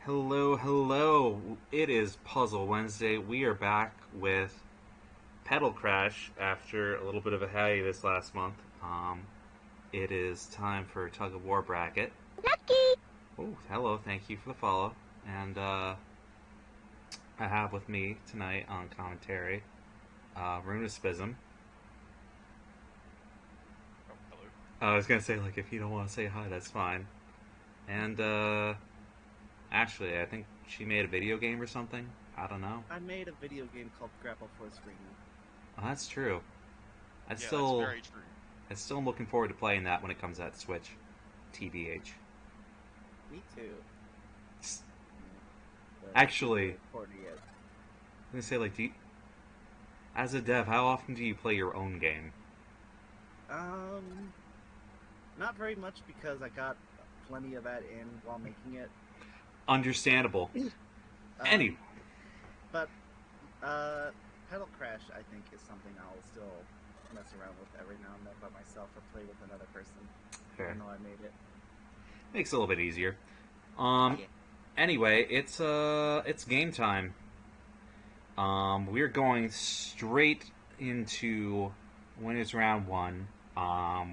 Hello, hello. It is Puzzle Wednesday. We are back with Petal Crash after a little bit of a hiatus last month. It is time for Tug of War bracket. Lucky! Oh, hello. Thank you for the follow. And I have with me tonight on commentary Runespism. Oh, hello. I was going to say, like, if you don't want to say hi, that's fine. And actually, I think she made a video game or something. I don't know. I made a video game called Grapple for Screen. Oh, that's true. That's very true. I still am looking forward to playing that when it comes out to Switch. TBH. Me too. Actually, I'm gonna say, like, as a dev, how often do you play your own game? Not very much because I got plenty of that in while making it. Understandable. Anyway. But, Petal Crash, I think, is something I'll still mess around with every now and then by myself or play with another person. Fair. Even though I made it. Makes it a little bit easier. Yeah. Anyway, it's game time. We're going straight into Winners Round 1,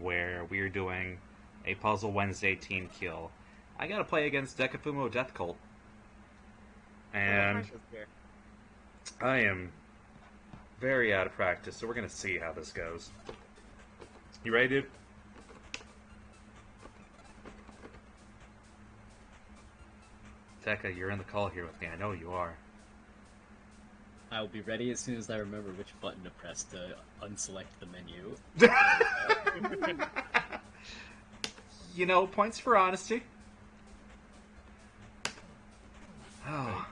where we're doing a Puzzle Wednesday team kill. I gotta play against Dekafumo Death Cult. And I am very out of practice, so we're gonna see how this goes. You ready, dude? Tekka, you're in the call here with me. I know you are. I'll be ready as soon as I remember which button to press to unselect the menu. You know, points for honesty. Oh.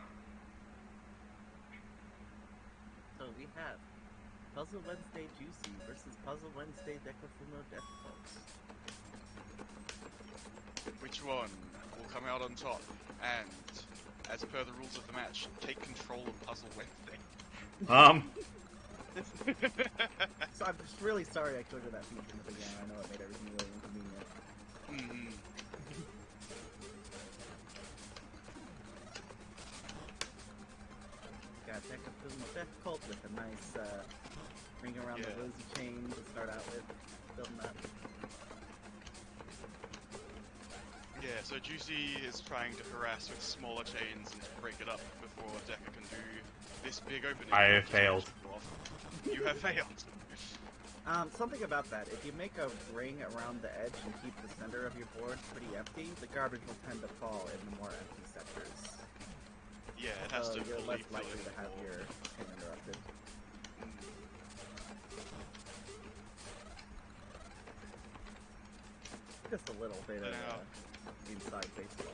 So we have Puzzle Wednesday Juicy versus Puzzle Wednesday Decafumo Difficult. Which one will come out on top and, as per the rules of the match, take control of Puzzle Wednesday? So I'm just really sorry I triggered that feature in the beginning. I know it made everything really inconvenient. Mm-hmm. Got Decafumo Difficult with a nice ring around the rosy chain to start out with. Building that. Yeah, so Juicy is trying to harass with smaller chains and to break it up before Deca can do this big opening. I have failed. You have failed. Something about that. If you make a ring around the edge and keep the center of your board pretty empty, the garbage will tend to fall in the more empty sectors. Yeah, it has so to you're fully less fill likely in to the have board. your chain interrupted. Just a little bit of inside baseball.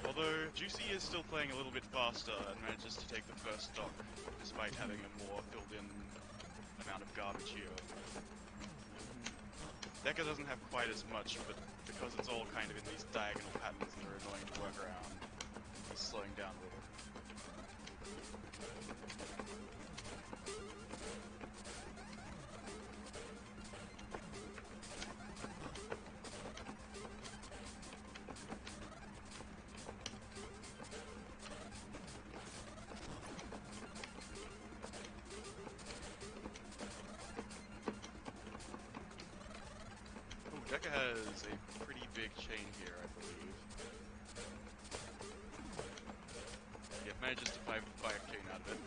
Although Juicy is still playing a little bit faster and manages to take the first stock, despite having a more filled-in amount of garbage here. Deca doesn't have quite as much, but because it's all kind of in these diagonal patterns that are annoying to work around, he's slowing down a little. Deca has a pretty big chain here, I believe. Yep, manages to buy a chain out of it.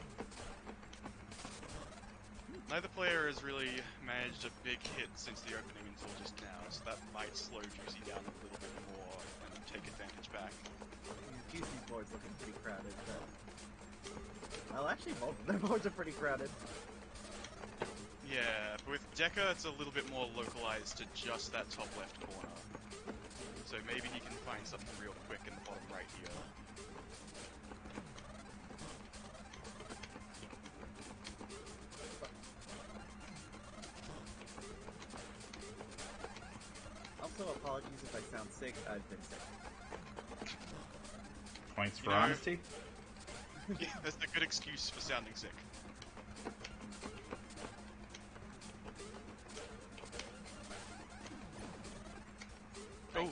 Neither player has really managed a big hit since the opening until just now, so that might slow Juicy down a little bit more and take advantage back. Juicy's board's looking pretty crowded, but... Well, actually, both of their boards are pretty crowded. Yeah, but with Deca, it's a little bit more localized to just that top left corner. So maybe he can find something real quick in the bottom right here. Also, apologies if I sound sick. I've been sick. Points for honesty? Yeah, that's a good excuse for sounding sick. Oh,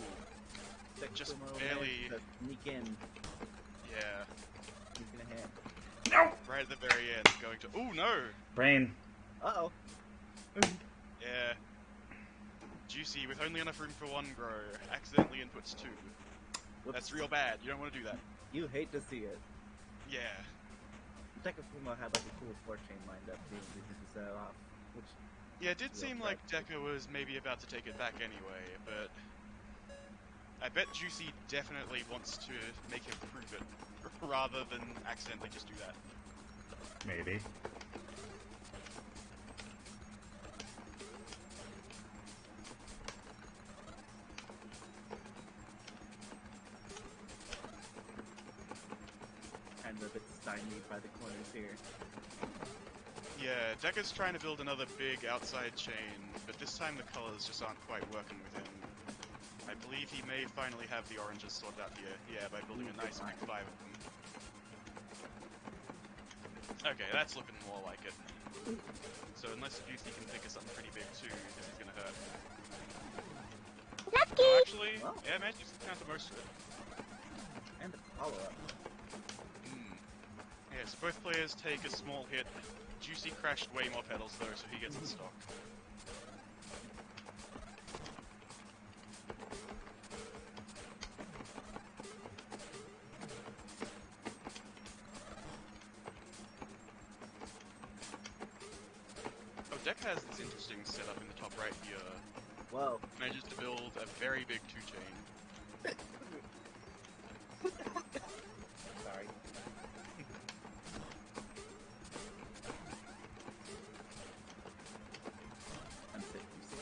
just barely. Sneak in. Yeah. Sneaking ahead. No! Right at the very end, going to. Oh no! Brain. Uh-oh. Yeah. Juicy, with only enough room for one grow, accidentally inputs two. Whoops. That's real bad. You don't want to do that. You hate to see it. Yeah. Decafumo had like a cool floor chain lined up too, so he could set it off. Which Yeah, it did seem like Deca was maybe about to take it back anyway, but I bet Juicy definitely wants to make him prove it, rather than accidentally just do that. Maybe. kind of a bit stymied by the corners here. Yeah, Deca's trying to build another big outside chain, but this time the colors just aren't quite working with him. I believe he may finally have the oranges sorted out here, yeah, by building a nice big 5 of them. Okay, that's looking more like it. So unless Juicy can think of something pretty big too, this is gonna hurt. Lucky! Oh, actually, yeah, managed to counter most of it. And the follow-up. Yeah, so both players take a small hit. Juicy crashed way more petals though, so he gets the stock. Oh, Deck has this interesting setup in the top right here. Whoa. Manages to build a very big 2-chain. Sorry. Unfit, you see.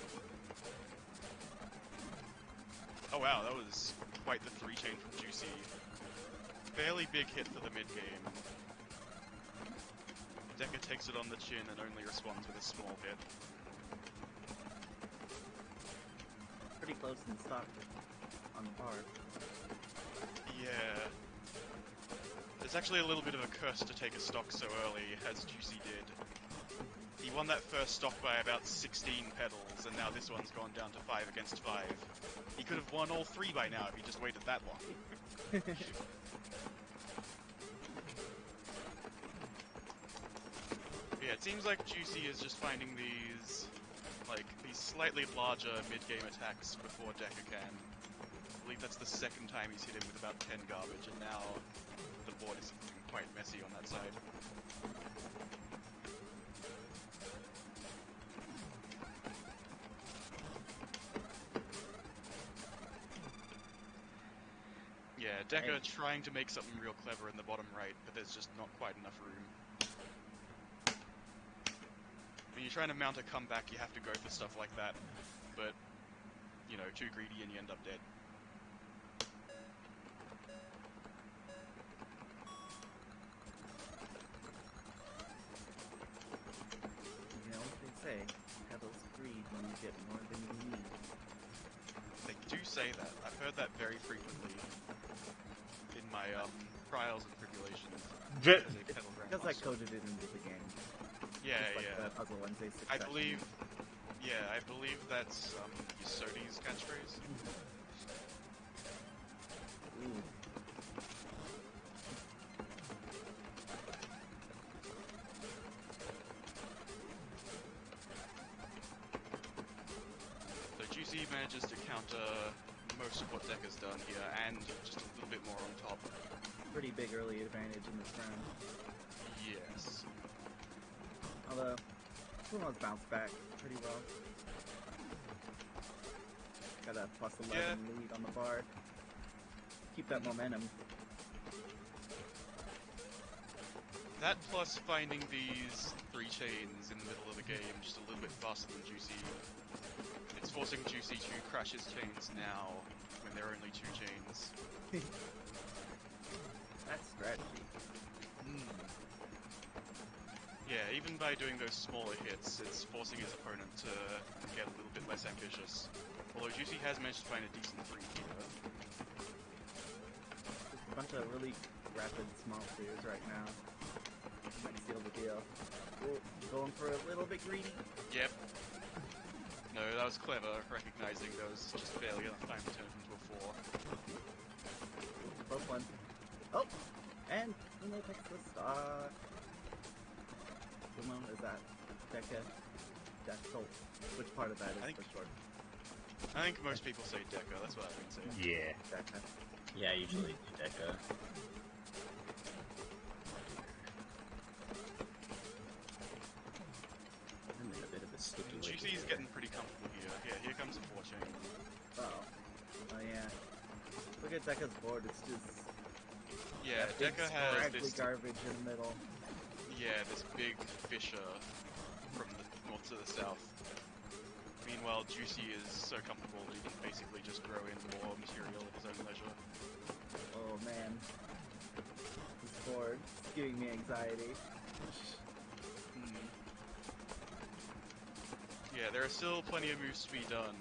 Oh wow, that was quite the 3-chain from Juicy. Fairly big hit for the mid-game. Decker takes it on the chin and only responds with a small hit. Pretty close in stock on the bar. Yeah. There's actually a little bit of a curse to take a stock so early, as Juicy did. He won that first stock by about 16 petals, and now this one's gone down to 5 against 5. He could have won all 3 by now if he just waited that long. Yeah, it seems like Juicy is just finding these slightly larger mid-game attacks before Decker can. I believe that's the second time he's hit him with about 10 garbage, and now the board is looking quite messy on that side. Yeah, Decker trying to make something real clever in the bottom right, but there's just not quite enough room. When you're trying to mount a comeback, you have to go for stuff like that, but, you know, too greedy and you end up dead. You know what they say, Petal's greed when you get more than you need. They do say that. I've heard that very frequently in my trials and tribulations as a Petal Because I grandmaster. coded it into the game. Yeah, Just like yeah. the Puzzle Wednesday I Succession. believe that's Yasodi's catchphrase. Ooh. So Juicy manages to counter most of what Decker's done here, and just a little bit more on top. Pretty big early advantage in this round. Yes. Although, Puma's bounced back pretty well. Got a plus 11 lead on the bar. Keep that momentum. That plus finding these 3 chains in the middle of the game just a little bit faster than Juicy. It's forcing Juicy to crash his chains now when there are only 2 chains. That's strategy. Yeah, even by doing those smaller hits, it's forcing his opponent to get a little bit less ambitious. Although Juicy has managed to find a decent 3 here. Just a bunch of really rapid small clears right now. Might seal the deal. Ooh, going for a little bit greedy. Yep. No, that was clever, recognizing there was just barely enough time to turn it into a 4. Close one. Oh! And Puma takes the stock. Puma, is that Deca? Deca. Which part of that is for short? I think most people say Decker, that's what I've been saying. Yeah. Deca. Yeah, usually Deca. I'm in a bit of a sticky wicket Juicy's here. getting pretty comfortable here. Yeah, here comes a 4 chain. Oh. Oh yeah. Look at Deca's board, it's just... Yeah, big Decker has scraggly this... garbage in the middle. Yeah, this big fissure from the north to the south. Meanwhile, Juicy is so comfortable that he can basically just grow in more material at his own leisure. Oh man. This board is giving me anxiety. Yeah, there are still plenty of moves to be done,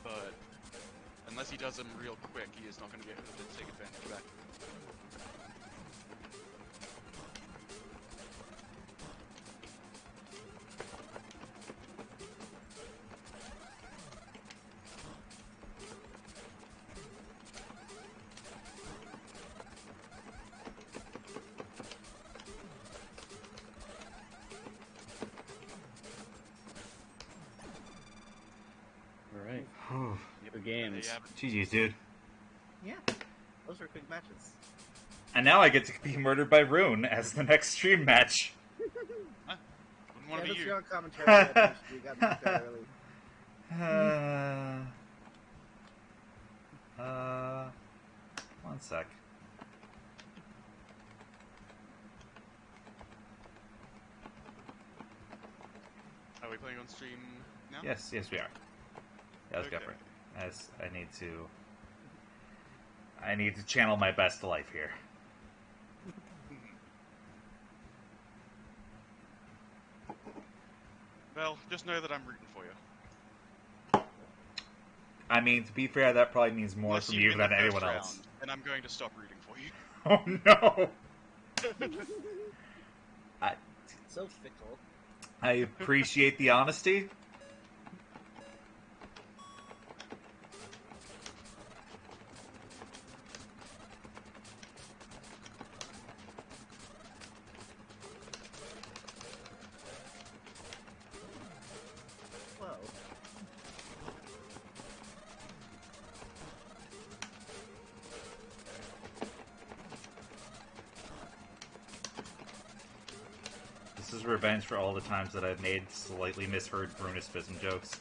but unless he does them real quick, he is not going to be able to take advantage back. Alright, Whew. new There games. you have it. GG's, dude. Yeah. Those were quick matches. And now I get to be murdered by Rune as the next stream match. Huh? Wouldn't want Yeah, to this be is you. your commentary. I wish we got knocked out early. Uh, one sec. Are we playing on stream now? Yes, we are. Yeah, let's go Okay. for it. As I need to channel my best life here. Well, just know that I'm rooting for you. I mean, to be fair, that probably means more Unless from you you win than the first anyone round, else. and I'm going to stop rooting for you. Oh no! I So fickle. I appreciate the honesty. Whoa. This is revenge for all the times that I've made slightly misheard Brunispism jokes.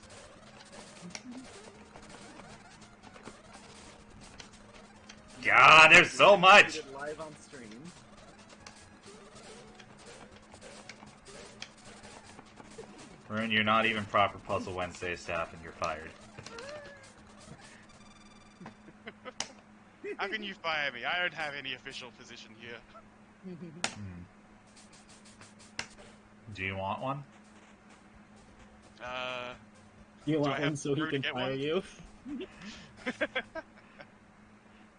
God, there's so much! Did it live on stream. Rune, you're not even proper Puzzle Wednesday staff and you're fired. How can you fire me? I don't have any official position here. Do you want one? You Do I want have one so he Brew to can get fire one? you?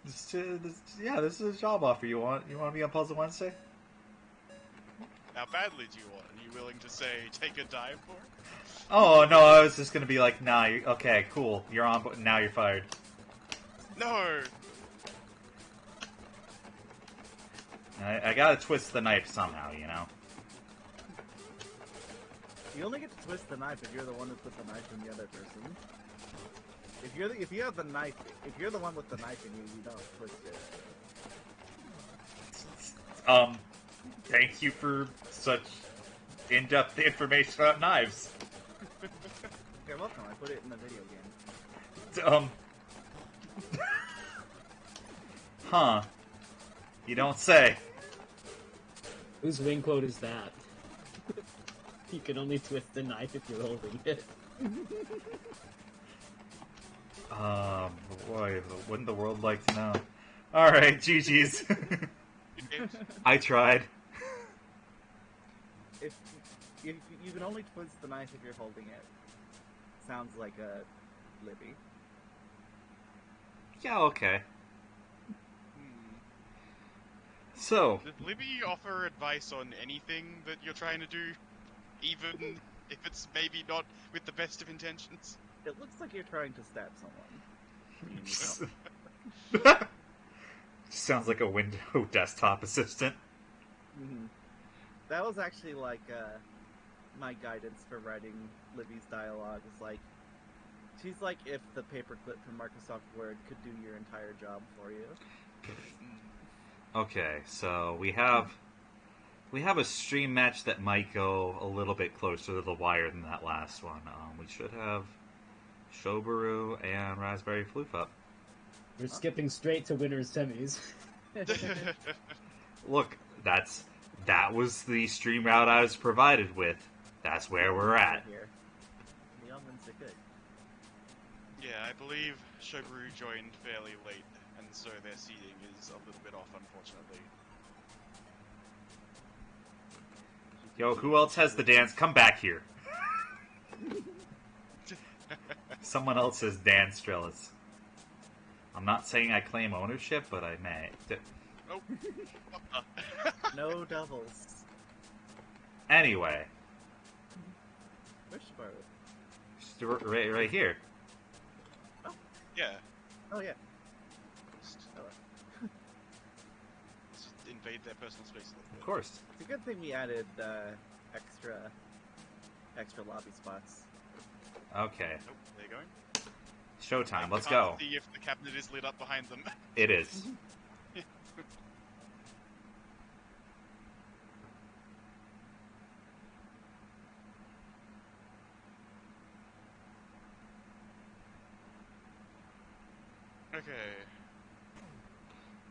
This is a job offer. You want to be on Puzzle Wednesday? How badly do you want? Are you willing to say take a dive for it? Oh no, I was just gonna be like, nah. Okay, cool. You're on, but now you're fired. No! I gotta twist the knife somehow, you know. You only get to twist the knife if you're the one who put the knife in the other person. If you have the knife, if you're the one with the knife in you, you don't twist it. Thank you for such in-depth information about knives. You're welcome. I put it in the video game. Huh. You don't say. Whose wing quote is that? You can only twist the knife if you're holding it. Boy, wouldn't the world like to know? Alright, GG's. I tried. If you can only twist the knife if you're holding it. Sounds like a Libby. Yeah, okay. So, Did Libby offer advice on anything that you're trying to do? Even if it's maybe not with the best of intentions? It looks like you're trying to stab someone. sounds like a window desktop assistant. Mhm. That was actually like my guidance for writing Libby's dialogue. Is like, she's like if the paperclip from Microsoft Word could do your entire job for you. Okay, so we have a stream match that might go a little bit closer to the wire than that last one. We should have Shobaru and Raspberry Floof up. We're skipping straight to winners semis. Look, that was the stream route I was provided with. That's where we're at. Here. The omens are good. Yeah, I believe Shobaru joined fairly late, and so their seeding is a little bit off, unfortunately. Yo, who else has the dance? Come back here. Someone else has dance Strellis. I'm not saying I claim ownership, but I may. Oh. No doubles. Anyway, Where's Shibaru? right here. Yeah. Oh yeah. Just Oh, invade their personal space a little bit. Of course. it's a good thing we added extra lobby spots. Okay. Oh, there you go. Showtime. Let's Can't go. see if the cabinet is lit up behind them. It is. Okay.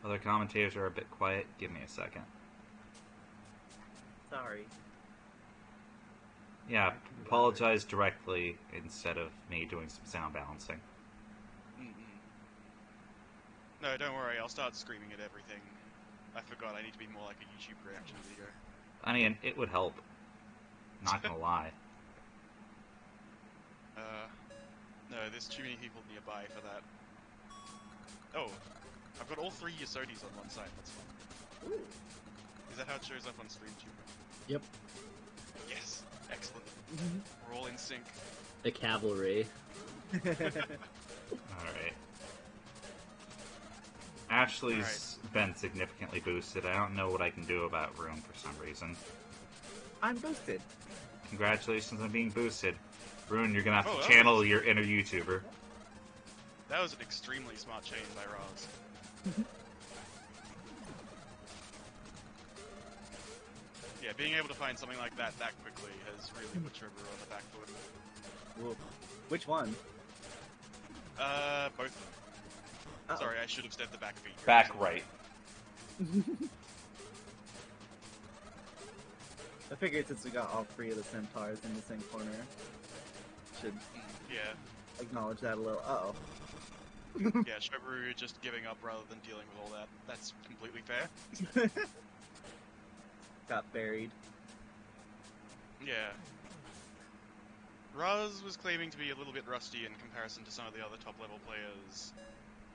Other commentators are a bit quiet. Give me a second. Sorry. Yeah, I can do apologize directly instead of me doing some sound balancing. Mm-mm. No, don't worry. I'll start screaming at everything. I forgot. I need to be more like a YouTube reaction video. I mean, it would help. Not gonna lie. No, there's too many people nearby for that. Oh, I've got all 3 Yasodis on one side. That's fun. Ooh. Is that how it shows up on stream too? Yep. Yes. Excellent. We're all in sync. The cavalry. Alright. Ashley's been significantly boosted. I don't know what I can do about Rune for some reason. I'm boosted. Congratulations on being boosted. Rune, you're gonna have Oh, to that channel was- your inner YouTuber. That was an extremely smart chain by Raz. Yeah, being able to find something like that quickly has really put Shoburu on the back foot. Well, which one? Both of them. Uh-oh. Sorry, I should have said the back feet. Back right. I figured since we got all 3 of the centaurs in the same corner, should Yeah. acknowledge that a little. Uh-oh. Yeah, Shoburu just giving up rather than dealing with all that. That's completely fair. Got buried. Yeah. Raz was claiming to be a little bit rusty in comparison to some of the other top level players,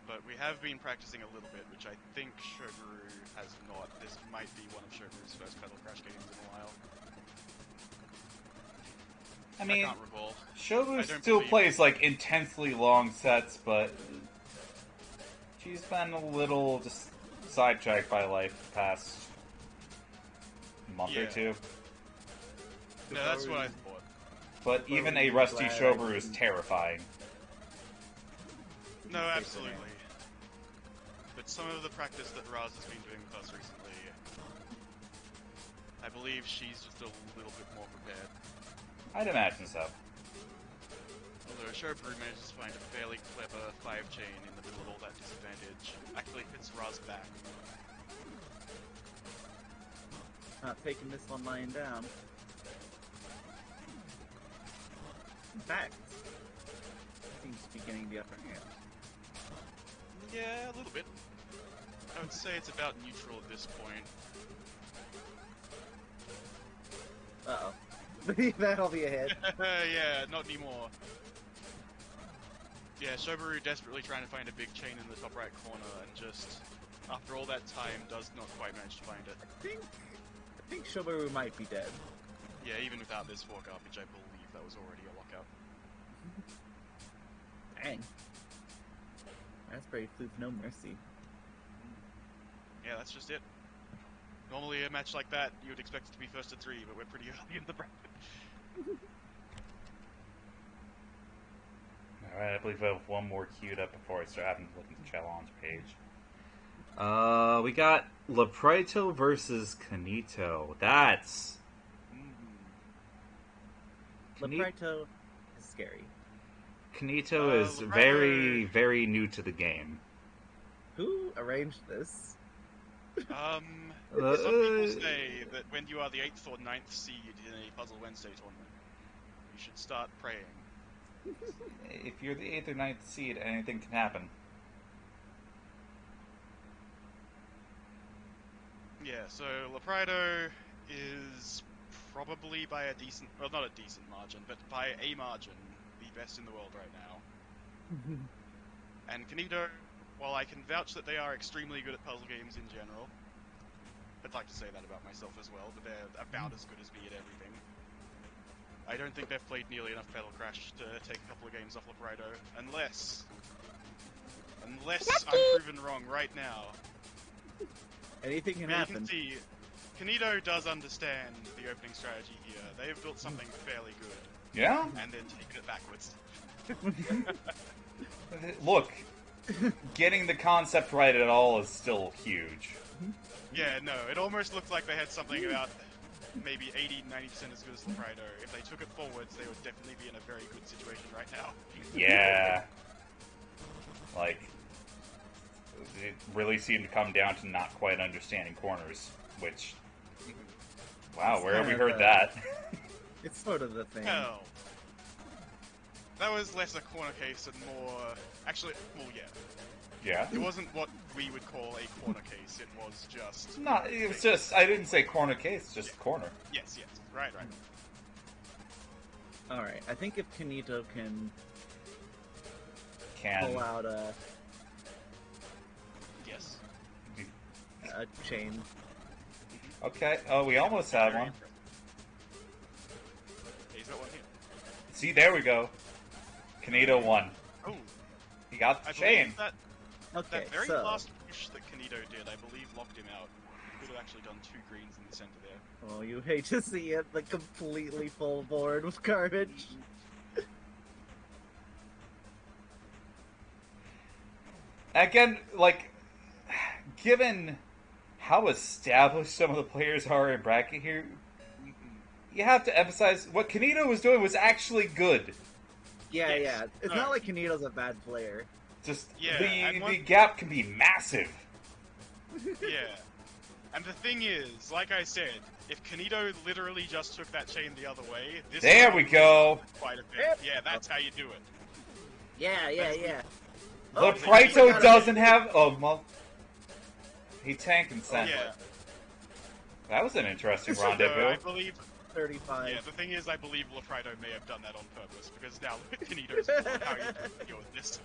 but we have been practicing a little bit, which I think Shoburu has not. This might be one of Shoburu's first Petal Crash games in a while. I mean, I can't recall. Shoburu I don't still believe- plays like intensely long sets, but she's been a little just sidetracked by life the past month or Yeah. two. No, that's what I thought. But Well, even we're a rusty glad I Shoburu is didn't- terrifying. No, Safe for absolutely. now. But some of the practice that Raz has been doing with us recently, I believe she's just a little bit more prepared. I'd imagine so. Although Shoburu manages to find a fairly clever 5-chain in the middle of all that disadvantage. Actually hits Raz back. Not taking this one lying down. In fact, seems to be getting the upper hand. Yeah, a little bit. I would say it's about neutral at this point. Uh-oh. That'll be a hit. Yeah, not anymore. Yeah, Shoburu desperately trying to find a big chain in the top right corner, and just, after all that time, does not quite manage to find it. I think Shoburu might be dead. Yeah, even without this 4 garbage, I believe that was already a lockout. Dang. Raspberry Flute, no mercy. Yeah, that's just it. Normally a match like that, you would expect it to be first to 3, but we're pretty early in the bracket. Alright, I believe I have one more queued up before I start having to look at the challenge page. We got Leprito versus Kanito. That's... Leprito is scary. Kanito is Leprito- very, very new to the game. Who arranged this? Some Uh, people say that when you are the 8th or 9th seed in a Puzzle Wednesday tournament, you should start praying. If you're the 8th or 9th seed, anything can happen. Yeah, so Leprito is probably by a decent, well, not a decent margin, but by a margin, the best in the world right now. And Kanito, while I can vouch that they are extremely good at puzzle games in general, I'd like to say that about myself as well, but they're about as good as me at everything. I don't think they've played nearly enough Petal Crash to take a couple of games off Leprito, unless I'm proven wrong right now. Anything can But you can happen. see, Kanito does understand the opening strategy here. They have built something fairly good, Yeah? and then taken it backwards. Look, getting the concept right at all is still huge. Yeah, no, it almost looked like they had something about maybe 80-90% as good as Leprito. If they took it forwards, they would definitely be in a very good situation right now. Yeah. Like, it really seemed to come down to not quite understanding corners, which, wow, It's where have we kind of heard that? It's sort of the thing. Hell. That was less a corner case and more... Actually, well, yeah. Yeah. It wasn't what we would call a corner case, it was just... No, it was just, I didn't say corner case, just corner. Yes, yes. Right, right. Alright, I think if Kanito can Can. pull out Yes. a chain. Okay, oh, we almost had one. He's got one here. See, there we go. Kanito won. Oh, He got the I chain. believe that, Okay, that very so last push that Kanito did, I believe, locked him out. He could have actually done 2 greens in the center there. oh, you hate to see it, the completely full board with garbage. Again, like, given how established some of the players are in bracket here, you have to emphasize what Kanito was doing was actually good. Yeah, Yes. yeah. It's not like Kanito's a bad player. Just Yeah, the and the gap can be massive. Yeah. And the thing is, like I said, if Kanito literally just took that chain the other way, this There round we would go. be quite a bit. Yeah, that's how you do it. Yeah, yeah, yeah. The Oh, Prito doesn't have. Oh, well, he tanked and Oh, sent. yeah. That was an interesting So, I rendezvous. believe, 35. yeah, the thing is, I believe Leprito may have done that on purpose, because now look at Kanito's board, how you deal with this.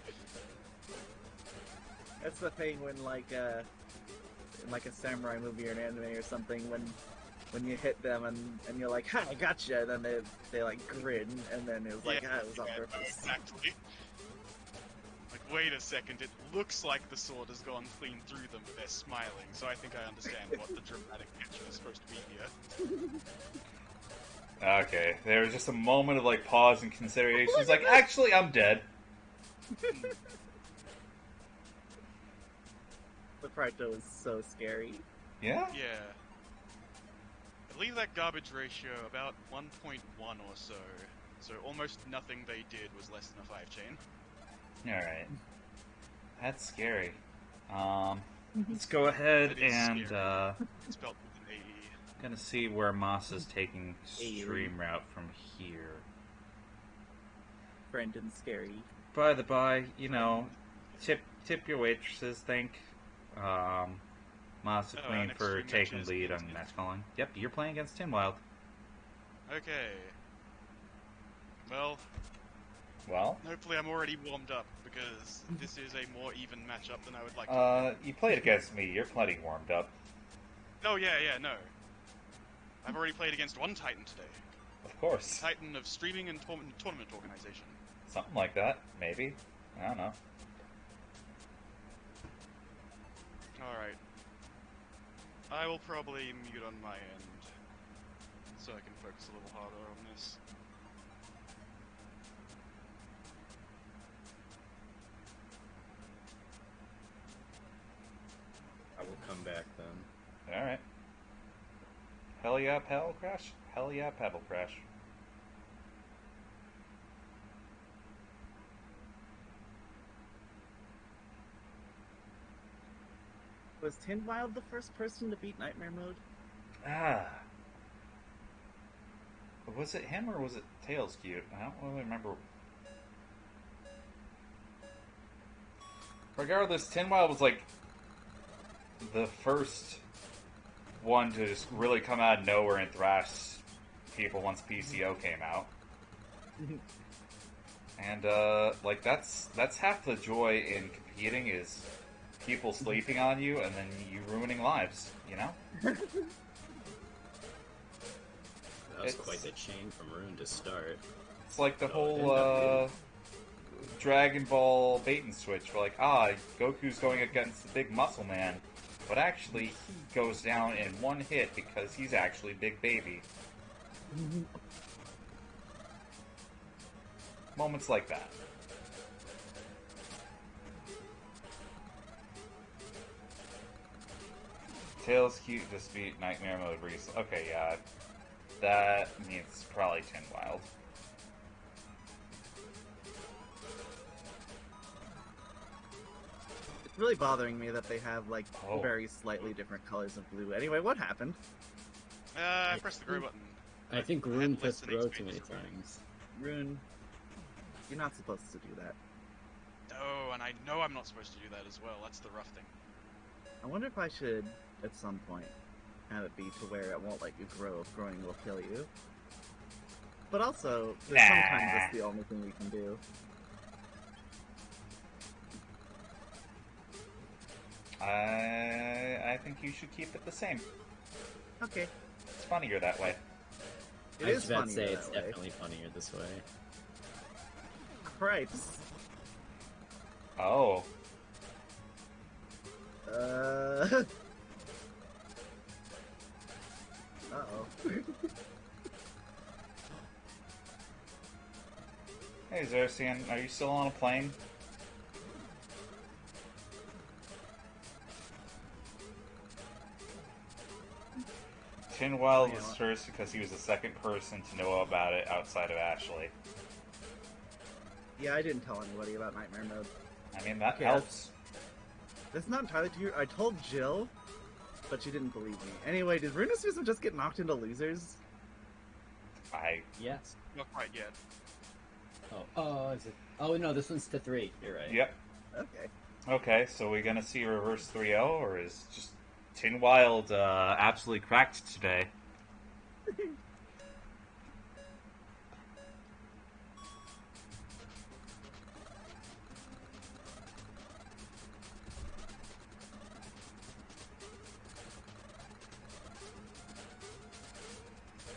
That's the thing when in like a samurai movie or an anime or something, when you hit them and you're like, "Ha, I gotcha," and then they like grin, and then it was like, "Ah, it was on yeah, purpose." exactly. Like, wait a second, it looks like the sword has gone clean through them, but they're smiling, so I think I understand what the dramatic picture is supposed to be here. Okay, there was just a moment of like pause and consideration. It's like, actually, I'm dead. The Prito is so scary. Yeah. Yeah. I believe that garbage ratio about 1.1 or so. So almost nothing they did was less than a 5 chain. All right. That's scary. Let's go ahead That is and scary. Spelled with an AE. gonna see where Moss is taking Alien. stream route from here. Brendan's scary. By the by, you know, tip your waitresses. Thank Moss and Oh, Queen next for stream taking matches lead on against match calling. Yep, you're playing against Tin Wild. Okay. Well, Well, hopefully I'm already warmed up, because this is a more even matchup than I would like to. you played against me. You're plenty warmed up. Oh, yeah, no. I've already played against one Titan today. Of course. Titan of streaming and tournament organization. Something like that, maybe. I don't know. Alright. I will probably mute on my end, so I can focus a little harder on this. I will come back then. All right. Hell yeah, pedal crash. Hell yeah, pedal crash. Was Tin Wild the first person to beat Nightmare Mode? Ah. Was it him or was it Tails Cute? I don't really remember. Regardless, Tin Wild was like the first one to just really come out of nowhere and thrash people once PCO came out. And like that's half the joy in competing is people sleeping on you and then you ruining lives, you know? That was It's- quite the chain from Rune to start. It's like the So it whole ended up Dragon Ball bait and switch. We're like, Goku's going against the big muscle man, but actually he goes down in one hit because he's actually Big Baby. Moments like that. Tails Cute just beat Nightmare Mode recently. Okay, yeah. That means probably Tin Wild. really bothering me that they have like Oh. very slightly different colors of blue. Anyway, what happened? I pressed the grow button. I think I had Rune less pressed than grow HP too many for growing. times. Rune, you're not supposed to do that. Oh, and I know I'm not supposed to do that as well. That's the rough thing. I wonder if I should, at some point, have it be to where it won't let you grow if growing will kill you. But also, there's sometimes Nah. that's the only thing we can do. I think you should keep it the same. Okay. It's funnier that way. It I is was about to funny say that it's way. definitely funnier this way. Cripes. Oh. Uh-oh. Hey, Xerxian, are you still on a plane? Tinwild Yeah, was well- first because he was the second person to know about it outside of Ashley. Yeah, I didn't tell anybody about Nightmare Mode. I mean, that Okay, helps. That's not entirely true. I told Jill, but she didn't believe me. Anyway, did Runesuism just get knocked into losers? Yes. Not quite yet. Oh, is it? Oh no, this one's to 3. You're right. Yep. Okay. Okay, so we're gonna see a reverse 3-0, or is just Tinwild absolutely cracked today?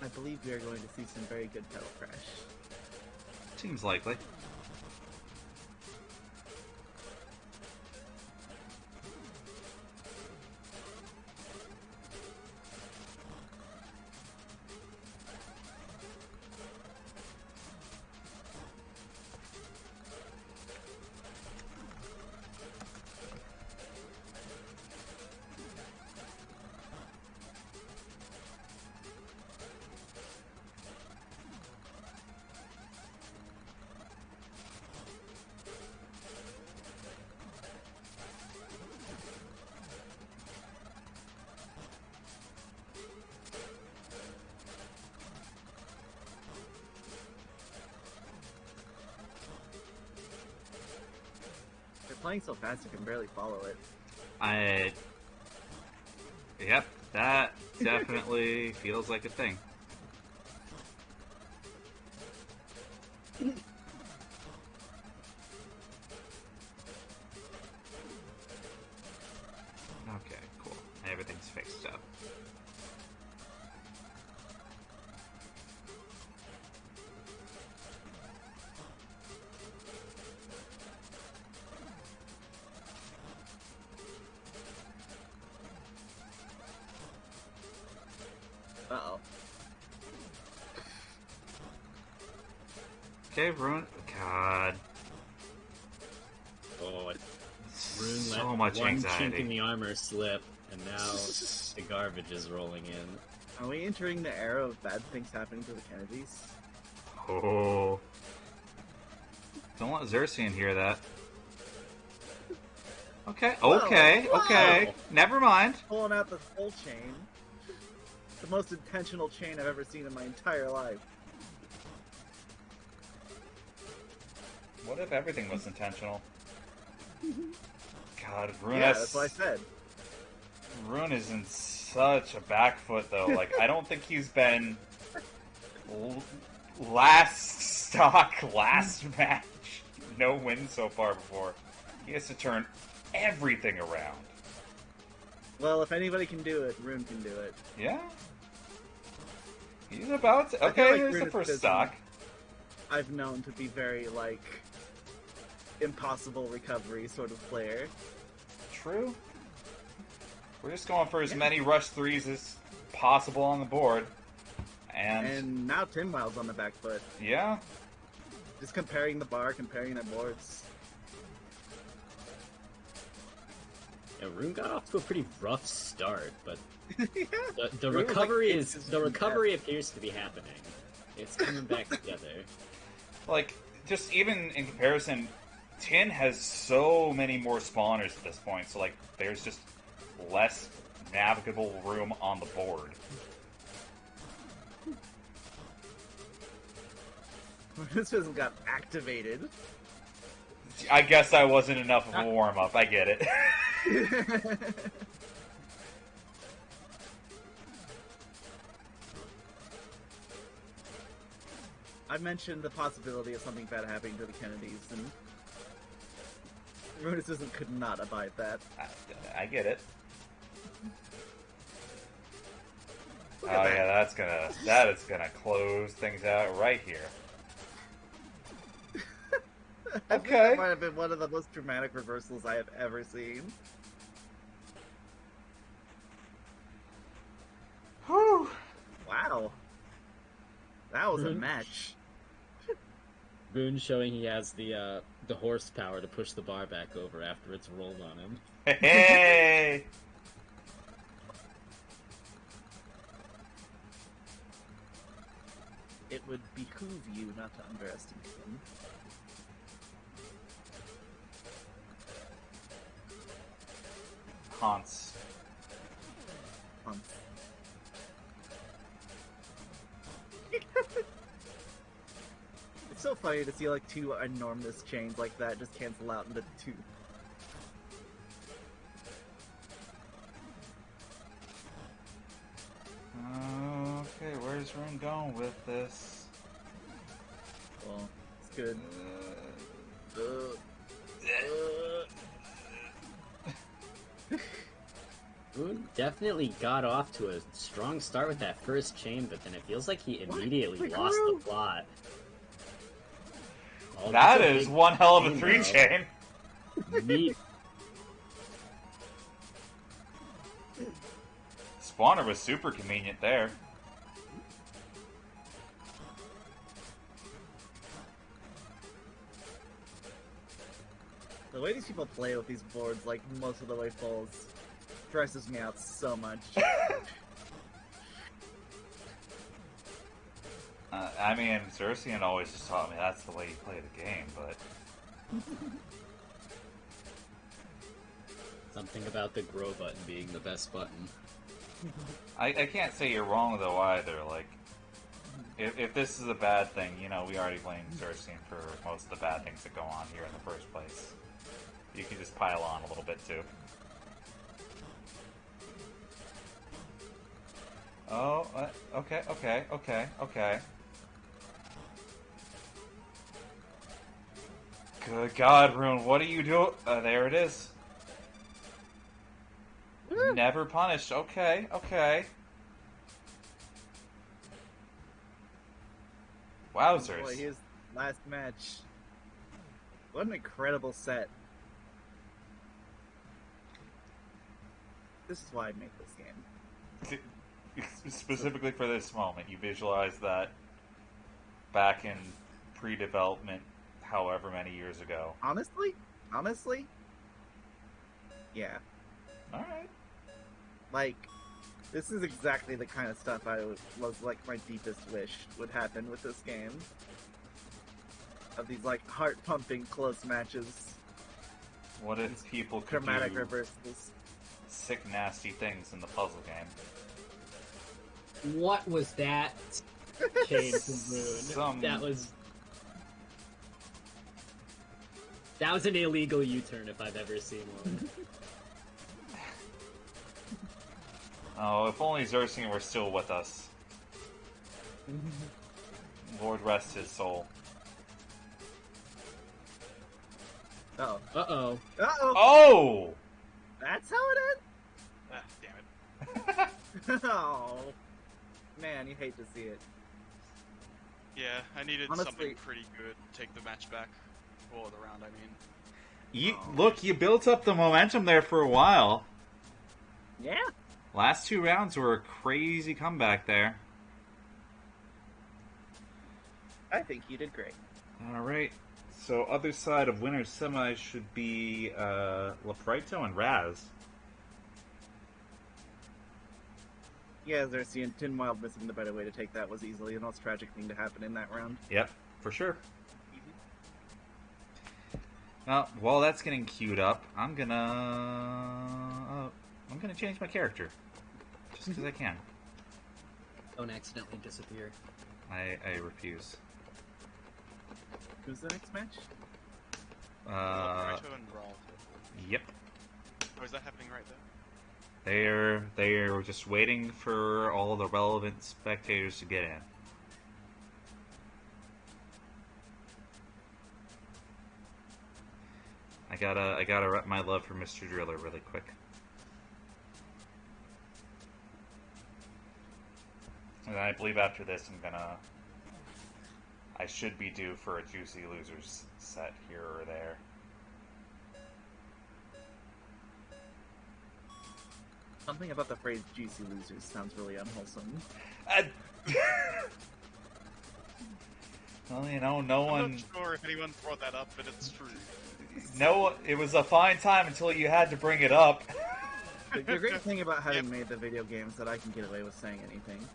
I believe we are going to see some very good Petal Crash. Seems likely. They're playing so fast you can barely follow it. Yep, that definitely feels like a thing. Okay, cool. Everything's fixed up. Uh-oh. Okay, Rune. God. Oh, Rune So let much one anxiety. chink in the armor slip, and now the garbage is rolling in. Are we entering the era of bad things happening to the Kennedys? Oh. Don't let Xerxian hear that. Okay, Whoa, okay, whoa. okay. Never mind. Pulling out the full chain. The most intentional chain I've ever seen in my entire life. What if everything was intentional? God, Rune, Yeah, that's what I said. Rune is in such a back foot, though. Like, I don't think he's been last stock, last match. No win so far before. He has to turn everything around. Well, if anybody can do it, Rune can do it. Yeah. He's about to... I feel Okay, like there's the Rune is first busy. stock. I've known to be very, like, impossible recovery sort of player. True. We're just going for as Yeah. many rush threes as possible on the board. And And now Tinwild's on the back foot. yeah. Just comparing the bar, comparing their boards. Yeah, Rune got off to a pretty rough start, but Yeah. the Rune was, like, recovery inches the from recovery appears to be happening. It's coming back together. Like, just even in comparison, Tin has so many more spawners at this point, so like there's just less navigable room on the board. This just got activated. I guess I wasn't enough of a warm up. I get it. I mentioned the possibility of something bad happening to the Kennedys, and Runism could not abide that. I get it. Look Oh at that. yeah, that is gonna close things out right here. I think Okay. that might have been one of the most dramatic reversals I have ever seen. Whew. Wow. That was a match. Boone showing he has the horsepower to push the bar back over after it's rolled on him. Hey. It would behoove you not to underestimate him. Hans. It's so funny to see like two enormous chains like that just cancel out into two. Okay, where's Rune going with this? Well, it's good. Boone definitely got off to a strong start with that first chain, but then it feels like he immediately Wait, lost Guru? the plot. Oh, That that's a is big one hell of a chain, three though. chain. Neat. Spawner was super convenient there. The way these people play with these boards, like most of the way falls, stresses me out so much. I mean, Xerxian always just taught me that's the way you play the game, but Something about the grow button being the best button. I can't say you're wrong though either. Like, if this is a bad thing, you know, we already blamed Xerxian for most of the bad things that go on here in the first place. You can just pile on a little bit too. Oh, okay. Good God, Rune, what are you doing? There it is. Never punished. Okay. Wowzers. Boy, his last match. What an incredible set. This is why I make this game. Specifically for this moment, you visualize that back in pre-development, however many years ago. Honestly? Yeah. Alright. Like, this is exactly the kind of stuff was like my deepest wish would happen with this game. Of these like heart-pumping close matches, What if people could dramatic do reversals. sick, nasty things in the puzzle game? What was that chain from Boone? Some- That was an illegal U-turn if I've ever seen one. Oh, if only Xerxian were still with us. Lord rest his soul. Uh-oh. Uh-oh. Uh-oh! Oh! That's how it Ah, damn it. ends? Oh. Man, you hate to see it. Yeah, I needed Honestly- something pretty good to take the match back. Or the round, I mean. Look, you built up the momentum there for a while. Yeah. Last two rounds were a crazy comeback there. I think you did great. Alright. So, other side of winner's semi should be Leprito and Raz. Yeah, Xerxes and Tin Wild missing the better way to take that was easily the most tragic thing to happen in that round. Yep, for sure. While that's getting queued up, I'm gonna change my character just because I can. Don't accidentally disappear. I refuse. Who's the next match? Raito and Raul. Yep. Oh, is that happening right there? They're just waiting for all the relevant spectators to get in. I gotta rep my love for Mr. Driller really quick. And I believe after this I should be due for a Juicy Losers set here or there. Something about the phrase "juicy losers" sounds really unwholesome. Well, you know, no I'm one. not sure if anyone brought that up, but it's true. No, it was a fine time until you had to bring it up. The great thing about having Yep. made the video games that I can get away with saying anything.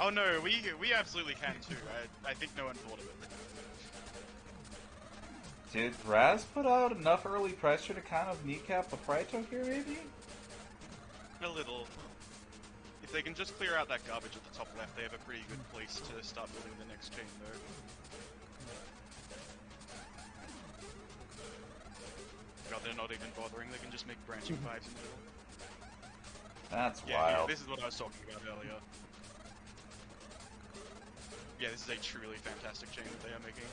Oh no, we absolutely can too. I think no one thought of it. Did Raz put out enough early pressure to kind of kneecap the Prito here, maybe? A little. If they can just clear out that garbage at the top left, they have a pretty good place to start building the next chain, though. God, they're not even bothering. They can just make branching pipes in the middle. That's Yeah, wild. this is what I was talking about earlier. Yeah, this is a truly fantastic chain that they are making.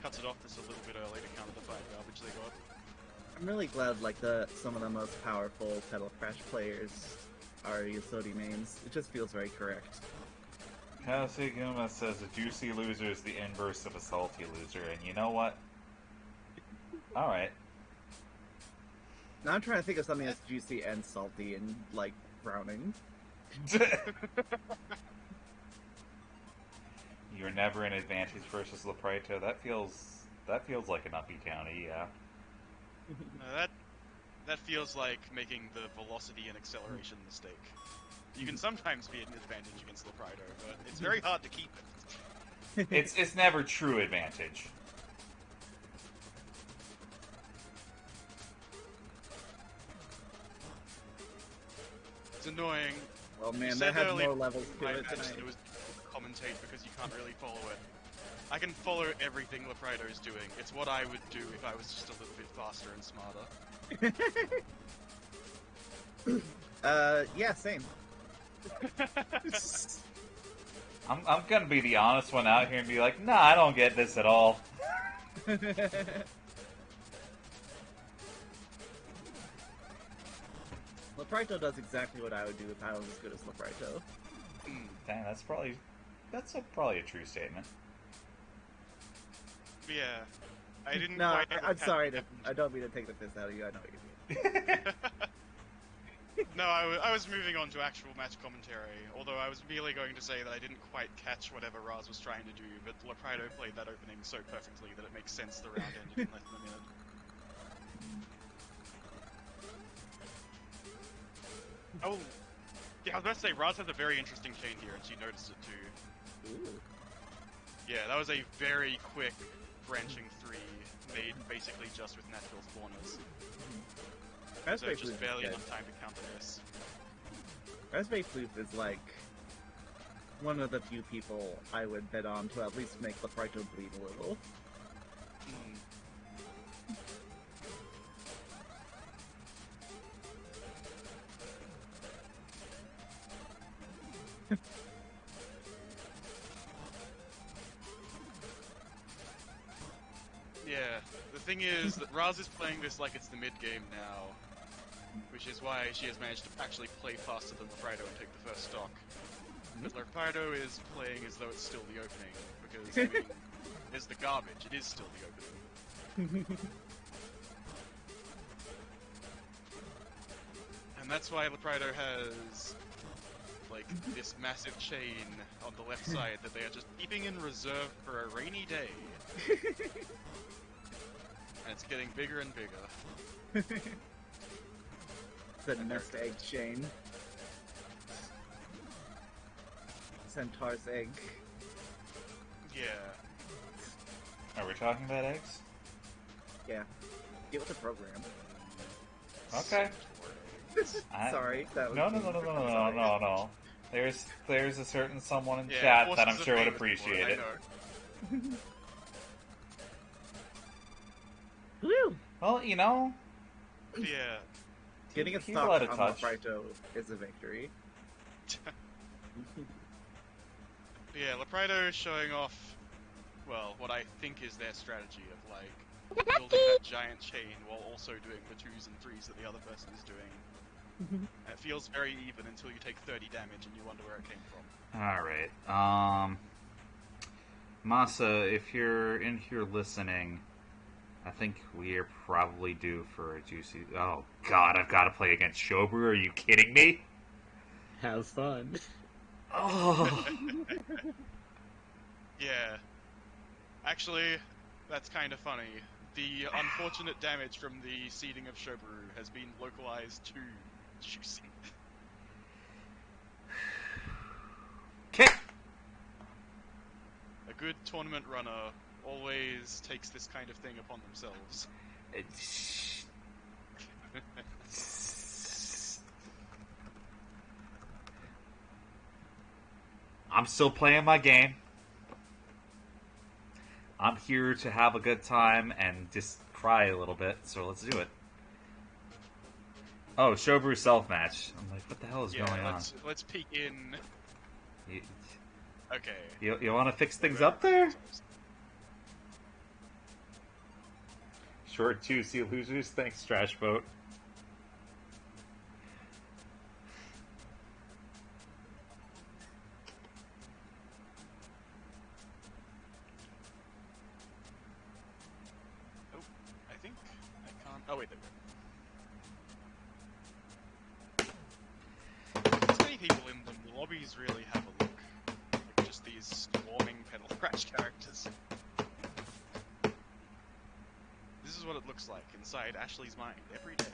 Cuts it off just a little bit early to counter the 5 garbage they got. I'm really glad some of the most powerful Petal Crash players are Yasodi mains. It just feels very correct. Kasiguma says a juicy loser is the inverse of a salty loser, and you know what? Alright. Now I'm trying to think of something that's juicy and salty and, like, browning. You're never in advantage versus Leprito. That feels like an uppy county, yeah. That feels like making the velocity and acceleration mistake. You can sometimes be at an advantage against Leprito, but it's very hard to keep it. It's never true advantage. It's annoying. Oh You man, said that has earlier more levels in to my it match tonight. that it was difficult to commentate because you can't really follow it. I can follow everything Leprito is doing. It's what I would do if I was just a little bit faster and smarter. Yeah, same. I'm gonna be the honest one out here and be like, nah, I don't get this at all. Leprito does exactly what I would do if I was as good as Leprito. Dang, that's probably a true statement. Yeah. I didn't No, quite ever I'm catch sorry. what I don't mean to take the piss out of you. I know what you mean. No, I was moving on to actual match commentary, although I was merely going to say that I didn't quite catch whatever Raz was trying to do, but Leprito played that opening so perfectly that it makes sense the round ended in less than a minute. Oh, yeah, I was about to say, Raz has a very interesting chain here, and she noticed it too. Ooh. Yeah, that was a very quick branching 3, made basically just with natural spawners. So Raspberry just Floof barely is good. enough time to counter this. Raspberry Floof is like one of the few people I would bet on to at least make Leprito bleed a little. Yeah, the thing is that Raz is playing this like it's the mid-game now, which is why she has managed to actually play faster than Leprito and take the first stock. But Leprito is playing as though it's still the opening, because, I mean, there's the garbage, it is still the opening. And that's why Leprito has, like, this massive chain on the left side that they are just keeping in reserve for a rainy day. And it's getting bigger and bigger. The nest egg chain. Centaur's egg. Yeah. Are we talking about eggs? Yeah. Get with the program. Okay. Sorry, that was No, no, mean. no, no, no, I'm no, sorry. no, no. There's a certain someone in Yeah, chat Force that I'm is a sure would thing with appreciate Lord, it. I know. Woo! Well, you know, Yeah. Getting a he's stock allowed to on touch. Leprito is a victory. Yeah, Leprito is showing off, well, what I think is their strategy of, like, building that giant chain while also doing the 2s and 3s that the other person is doing. And it feels very even until you take 30 damage and you wonder where it came from. Alright, Masa, if you're in here listening, I think we're probably due for a juicy... Oh, God, I've got to play against Shobu. Are you kidding me? Have fun. Oh. Yeah. Actually, that's kind of funny. The unfortunate damage from the seeding of Shoburu has been localized to Juicy. Okay. A good tournament runner always takes this kind of thing upon themselves. I'm still playing my game. I'm here to have a good time and just cry a little bit, so let's do it. Oh, Shobu self-match. I'm like, what the hell is going on? Let's peek in. You, Okay. you want to fix things up there? Short 2, see losers. Thanks, Trash Boat. Oh, I think I can't. Oh wait, there we go. There's many people in them. The lobbies really have a look. Like just these swarming Petal Crash characters. This is what it looks like inside Ashley's mind every day.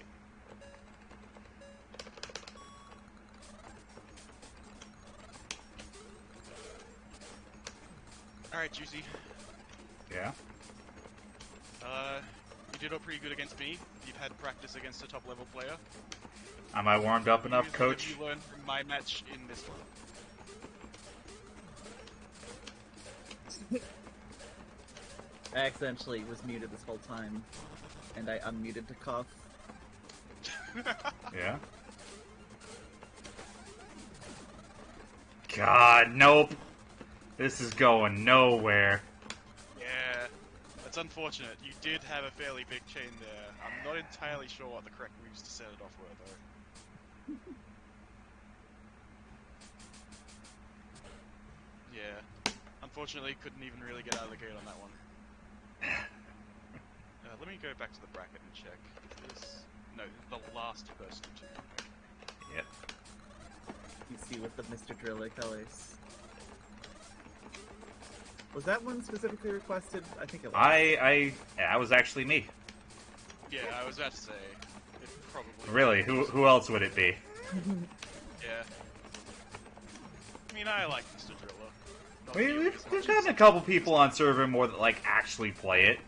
Alright, Juicy. Yeah. You did pretty good against me. You've had practice against a top level player. Am I warmed up enough, What Coach? have you learned from my match in this one? I accidentally was muted this whole time, and I unmuted to cough. Yeah. God, nope. This is going nowhere. Yeah, that's unfortunate. You did have a fairly big chain there. I'm not entirely sure what the correct moves to set it off were, though. Yeah. Unfortunately, couldn't even really get out of the gate on that one. Let me go back to the bracket and check. No, the last person to. Yep. You see with the Mr. Driller colors. Was that one specifically requested? I think it was. That was actually me. Yeah, I was about to say. It probably. Really, who else would it be? Yeah. I mean, I like Mr. Driller. Not nearly as We've much gotten a couple people on server more that like actually play it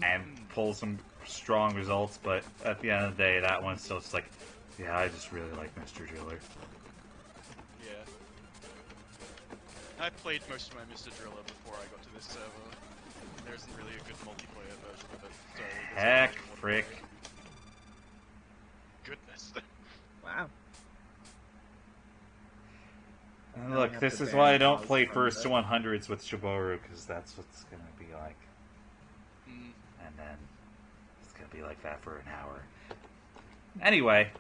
and pull some strong results, but at the end of the day, that one's still just like, yeah, I just really like Mr. Driller. Yeah. I played most of my Mr. Driller before I got to this server. There isn't really a good multiplayer version of it, so there's Heck, not much more to frick. play. Goodness. Wow. And Now I look, have this to is ban why I don't Oz play from first to the- 100s with Shiboru, because that's what's gonna be like. Mm. And then it's gonna be like that for an hour. Anyway,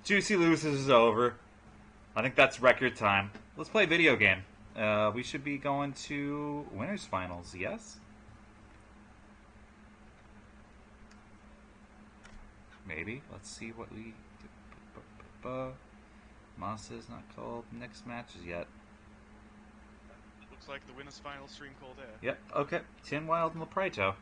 Juicy Loses is over. I think that's record time. Let's play a video game. We should be going to winners finals, yes? Maybe. Let's see what we... Masa is not called next matches yet. Looks like the winners final stream called air. Yep, okay. Tin Wild and Leprito.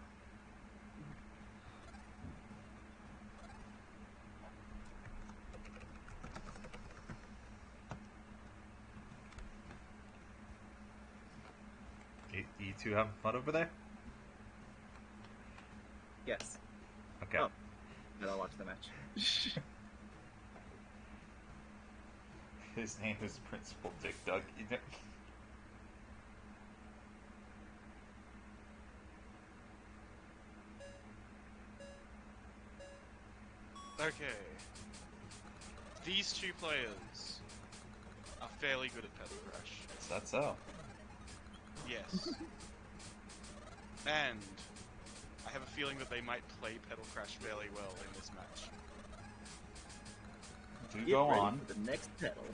two having fun over there? Yes. Okay. Oh. Then I'll watch the match. His name is Principal Dick Doug. You know? Okay. These two players are fairly good at Petal Crash. Is that so? Yes. And I have a feeling that they might play Petal Crash fairly well in this match. Do Get go ready on. for the next pedal.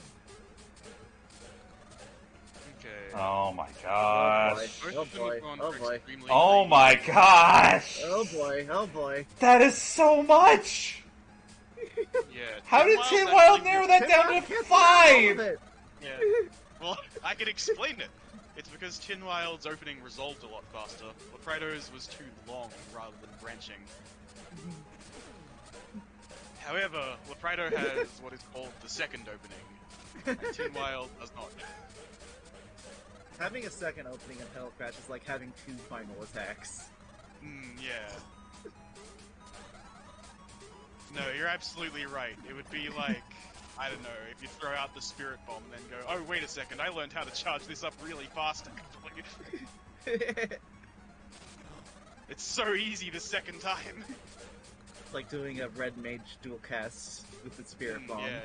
Okay. Oh my gosh. Both Oh of them boy. have gone Oh for boy. extremely Oh green. my gosh! Oh boy. Oh boy. That is so much! Yeah. How did Wild's Tin actually Wild good. narrow that down to All 5? of it. Yeah. Well, I can explain it. It's because Tin Wild's opening resolved a lot faster. Leprido's was too long rather than branching. However, Leprido has what is called the second opening, and Tin Wild does not. Having a second opening in Petal Crash is like having two final attacks. Yeah. No, you're absolutely right. It would be like, I don't know, if you throw out the Spirit Bomb and then go, oh, wait a second, I learned how to charge this up really fast. It's so easy the second time. It's like doing a red mage dual cast with the Spirit Bomb. Yeah.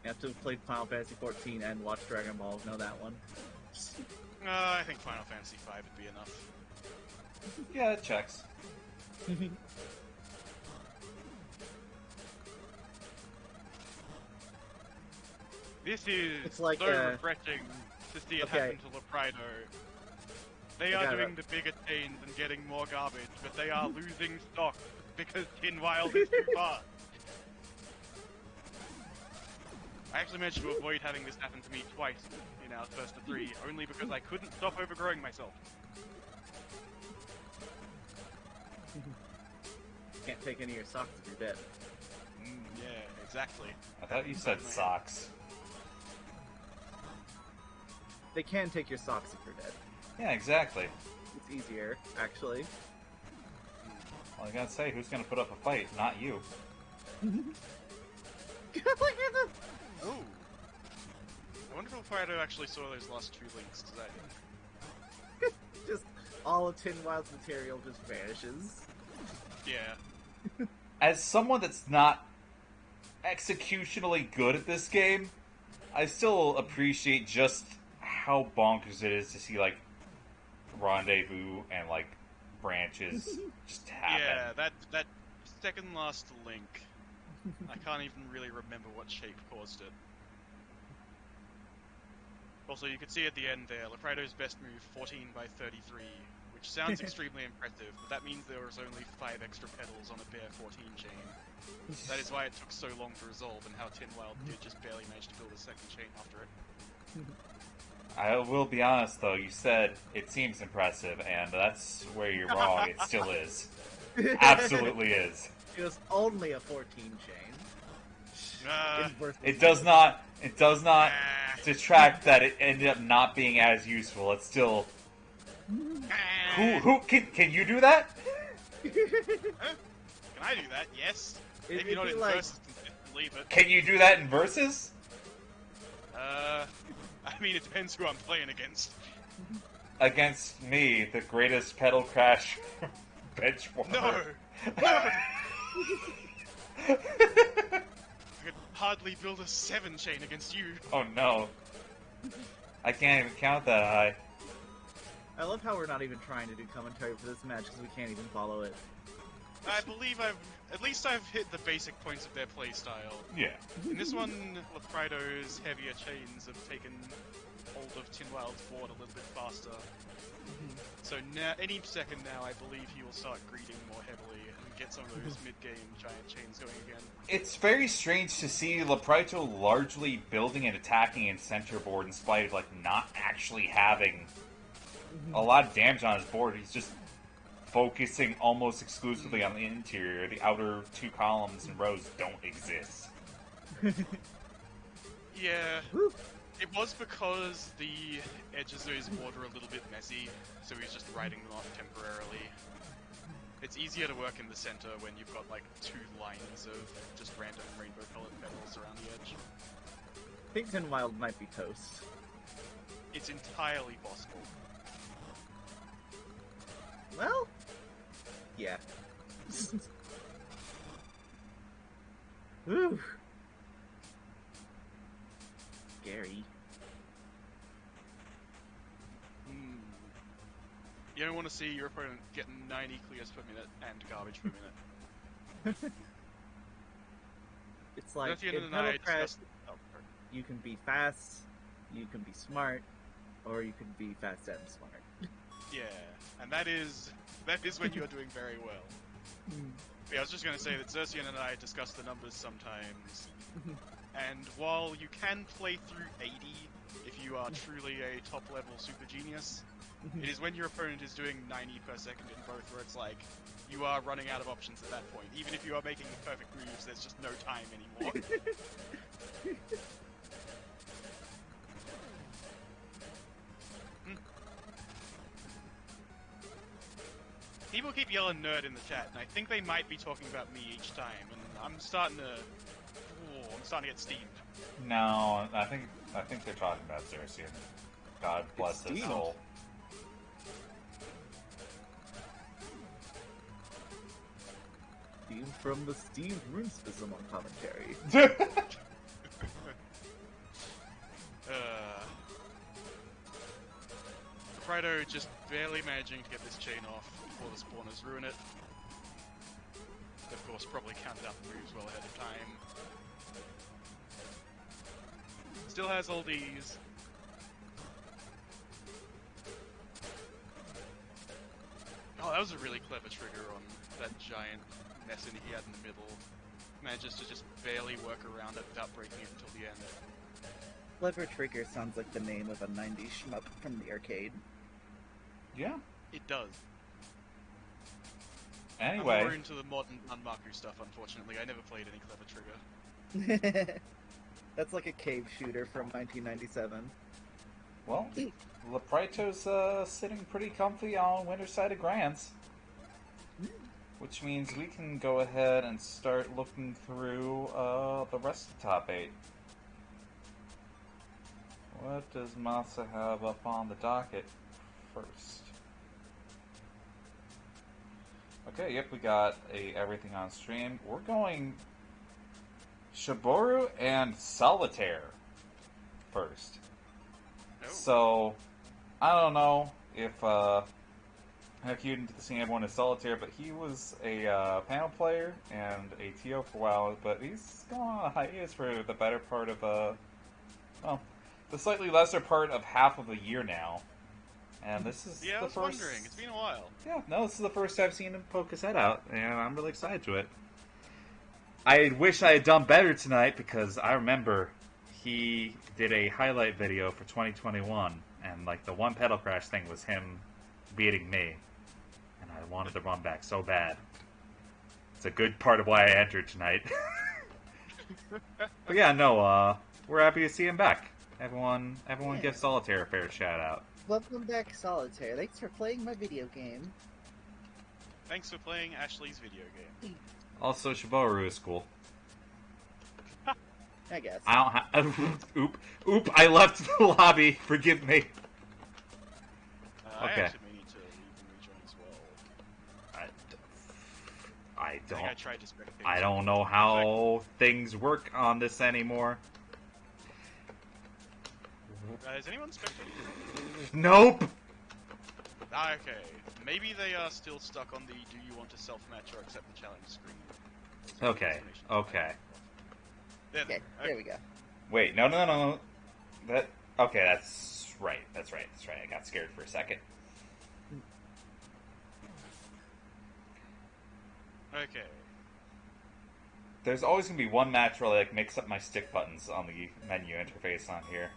You have to have played Final Fantasy XIV and watched Dragon Ball to know that one. I think Final Fantasy V would be enough. Yeah, it checks. This is It's like, so refreshing to see it okay. happen to Leprido. They I are got it. doing the bigger chains and getting more garbage, but they are losing stock because Tin Wild is too fast. I actually managed to avoid having this happen to me twice in our first of 3, only because I couldn't stop overgrowing myself. Can't take any of your socks if you're dead. Yeah, exactly. I thought you said socks. They can take your socks if you're dead. Yeah, exactly. It's easier, actually. Well, I gotta say, who's gonna put up a fight? Not you. Oh! I wonder if Leprido actually saw those last 2 links, because I didn't. Just all of Tin Wild's material just vanishes. Yeah. As someone that's not executionally good at this game, I still appreciate just how bonkers it is to see, like, rendezvous and, like, branches just happen. Yeah, that second last link, I can't even really remember what shape caused it. Also, you can see at the end there, Leprido's best move, 14 by 33, which sounds extremely impressive, but that means there was only 5 extra petals on a bare 14 chain. That is why it took so long to resolve, and how Tin Wild did just barely manage to build a second chain after it. I will be honest, though, you said it seems impressive, and that's where you're wrong. It still is. Absolutely is. It was only a 14 chain. Inverse It does not detract that it ended up not being as useful. It's still... Who can you do that? Can I do that? Yes. Maybe It'd not be in like- versus consistently, but Can you do that in Versus? I mean, it depends who I'm playing against. Against me, the greatest Petal Crash benchwarmer. No! I could hardly build a 7 chain against you. Oh no. I can't even count that high. I love how we're not even trying to do commentary for this match because we can't even follow it. I believe I've hit the basic points of their playstyle. Yeah. In this one, Leprido's heavier chains have taken hold of Tin Wild's board a little bit faster. So now, any second now, I believe he will start greeting more heavily and get some of those mid-game giant chains going again. It's very strange to see Leprito largely building and attacking in center board in spite of, like, not actually having a lot of damage on his board. He's just focusing almost exclusively on the interior. The outer 2 columns and rows don't exist. Yeah. Woo. It was because the edges of his board were a little bit messy, so he's just writing them off temporarily. It's easier to work in the center when you've got like 2 lines of just random rainbow-colored petals around the edge. Pigton Wild might be toast. It's entirely possible. Well, yeah. Ooh. Scary. You don't want to see your opponent get 90 clears per minute and garbage per minute. It's like At the in end of the Petal night, Crash, oh, you can be fast, you can be smart, or you can be fast and smart. yeah, and that is when you are doing very well. Yeah, I was just going to say that Xerxian and I discuss the numbers sometimes, and while you can play through 80 if you are truly a top-level super genius, it is when your opponent is doing 90 per second in both where it's like, you are running out of options at that point. Even if you are making the perfect moves, there's just no time anymore. People keep yelling nerd in the chat, and I think they might be talking about me each time, and I'm starting to get steamed. No, I think they're talking about Xerxian. God bless his Steam. soul. Steam from the Steve Runespism on commentary. Frido just barely managing to get this chain off before the spawners ruin it. Of course, probably counted out the moves well ahead of time. Still has all these. Oh, that was a really clever trigger on that giant mess he had in the middle. Manages to just barely work around it without breaking it until the end. Clever Trigger sounds like the name of a 90s shmup from the arcade. Yeah. It does. Anyway. I'm more into the modern Unmaku stuff, unfortunately. I never played any Clever Trigger. That's like a cave shooter from 1997. Well, Leprito's sitting pretty comfy on winter side of Grants. Which means we can go ahead and start looking through the rest of the top 8. What does Masa have up on the docket first? Okay, yep, we got everything on stream. We're going Shiboru and Solitaire first. Oh. So, I don't know if you didn't see everyone in Solitaire, but he was a panel player and a TO for a while, but he's gone on a hiatus for the better part of, the slightly lesser part of half of a year now. And this is Yeah, I the was first... wondering. It's been a while. Yeah, no, this is the first I've seen him poke his head out, and I'm really excited to it. I wish I had done better tonight, because I remember he did a highlight video for 2021, and like the one Petal Crash thing was him beating me, and I wanted to run back so bad. It's a good part of why I entered tonight. But yeah, no, we're happy to see him back. Everyone Yeah. give Solitaire a fair shout out. Welcome back, Solitaire. Thanks for playing my video game. Thanks for playing Ashley's video game. Also, Shiboru is cool. I guess. I don't have. Oop! I left the lobby. Forgive me. I Okay. actually may need to leave and rejoin as well. I I think don't. I tried to spectate. I don't know how things work on this anymore. Is anyone spectating? Nope. Ah, okay. Maybe they are still stuck on the do you want to self-match or accept the challenge screen. Okay. Okay. There, Okay, there we go. Wait. No. That. Okay. That's right. That's right. I got scared for a second. Okay. There's always gonna be one match where I like mix up my stick buttons on the menu interface on here.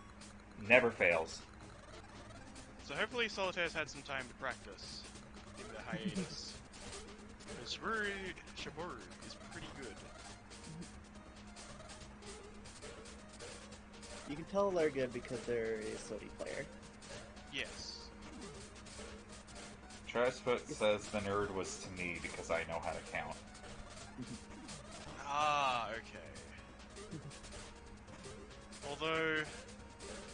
Never fails. So hopefully Solitaire's had some time to practice in the hiatus. Because Shiboru is pretty good. You can tell they're good because they're a Sodi player. Yes. Trashfoot says the nerd was to me because I know how to count. Ah, okay. Although,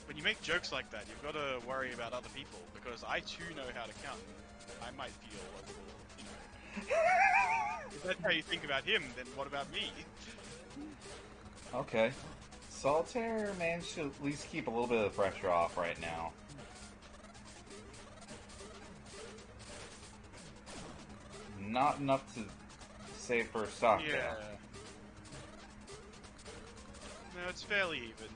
when you make jokes like that, you've got to worry about other people, because I too know how to count. I might feel a little, if that's how you think about him, then what about me? Okay. Solitaire managed to at least keep a little bit of the pressure off right now. Not enough to save for a stock Yeah. tail. No, it's fairly even.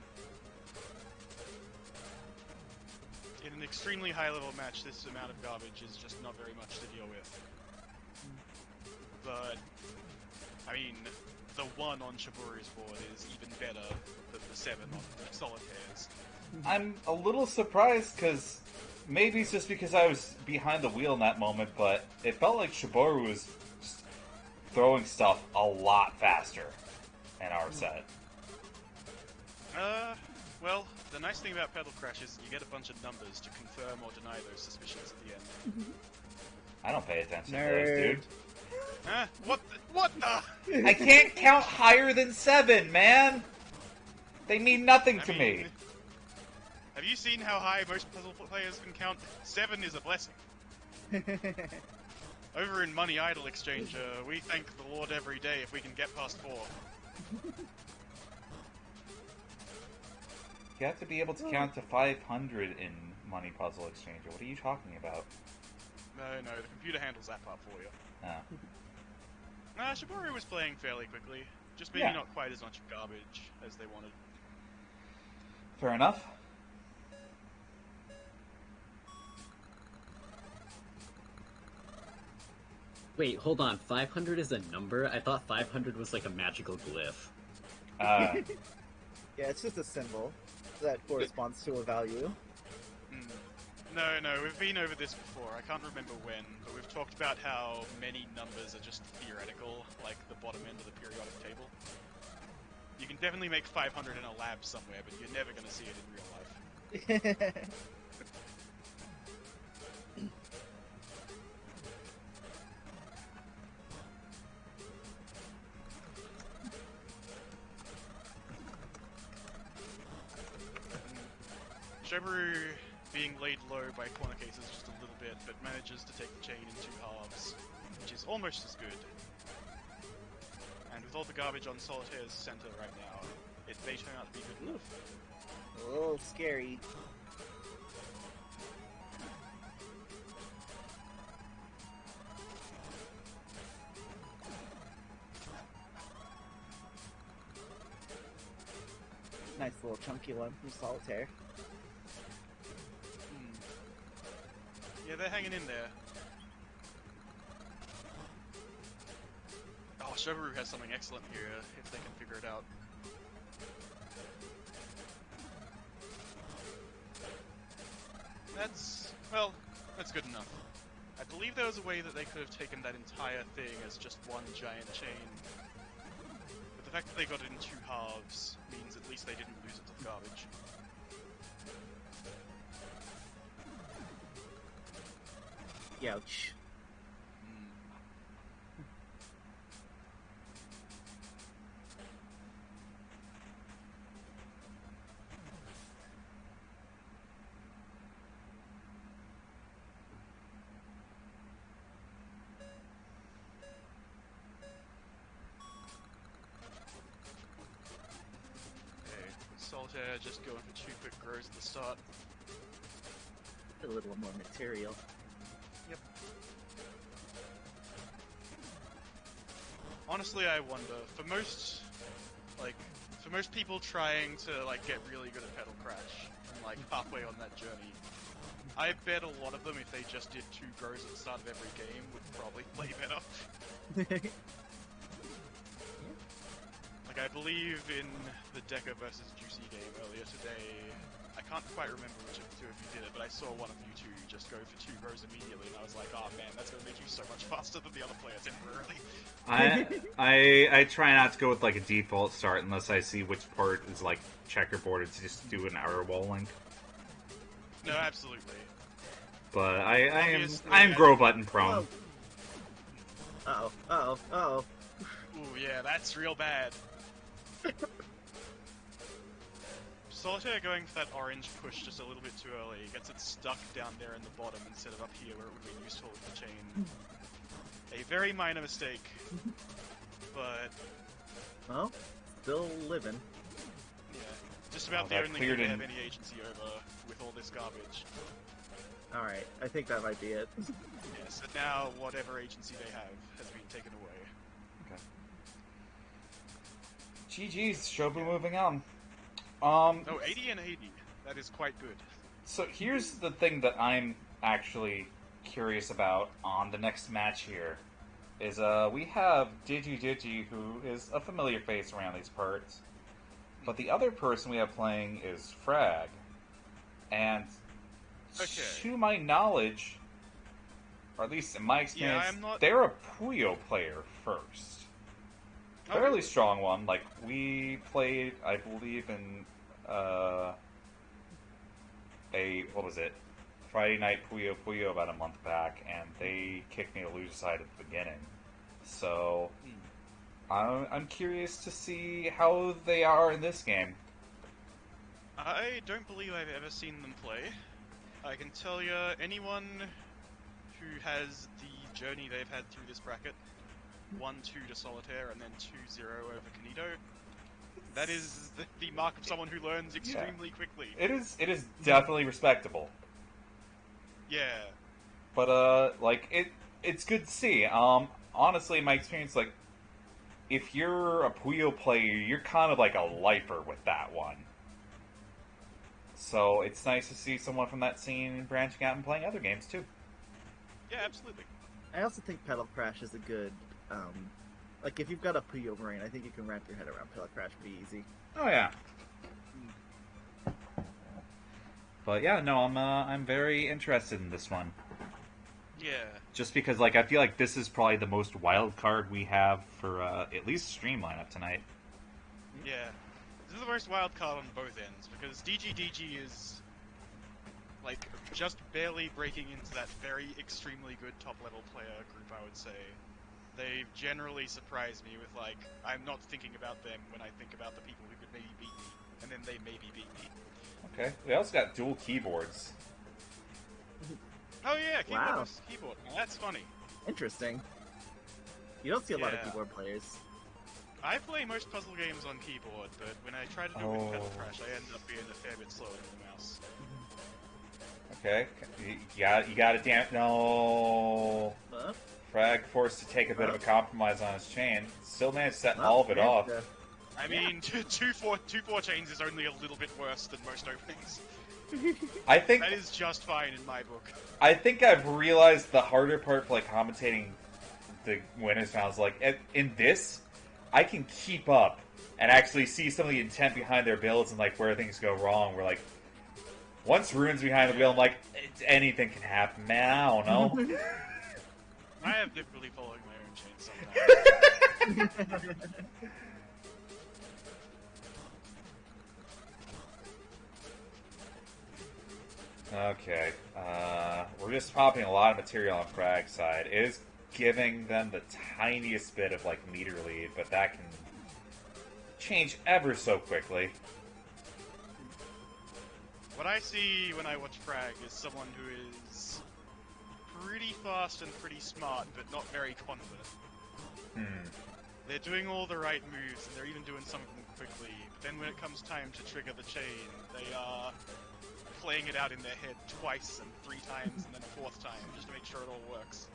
In an extremely high-level match, this amount of garbage is just not very much to deal with. But, I mean, the 1 on Shiburu's board is even better than the 7 on Solitaire's. I'm a little surprised because maybe it's just because I was behind the wheel in that moment, but it felt like Shiboru was throwing stuff a lot faster in our set. Well, the nice thing about Petal Crash is you get a bunch of numbers to confirm or deny those suspicions at the end. I don't pay attention to Nerd. those, dude. Huh? What the? I can't count higher than 7, man! They mean nothing to me. Have you seen how high most puzzle players can count? 7 is a blessing. Over in Money Idol Exchange, we thank the Lord every day if we can get past 4. You have to be able to count to 500 in Money Puzzle Exchanger. What are you talking about? No, the computer handles that part for you. Oh. Shibori was playing fairly quickly. Just maybe Yeah. not quite as much garbage as they wanted. Fair enough. Wait, hold on. 500 is a number? I thought 500 was like a magical glyph. Uh, Yeah, it's just a symbol that corresponds to a value. No, we've been over this before. I can't remember when, but we've talked about how many numbers are just theoretical, like the bottom end of the periodic table. You can definitely make 500 in a lab somewhere, but you're never going to see it in real life. Shobaru being laid low by corner cases just a little bit, but manages to take the chain in 2 halves, which is almost as good. And with all the garbage on Solitaire's center right now, it may turn out to be good enough. A little scary. Nice little chunky one from Solitaire. Yeah, they're hanging in there. Oh, Shobaru has something excellent here, if they can figure it out. That's good enough. I believe there was a way that they could have taken that entire thing as just one giant chain. But the fact that they got it in 2 halves means at least they didn't lose it to the garbage. Youch. Solitaire just going for 2 quick grows at the start. A little more material. Yep. Honestly, I wonder, for most people trying to, get really good at Petal Crash, and, halfway on that journey, I bet a lot of them, if they just did 2 grows at the start of every game, would probably play better. I believe in the Deca versus Juicy game earlier today, I can't quite remember which of the 2 of you did it, but I saw one of you 2 just go for 2 grows immediately, and I was like, oh man, that's going to make you so much faster than the other player temporarily. I try not to go with like a default start unless I see which part is like checkerboarded to just do an arrow wall link. No, absolutely. But Obviously, I am I grow think- button prone. Uh-oh, uh-oh, uh-oh. Ooh, yeah, that's real bad. Solitaire going for that orange push just a little bit too early. Gets it stuck down there in the bottom instead of up here where it would be useful with the chain. A very minor mistake. But, Well, still living. yeah. Just about Oh, the that only cleared thing they in- have any agency over with all this garbage. Alright, I think that might be it. Yeah, so now whatever agency they have has been taken away. GG's, show be moving on. Oh, 80 and 80. That is quite good. So here's the thing that I'm actually curious about on the next match here. Is we have Digi, who is a familiar face around these parts. But the other person we have playing is Frag. And Okay. to my knowledge, or at least in my experience, I'm not- they're a Puyo player first. Oh, Fairly really? strong one. Like, we played, I believe, in what was it? Friday Night Puyo about a month back, and they kicked me to loser side at the beginning. So, I'm curious to see how they are in this game. I don't believe I've ever seen them play. I can tell you, anyone who has the journey they've had through this bracket, 1-2 to Solitaire and then 2-0 over Kanito, that is the mark of someone who learns extremely quickly. It is definitely respectable. Yeah. But it's good to see. Honestly, in my experience, like, if you're a Puyo player, you're kind of like a lifer with that one. So it's nice to see someone from that scene branching out and playing other games too. Yeah, absolutely. I also think Petal Crash is a good, like, if you've got a Puyo brain, I think you can wrap your head around Petal Crash pretty easy. Oh yeah. But yeah, no, I'm very interested in this one. Yeah. Just because, like, I feel like this is probably the most wild card we have for at least stream lineup tonight. Yeah. This is the most wild card on both ends, because DG is, like, just barely breaking into that very extremely good top-level player group, I would say. They generally surprise me with, like, I'm not thinking about them when I think about the people who could maybe beat me, and then they maybe beat me. Okay. We also got dual keyboards. Oh yeah, keyboard Wow. versus keyboard. Now, that's funny. Interesting. You don't see a lot of Yeah. keyboard players. I play most puzzle games on keyboard, but when I try to do it with Petal Crash, I end up being a fair bit slower than the mouse. Okay. You got it. Damn. No. But, Frag forced to take a bit of a compromise on his chain. Still managed to set well, all of it managed off. to- I mean, 2-4 chains is only a little bit worse than most openings. I think That is just fine in my book. I've realized the harder part for like commentating the winners rounds. Like in this, I can keep up and actually see some of the intent behind their builds and like where things go wrong. Where like once Rune's behind the wheel, I'm like anything can happen, man. I don't know. I have difficulty following my own chains sometimes. Okay, we're just popping a lot of material on Frag's side. It is giving them the tiniest bit of like meter lead, but that can change ever so quickly. What I see when I watch Frag is someone who is pretty fast and pretty smart, but not very confident. They're doing all the right moves, and they're even doing some of them quickly, but then when it comes time to trigger the chain, they are playing it out in their head twice and 3 times and then a 4th time, just to make sure it all works.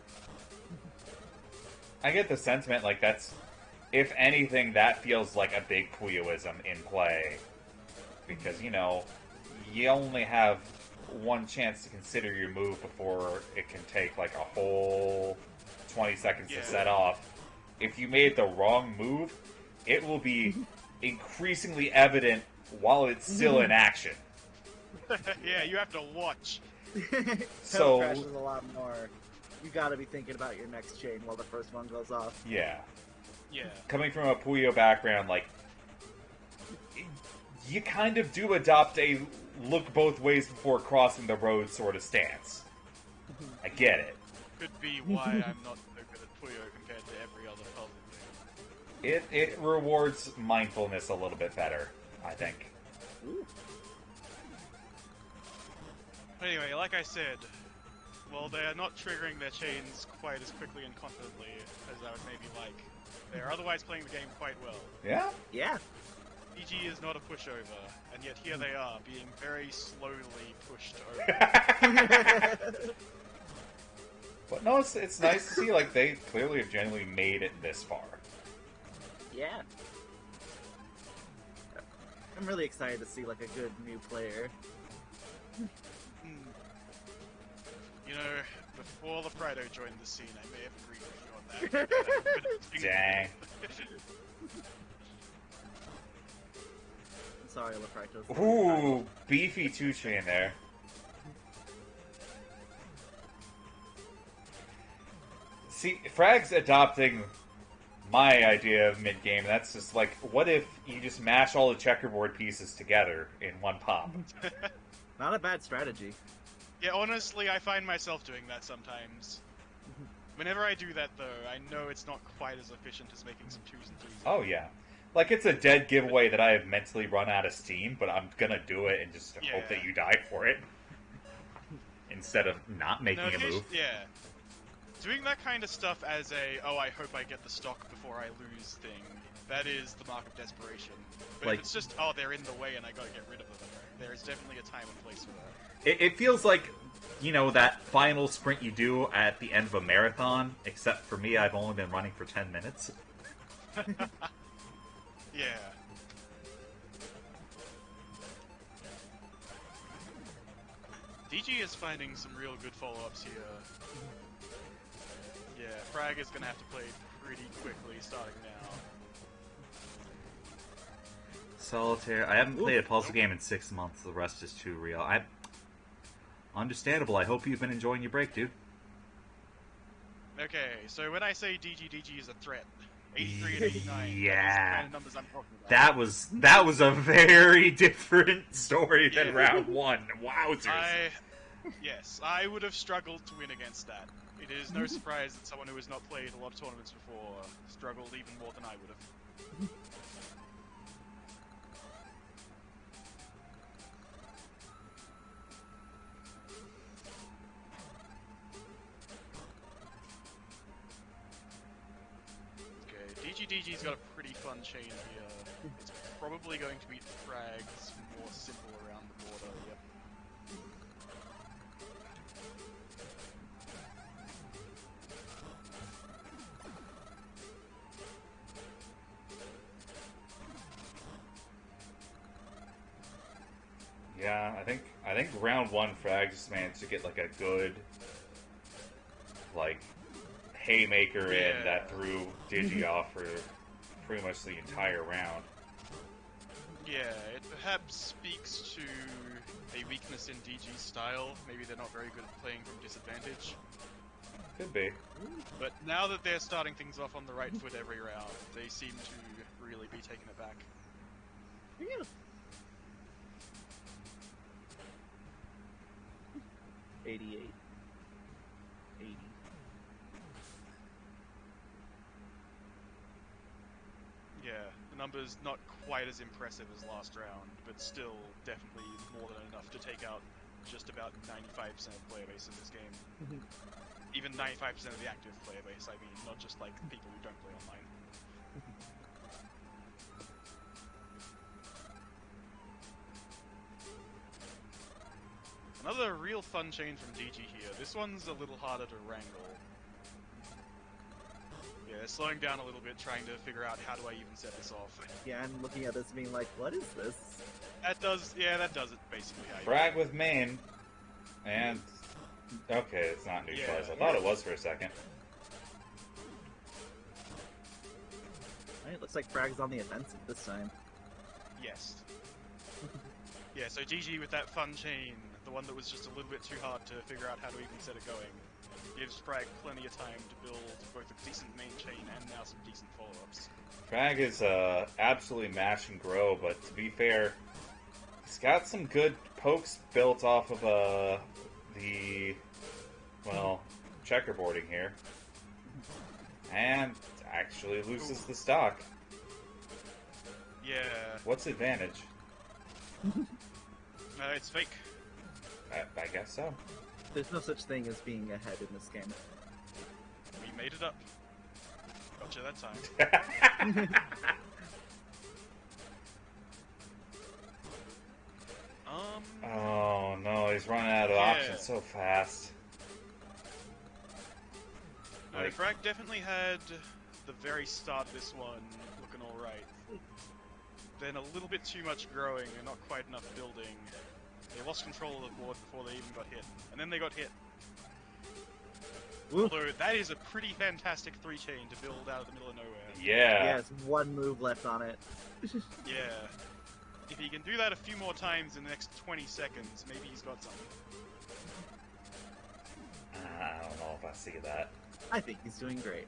I get the sentiment like that's, if anything, that feels like a big Puyoism in play. Because, you know, you only have one chance to consider your move before it can take like a whole 20 seconds Yeah. to set off. If you made the wrong move, it will be increasingly evident while it's still in action. Yeah, you have to watch. Petal So- Crash is a lot more You gotta be thinking about your next chain while the first one goes off. Yeah. Yeah. Coming from a Puyo background, like, you kind of do adopt a look both ways before crossing the road sort of stance. I get it. Could be why I'm not so good at Puyo compared to every other puzzle game. It rewards mindfulness a little bit better, I think. Ooh. Anyway, like I said, while they are not triggering their chains quite as quickly and confidently as I would maybe like, they are otherwise playing the game quite well. Yeah? Yeah. EG is not a pushover, and yet here they are, being very slowly pushed over. But no, it's nice to see, like, they clearly have genuinely made it this far. Yeah. I'm really excited to see like a good new player. You know, before Leprido joined the scene, I may have agreed with you on that. Dang. I'm sorry, Leprito's. Ooh, beefy 2-chain there. See, Frag's adopting my idea of mid-game, and that's just like, what if you just mash all the checkerboard pieces together in one pop? Not a bad strategy. Yeah, honestly, I find myself doing that sometimes. Whenever I do that, though, I know it's not quite as efficient as making some 2s and 3s. Oh, yeah. Like, it's a dead giveaway that I have mentally run out of steam, but I'm gonna do it and just hope that you die for it. Instead of not making a move. Yeah. Doing that kind of stuff as a, oh, I hope I get the stock before I lose thing, that is the mark of desperation. But Like, if it's just, oh, they're in the way and I gotta get rid of them, there is definitely a time and place for that. it feels like, you know, that final sprint you do at the end of a marathon, except for me, I've only been running for 10 minutes. Yeah. DG is finding some real good follow-ups here. Yeah, Frag is gonna have to play pretty quickly starting now. Solitaire. I haven't played a puzzle game in 6 months. The rest is too real. Understandable. I hope you've been enjoying your break, dude. Okay, so when I say DG is a threat, 83 and 89, Yeah. that is the kind of numbers I'm talking about. That was a very different story than Yeah. round one. Wowzers. Yes, I would have struggled to win against that. It is no surprise that someone who has not played a lot of tournaments before struggled even more than I would have. Okay, DG's got a pretty fun chain here. It's probably going to beat Frag's more simple around the border, yep. Yeah, I think round one Frag just managed to get like a good like haymaker in that threw Digi off for pretty much the entire round. Yeah, it perhaps speaks to a weakness in DG's style. Maybe they're not very good at playing from disadvantage. Could be. But now that they're starting things off on the right foot every round, they seem to really be taking it back. Yeah. 88. 80. Yeah, the number's not quite as impressive as last round, but still definitely more than enough to take out just about 95% of player base in this game. Even 95% of the active player base, I mean, not just like people who don't play online. Another real fun chain from DG here. This one's a little harder to wrangle. Yeah, they're slowing down a little bit, trying to figure out how do I even set this off. Yeah, I'm looking at this being like, what is this? That does it basically how you Frag with main. And okay, it's not neutralized. I thought it was for a second. Alright, looks like Frag's on the offensive this time. Yes. Yeah, so GG with that fun chain, the one that was just a little bit too hard to figure out how to even set it going. gives Frag plenty of time to build both a decent main chain and now some decent follow-ups. Frag is absolutely mash and grow, but to be fair, he's got some good pokes built off of the checkerboarding here, and actually loses the stock. Yeah, What's advantage? it's fake. I guess so. There's no such thing as being ahead in this game. We made it up. Gotcha that time. Oh no, he's running out of options so fast. No, Like- Frag definitely had the very start of this one looking alright. Then a little bit too much growing and not quite enough building. They lost control of the board before they even got hit. And then they got hit. Woo. Although, that is a pretty fantastic 3-chain to build out of the middle of nowhere. Yeah. It's one move left on it. Yeah. If he can do that a few more times in the next 20 seconds, maybe he's got something. I don't know if I see that. I think he's doing great.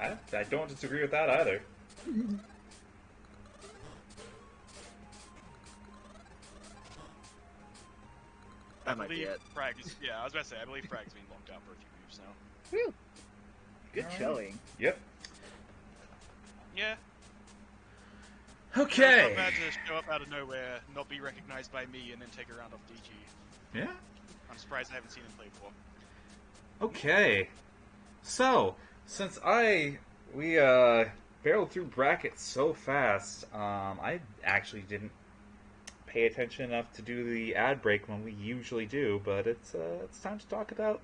I don't disagree with that either. That might be believe it. Frag is, I was about to say, I believe Frag's been locked out for a few moves now. Whew. Good showing. Yep. Yeah. Okay. It's not bad to show up out of nowhere, not be recognized by me, and then take a round off DG. Yeah. I'm surprised I haven't seen him play before. Okay. So, since we barreled through brackets so fast, I actually didn't pay attention enough to do the ad break when we usually do, but it's time to talk about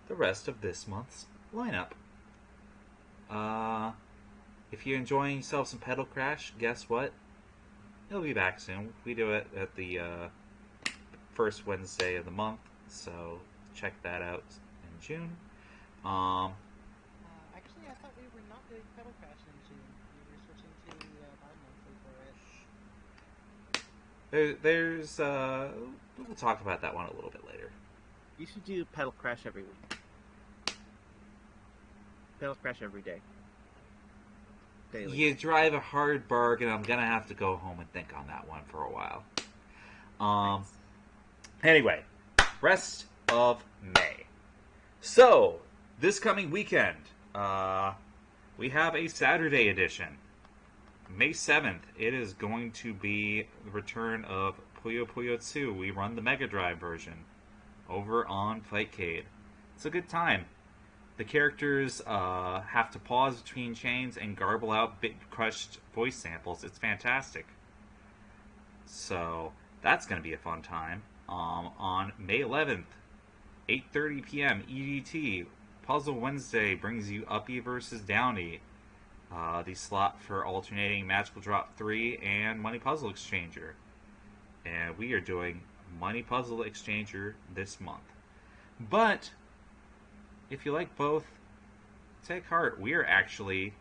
the rest of this month's lineup. If you're enjoying yourself some Petal Crash, guess what? It'll be back soon. We do it at the first Wednesday of the month, so check that out in June. Actually, I thought we were not doing Petal Crash in June. We were switching to bi-monthly for it. There's we'll talk about that one a little bit later. You should do Pedal Crash every week. Pedal Crash every day. Daily. You drive a hard bargain. I'm gonna have to go home and think on that one for a while. Anyway, rest of May. So this coming weekend, we have a Saturday edition. May 7th, it is going to be the return of Puyo Puyo 2. We run the Mega Drive version over on Fightcade. It's a good time. The characters have to pause between chains and garble out bit crushed voice samples. It's fantastic. So that's going to be a fun time. On May 11th, 8:30 p.m. EDT, Puzzle Wednesday brings you Uppy versus Downy. The slot for alternating Magical Drop 3 and Money Puzzle Exchanger. And we are doing Money Puzzle Exchanger this month. But if you like both, take heart. We are actually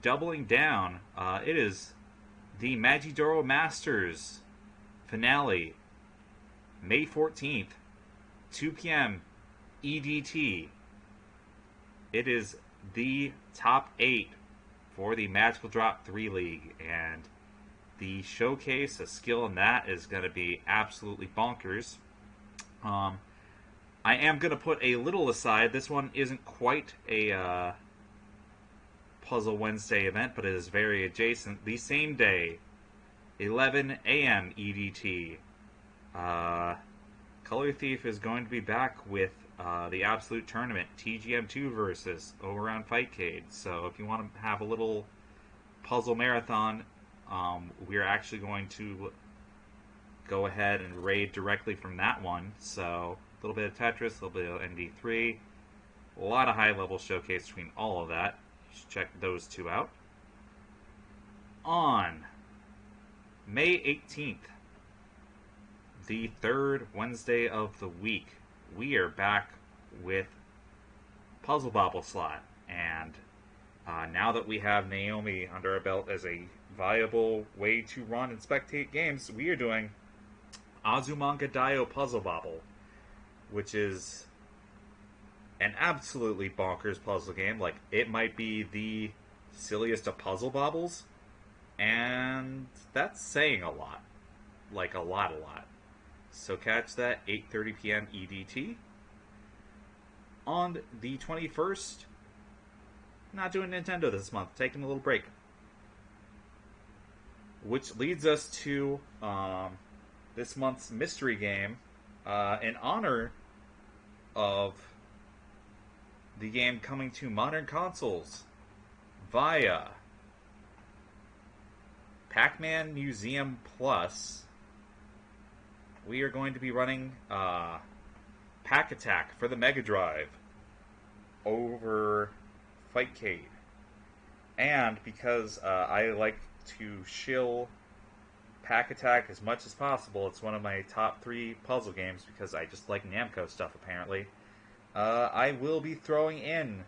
doubling down. It is the Magidoro Masters finale, May 14th, 2 p.m. EDT. It is the top 8 for the Magical Drop 3 League, and the showcase of skill in that is going to be absolutely bonkers. I am going to put a little aside. This one isn't quite a Puzzle Wednesday event, but it is very adjacent. The same day, 11 a.m. EDT, Color Thief is going to be back with the Absolute Tournament, TGM2 versus over on Fightcade. So if you want to have a little puzzle marathon, we're actually going to go ahead and raid directly from that one. So a little bit of Tetris, a little bit of ND3, a lot of high-level showcase between all of that. You should check those two out. On May 18th, the third Wednesday of the week, we are back with Puzzle Bobble slot. And now that we have Naomi under our belt as a viable way to run and spectate games, we are doing Azumanga Daioh Puzzle Bobble, which is an absolutely bonkers puzzle game. Like, it might be the silliest of puzzle bobbles, and that's saying a lot. Like, a lot, a lot. So catch that 8:30 p.m. EDT on the 21st. Not doing Nintendo this month, taking a little break. Which leads us to this month's mystery game in honor of the game coming to modern consoles via Pac-Man Museum Plus. We are going to be running Pack Attack for the Mega Drive over Fightcade. And because I like to shill Pack Attack as much as possible, it's one of my top 3 puzzle games because I just like Namco stuff apparently. I will be throwing in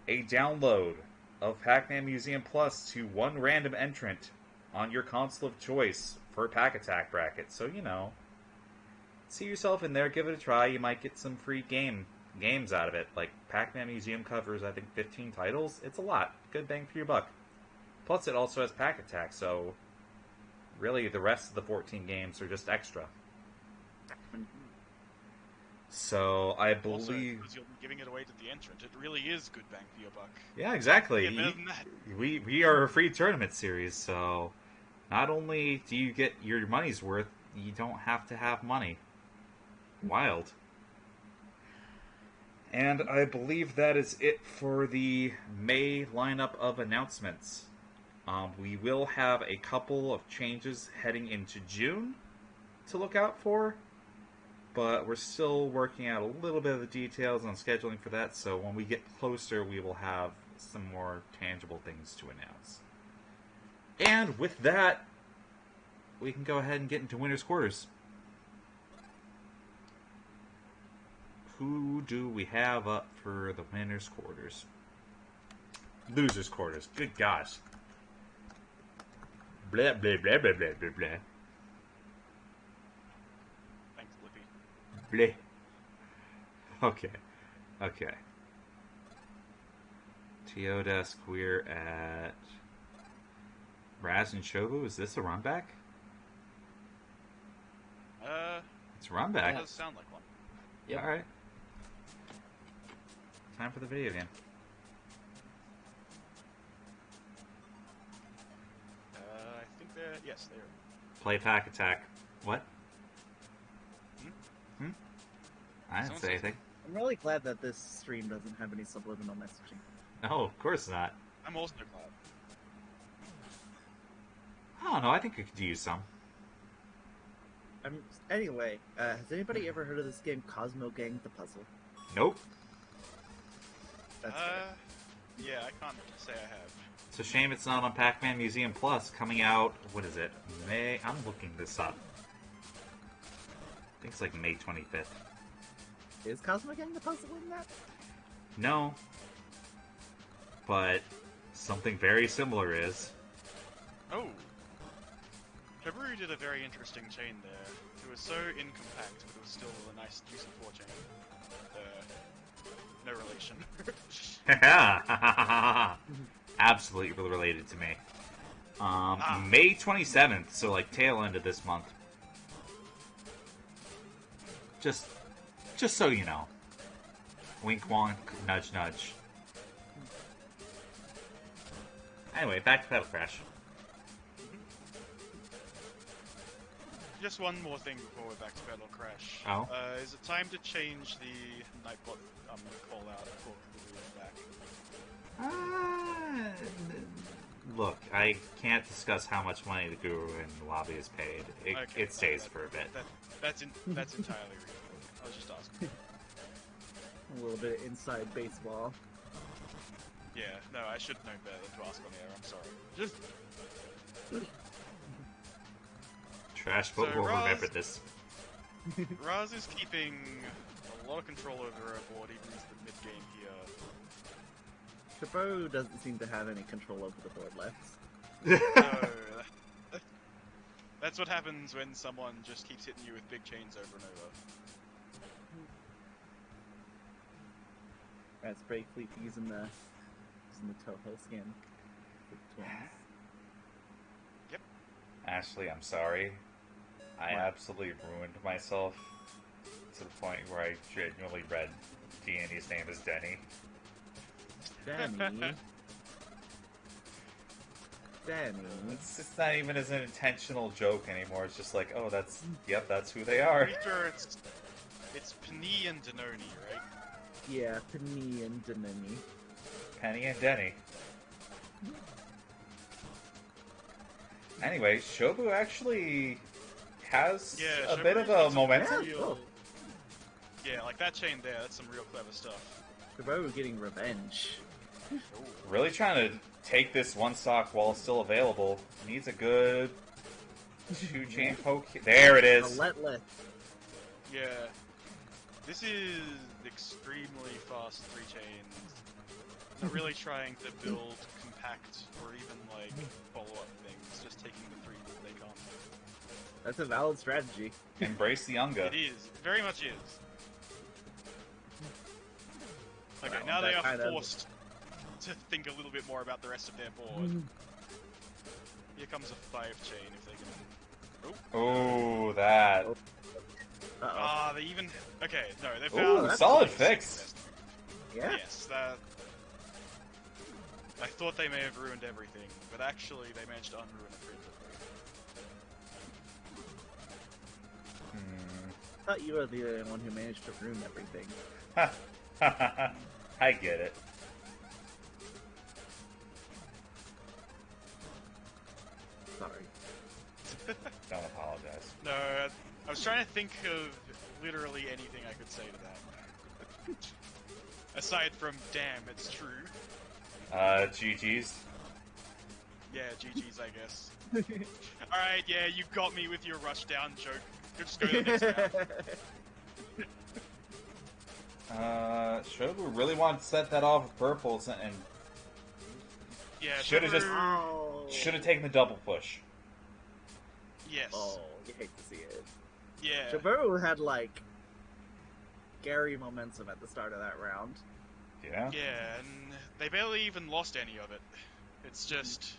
a download of Pac-Man Museum Plus to one random entrant on your console of choice for Pack Attack bracket. So, you know, see yourself in there, give it a try. You might get some free games out of it. Like, Pac-Man Museum covers, I think, 15 titles. It's a lot. Good bang for your buck. Plus, it also has Pack Attack, so really the rest of the 14 games are just extra. So, I believe... Also, because you're giving it away to the entrant, it really is good bang for your buck. Yeah, exactly. Yeah, better than that. We are a free tournament series, so not only do you get your money's worth, you don't have to have money. Wild. And I believe that is it for the May lineup of announcements. We will have a couple of changes heading into June to look out for, but we're still working out a little bit of the details on scheduling for that, so when we get closer, we will have some more tangible things to announce. And with that, we can go ahead and get into winner's quarters. Who do we have up for the winner's quarters? Loser's quarters. Good gosh. Blah, blah, blah, blah, blah, blah, blah. Thanks, Lippy. Blah. Okay. Teodesk, we're at Raz and Shovu. Is this a run back? It's a run That back. does sound like one. Yep. Alright. Time for the video game. I think they're... Yes, they're... Play Pack Attack. What? Hmm? I didn't Someone say says- anything. I'm really glad that this stream doesn't have any subliminal messaging. No, of course not. I'm also glad. I don't know, I think I could use some. Anyway, has anybody ever heard of this game, Cosmo Gang the Puzzle? Nope. That's fair. Yeah, I can't say I have. It's a shame it's not on Pac-Man Museum Plus, coming out, what is it? May... I'm looking this up. I think it's like May 25th. Is Cosmo Gang the Puzzle in that? No. But something very similar is. Oh! February did a very interesting chain there. It was so incompact, but it was still a nice, juicy 4 chain. No relation. Absolutely related to me. May 27th, so like tail end of this month. Just so you know. Wink wonk, nudge nudge. Anyway, back to Petal Crash. Just one more thing before we're back to Petal Crash. Oh? Is it time to change the Nightbot call out for the back? Look, I can't discuss how much money the Guru and the lobby has paid. It stays for a bit. That's entirely reasonable. I was just asking. A little bit of inside baseball. Yeah, no, I should know better than to ask on the air. I'm sorry. Just Trash So, Foot will Raz- remember this. Raz is keeping a lot of control over her board even into the mid game here. Chapeau doesn't seem to have any control over the board left. So that's what happens when someone just keeps hitting you with big chains over and over. That's briefly using the Toho skin for the twins. Ashley, I'm sorry. I What? absolutely ruined myself to the point where I genuinely read Deaney's name as Denny. Danny. Danny. It's not even as an intentional joke anymore. It's just like, oh, that's who they are. Pretty sure it's Penny and Denoni, right? Yeah, Penny and Danny. Penny and Denny. Anyway, Shobu actually has Yeah, a Shobu bit of got a some momentum. real- Yeah, like that chain there, that's some real clever stuff. Shibaru getting revenge. Really trying to take this one stock while it's still available. Needs a good two-chain poke. There it is. Relentless. Yeah. This is extremely fast 3 chains. Not really trying to build compact or even like follow-up things, just taking the 3 that they can't. That's a valid strategy. Embrace the Unga. It is. It very much is. Okay, Well, now they that are kind of- forced to think a little bit more about the rest of their board. Here comes a 5 chain if they can. Oh, that. Uh-oh. Ah, they even. Okay, no, they Ooh, found. that's solid the fix. best. Yeah. Yes, that. I thought they may have ruined everything, but actually they managed to unruin it pretty quickly. I thought you were the one who managed to ruin everything. I get it. Sorry. Don't apologize. No, I was trying to think of literally anything I could say to that. Aside from, damn, it's true. GG's. Yeah, GG's, I guess. Alright, yeah, you got me with your rushdown joke. Just go to the next round. Shobu really wanted to set that off with purples and Yeah, Should've just- Shobu- Oh. should have taken the double push. Yes. Oh, you hate to see it. Yeah. Shibaru had like Gary momentum at the start of that round. Yeah. Yeah, and they barely even lost any of it. It's just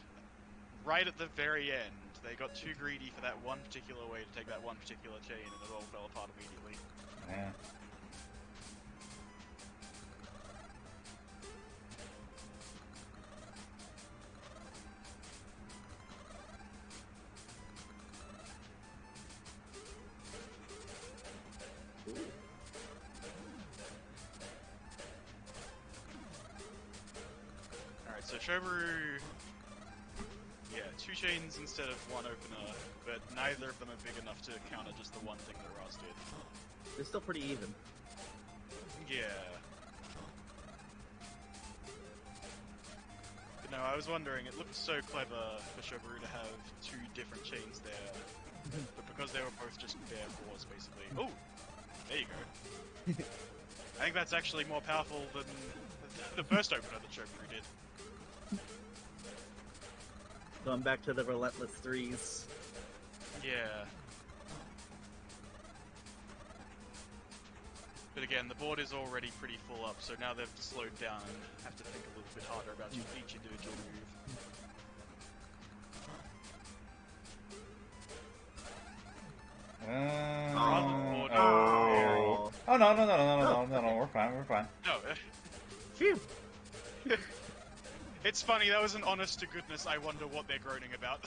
right at the very end, they got too greedy for that one particular way to take that one particular chain, and it all fell apart immediately. Yeah. Alright, so Shobu... Yeah, 2 chains instead of 1 opener, but neither of them are big enough to counter just the one thing that Raz did. They're still pretty even. Yeah. But no, I was wondering, it looked so clever for Shobu to have 2 different chains there, but because they were both just bare 4s, basically. Oh! There you go. I think that's actually more powerful than the first opener that Shobu did. Going back to the relentless threes. Yeah. But again, the board is already pretty full up, so now they've slowed down and have to think a little bit harder about each individual move. Oh. Oh. Oh no, we're fine. No, Phew. it's funny, that was an honest to goodness, I wonder what they're groaning about.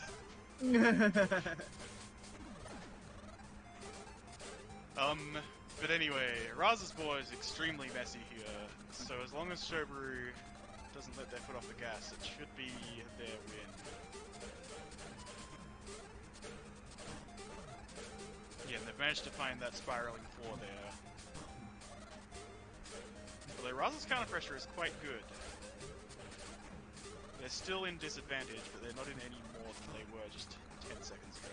But anyway, Raz's board is extremely messy here, so as long as Shobu doesn't let their foot off the gas, it should be their win. Yeah, and they've managed to find that spiraling 4 there. Although Raz's counter pressure is quite good. They're still in disadvantage, but they're not in any more than they were just 10 seconds ago.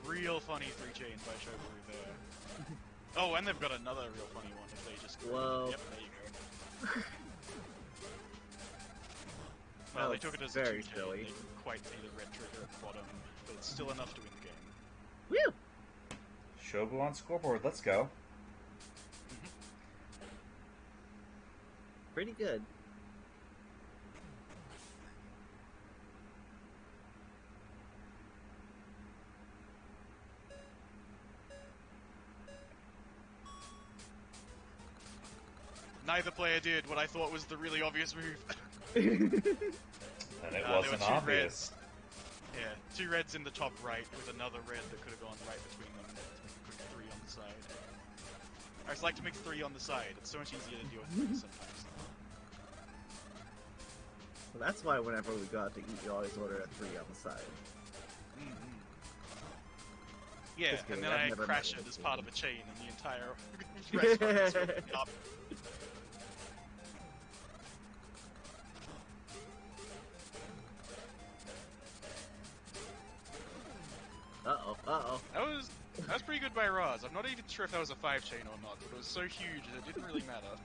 Real funny 3 chain by Shobu there. Oh, and they've got another real funny one if they just... Whoa. Yep, there you go. Well, they That's took it as a very 2K. silly. They didn't quite see the red trigger at the bottom, but it's still enough to win the game. Woo! Shobu on scoreboard. Let's go. Pretty good. Neither player did what I thought was the really obvious move. And it There were wasn't two obvious. reds. Yeah, two reds in the top right with another red that could have gone right between them to make a quick 3 on the side. I just like to make 3 on the side. It's so much easier to deal with things sometimes. Well, that's why whenever we go out to eat, you always order a 3 on the side. Mm-hmm. Yeah, Just kidding, and then I've I never crash met it it. as part of a chain, and the entire restaurant is filling up. Uh-oh, uh-oh. That was pretty good by Roz. I'm not even sure if that was a 5 chain or not, but it was so huge that it didn't really matter.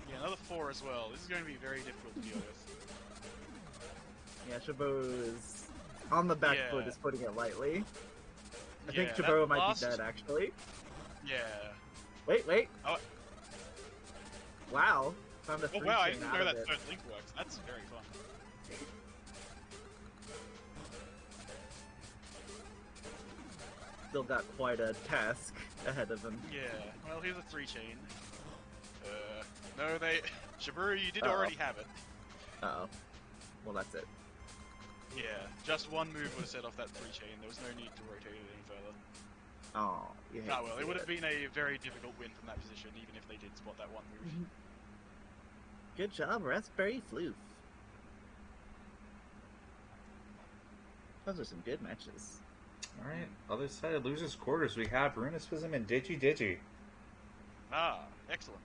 Yeah, another 4 as well. This is going to be very difficult to deal with. Yeah, Chabot is on the back Yeah. foot, is putting it lightly. I Yeah, think that Chabot might last- be dead, actually. Yeah. Wait. Oh. Wow. Found a Oh 3 wow, I chain didn't out know of that it. third link works. That's very fun. Still got quite a task ahead of him. Yeah, well, here's a 3 chain. No, Shiburu, you did Uh-oh. already have it. Uh-oh. Well, that's it. Yeah, just one move would have set off that 3 chain. There was no need to rotate it any further. Oh, you hate Ah, to well, see it would have been a very difficult win from that position, even if they did spot that one move. Good job, Raspberry Floof. Those are some good matches. Alright, other side of losers' quarters, we have Runispism and Digi. Ah, excellent.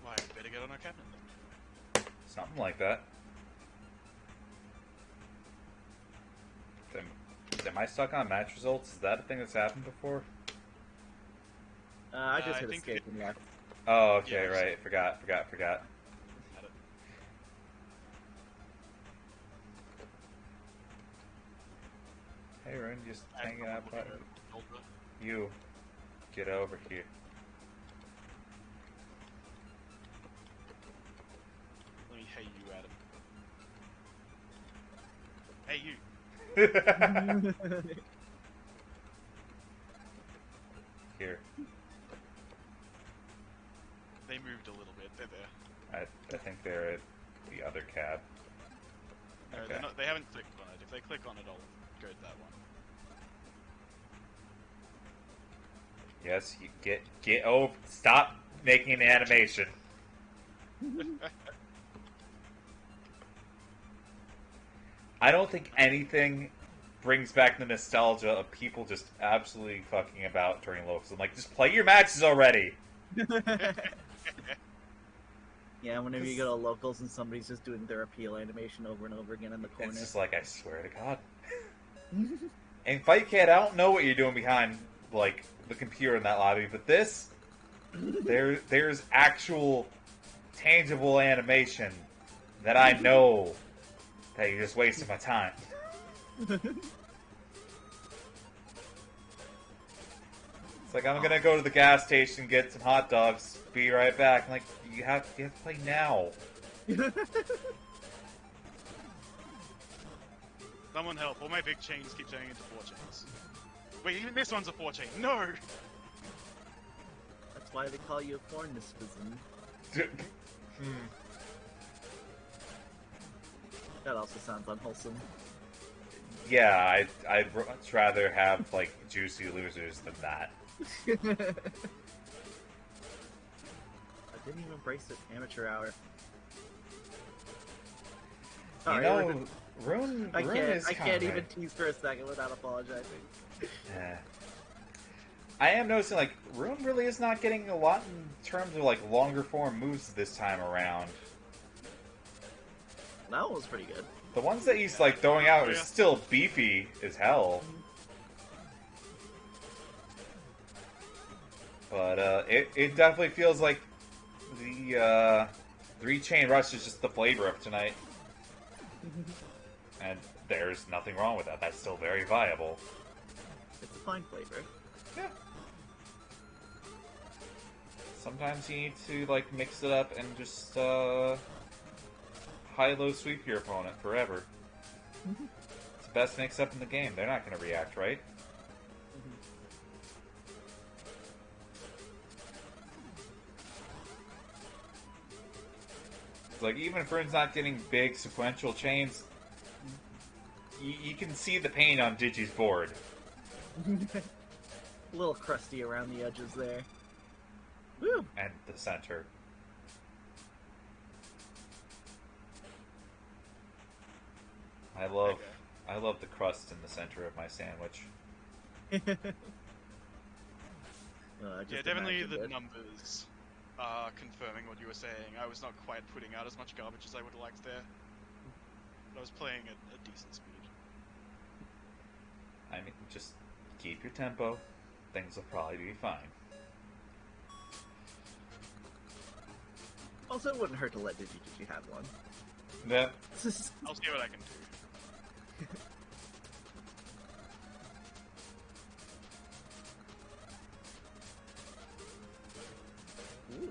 Why, I'd better get on our cabinet then. Something like that. Am I stuck on match results? Is that a thing that's happened before? I just I hit think escape and left. Oh, okay, Yes. right. Forgot. Had it. Hey, Rune, just I hanging out. probably would've told her. You, get over here. Let me hey you, Adam. Hey you. Here. They moved a little bit. They're there. I think they're at the other cab. No, Okay. they're not, they haven't clicked on it. If they click on it, I'll go to that one. Yes, you get over. Stop making an animation. I don't think anything brings back the nostalgia of people just absolutely fucking about during locals. I'm like, just play your matches already. Yeah, whenever you go to locals and somebody's just doing their appeal animation over and over again in the corner. It's just like, I swear to God. In Fight Cat, I don't know what you're doing behind like the computer in that lobby, but this, there's actual tangible animation that I know that you're just wasting my time. It's like, I'm gonna go to the gas station, get some hot dogs, be right back. I'm like, you have to play now. Someone help. All my big chains keep turning into 4 chains. Wait, even this one's a 4 chain. No! That's why they call you a Fornispism. That also sounds unwholesome. Yeah, I'd much rather have, like, juicy losers than that. I didn't even embrace it. Amateur hour. You Sorry, know, Rune I is can't even kinda- tease for a second without apologizing. Yeah. I am noticing, like, Rune really is not getting a lot in terms of, like, longer form moves this time around. That one was pretty good. The ones that he's, like, throwing out are Yeah. still beefy as hell. But it definitely feels like the 3-chain rush is just the flavor of tonight. And there's nothing wrong with that. That's still very viable. It's a fine flavor. Yeah. Sometimes you need to like mix it up and just high-low sweep your opponent forever. It's the best mix-up in the game. They're not going to react, right? It's like even if Vern's not getting big sequential chains, you can see the pain on Digi's board. A little crusty around the edges there. Woo! And the center. I love the crust in the center of my sandwich. Yeah, definitely the numbers are confirming what you were saying. I was not quite putting out as much garbage as I would have liked there. But I was playing at a decent speed. I mean, just keep your tempo. Things will probably be fine. Also, it wouldn't hurt to let Digi have one. Yeah. I'll see what I can do. Ooh.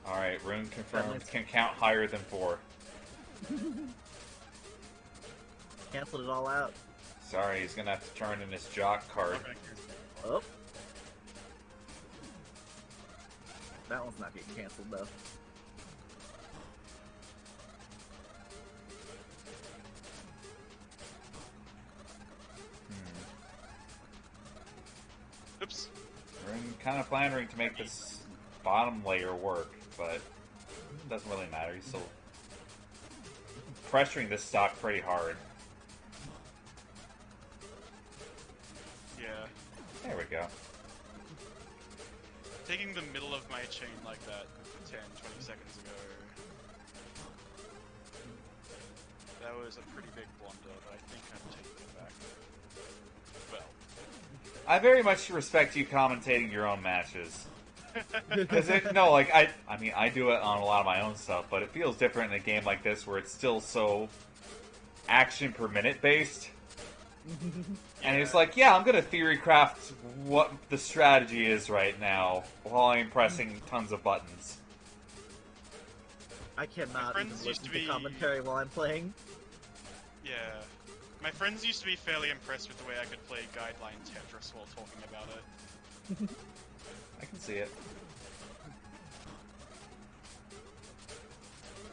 Alright, Rune confirmed. Nice. Can count higher than 4. Canceled it all out. Sorry, he's gonna have to turn in his jock card. Oh. That one's not getting canceled though. Oops. Rune kind of planning to make this bottom layer work, but it doesn't really matter. He's still pressuring this stock pretty hard. Yeah. There we go. Taking the middle of my chain like that 10, 20 seconds ago. That was a pretty big blunder, but I think I'm taking it back. Well. I very much respect you commentating your own matches. Because no, like I mean, I do it on a lot of my own stuff, but it feels different in a game like this where it's still so action per minute based. And it's like, yeah, I'm gonna theory craft what the strategy is right now while I'm pressing tons of buttons. I cannot even friends used listen to to be- commentary while I'm playing. Yeah. My friends used to be fairly impressed with the way I could play Guideline Tetris while talking about it. I can see it.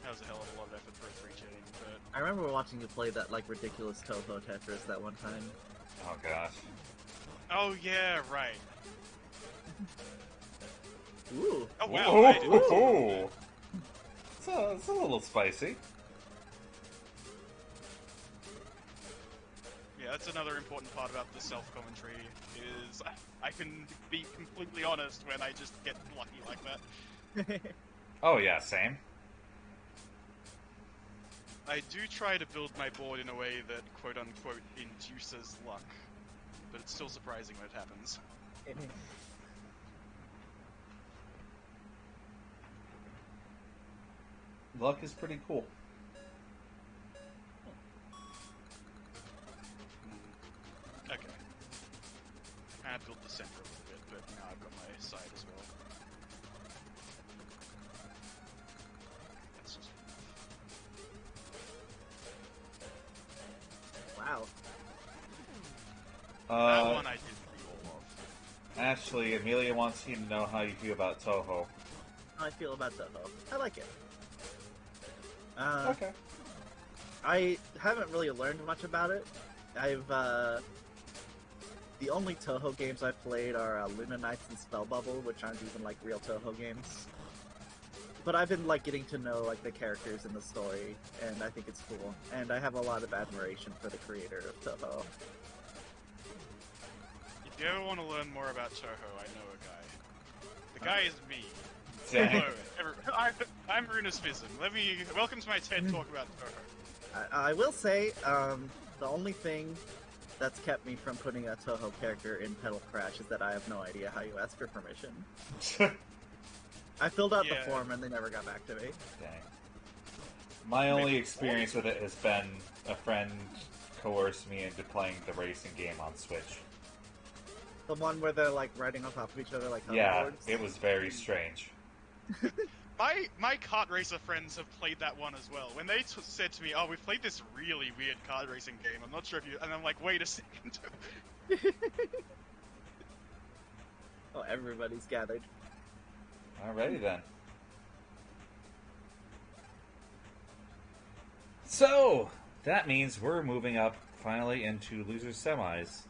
That was a hell of a lot of effort for a 3-chain, but... I remember watching you play that like ridiculous Toho Tetris that one time. Oh gosh. Oh yeah, right. Ooh. Oh wow, I did. Ooh. It's a little spicy. Yeah, that's another important part about the self-commentary, is I can be completely honest when I just get lucky like that. Oh yeah, same. I do try to build my board in a way that quote-unquote induces luck, but it's still surprising when it happens. Luck is pretty cool. Okay. I had to build the center a little bit, but now I've got my side as well. That's just... Wow. that one I did pretty well off. Actually, Amelia wants you to know how you feel about Toho. How I feel about Toho. I like it. Okay. I haven't really learned much about it. I've, the only Toho games I've played are Luna Nights and Spell Bubble, which aren't even, like, real Toho games. But I've been, like, getting to know, like, the characters in the story, and I think it's cool. And I have a lot of admiration for the creator of Toho. If you ever want to learn more about Toho, I know a guy. The guy is me. Dang. Hello, I'm Runaspism. Welcome to my TED talk about Toho. I will say, the only thing that's kept me from putting a Toho character in Petal Crash is that I have no idea how you ask for permission. I filled out the Yeah. form and they never got back to me. Dang. My only experience with it has been a friend coerced me into playing the racing game on Switch. The one where they're like riding on top of each other like Yeah, hoverboards. it was very strange. My kart racer friends have played that one as well. When they said to me, "Oh, we've played this really weird kart racing game. I'm not sure if you," and I'm like, "Wait a second." Oh, everybody's gathered. Alrighty then. So, that means we're moving up finally into loser semis.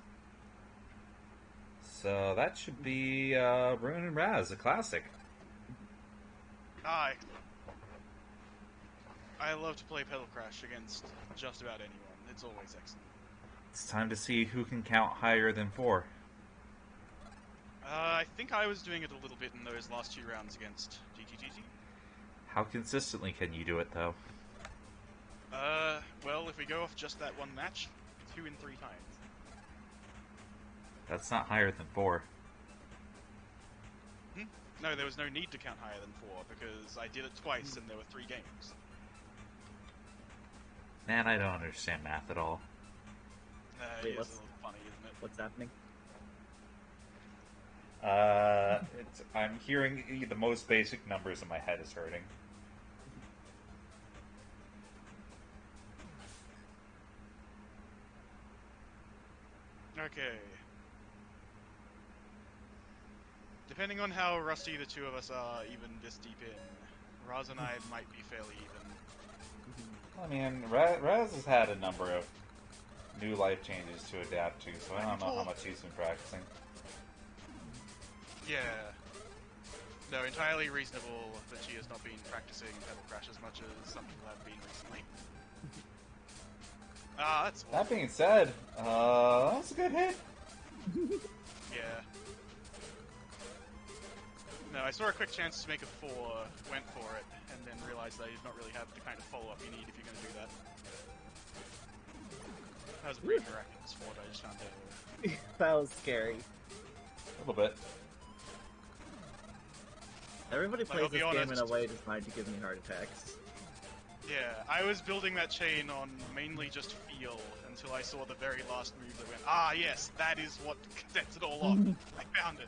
So that should be Rune and Raz, a classic. I love to play Petal Crash against just about anyone. It's always excellent. It's time to see who can count higher than 4. I think I was doing it a little bit in those last 2 rounds against GTGT. How consistently can you do it, though? Well, if we go off just that one match, 2 and 3 times. That's not higher than 4. No, there was no need to count higher than 4, because I did it twice and there were 3 games. Man, I don't understand math at all. Wait, It is what's- a little funny, isn't it? What's happening? I'm hearing the most basic numbers and my head is hurting. Okay. Depending on how rusty the two of us are, even this deep in, Raz and I might be fairly even. I mean, Raz has had a number of new life changes to adapt to, so I don't know how much he's been practicing. Yeah. No, entirely reasonable that she has not been practicing Petal Crash as much as some people have been recently. That's That being said, that was a good hit. yeah. No, I saw a quick chance to make a 4, went for it, and then realized that I did not really have the kind of follow-up you need if you're going to do that. That was a pretty miraculous 4 that I just found out. That was scary. A little bit. Everybody Like, plays I'll be this game in honest. a way designed to give me heart attacks. Yeah, I was building that chain on mainly just feel until I saw the very last move that went, ah yes, that is what sets it all off. I found it.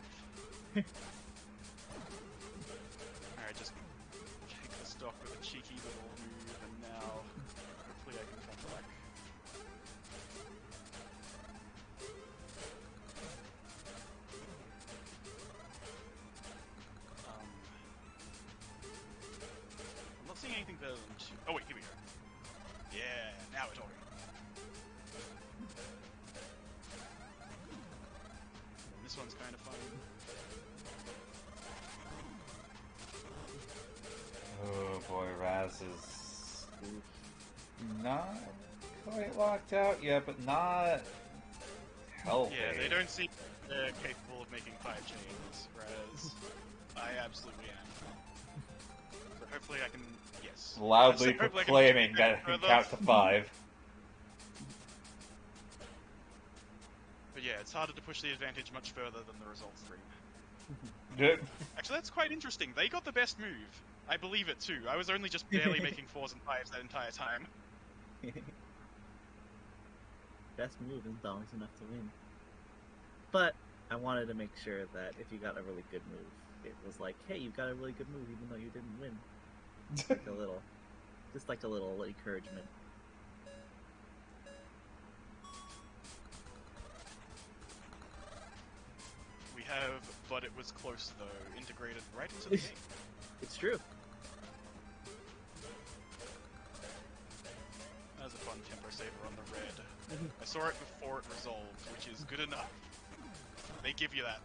Alright, just take the stock with a cheeky little move, and now hopefully I can come back. I'm not seeing anything better than 2. Oh wait, here we go. Yeah, now we're talking. This one's kind of fun. Oh boy, Raz is not quite locked out yet, but not healthy. Yeah, they don't seem they're capable of making 5 chains, whereas I absolutely am. So hopefully I can, yes. Loudly So hopefully I can proclaiming make that it it can further. count to 5. But yeah, it's harder to push the advantage much further than the results screen. Good. Actually, that's quite interesting. They got the best move. I believe it too. I was only just barely making 4s and 5s that entire time. Best move isn't always enough to win. But I wanted to make sure that if you got a really good move, it was like, hey, you got a really good move even though you didn't win. Like a little, just like a little encouragement. We have, but it was close though, integrated right into the game. It's true. That was a fun tempo saver on the red. I saw it before it resolved, which is good enough. They give you that.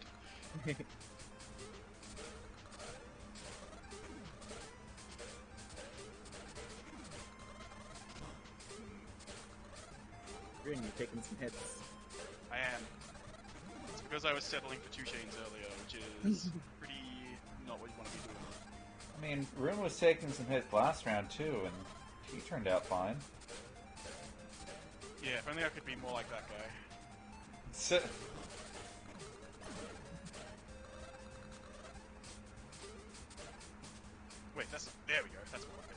Rin, you're taking some hits. I am. It's because I was settling for 2 chains earlier, which is pretty not what you want to be doing. I mean, Rune was taking some hits last round too, and he turned out fine. Yeah, if only I could be more like that guy. So, Wait, that's there we go. That's more like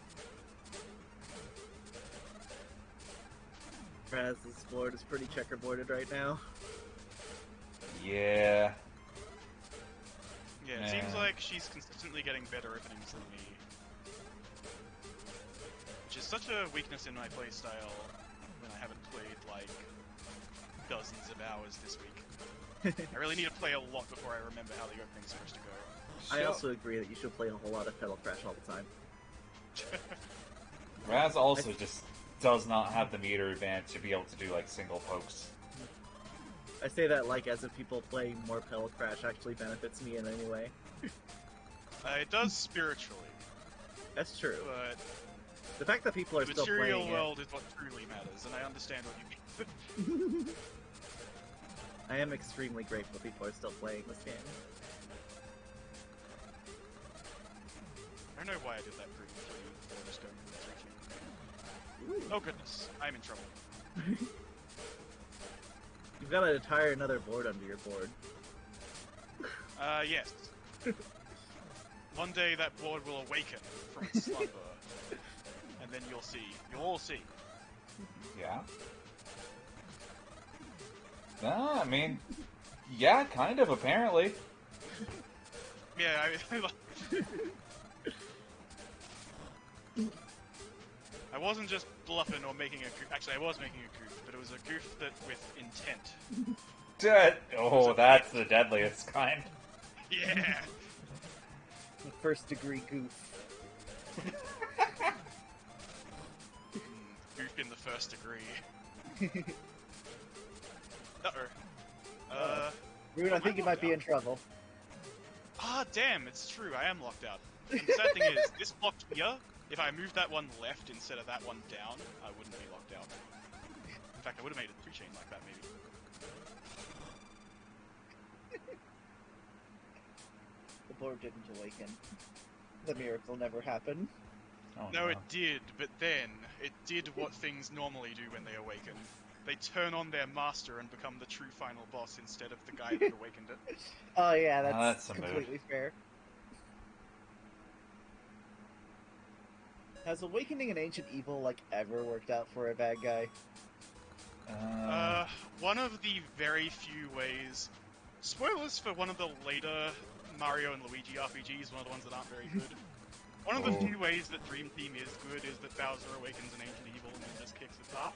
it. Raz's board is pretty checkerboarded right now. yeah. Yeah, it seems like she's consistently getting better openings than me. Which is such a weakness in my playstyle when I haven't played, like, dozens of hours this week. I really need to play a lot before I remember how the opening's supposed to go. I also agree that you should play a whole lot of Petal Crash all the time. Raz also just does not have the meter advantage to be able to do like single pokes. I say that like as if people playing more Petal Crash actually benefits me in any way. It does spiritually, That's true. but The fact that people are the still material playing world is what truly matters, and I understand what you mean. it. I am extremely grateful people are still playing this game. I don't know why I did that previously, but I'm just going for the 3 Oh goodness, I'm in trouble. You've got to retire another board under your board. Yes. One day that board will awaken from its slumber, and then you'll see. You'll all see. Yeah. I mean, yeah, kind of, apparently. Yeah, I wasn't just bluffing or making a goof. Actually, I was making a goof, but it was a goof that with intent. Oh, that's the deadliest kind. Yeah! First degree goof. Goof in the first degree. Uh-oh. Rude, I think you might be in trouble. Ah, damn, it's true, I am locked out. And the sad thing is, this block here, if I moved that one left instead of that one down, I wouldn't be locked out. In fact, I would have made a 3-chain like that, maybe. The board didn't awaken. The miracle never happened. Oh, No, it did, but then, it did what things normally do when they awaken. They turn on their master and become the true final boss instead of the guy that awakened it. Oh yeah, that's a mood. completely fair. Has awakening an ancient evil like ever worked out for a bad guy? One of the very few ways... Spoilers for one of the later Mario and Luigi RPGs, one of the ones that aren't very good. One of the few ways that Dream Team is good is that Bowser awakens an ancient evil and then just kicks its ass.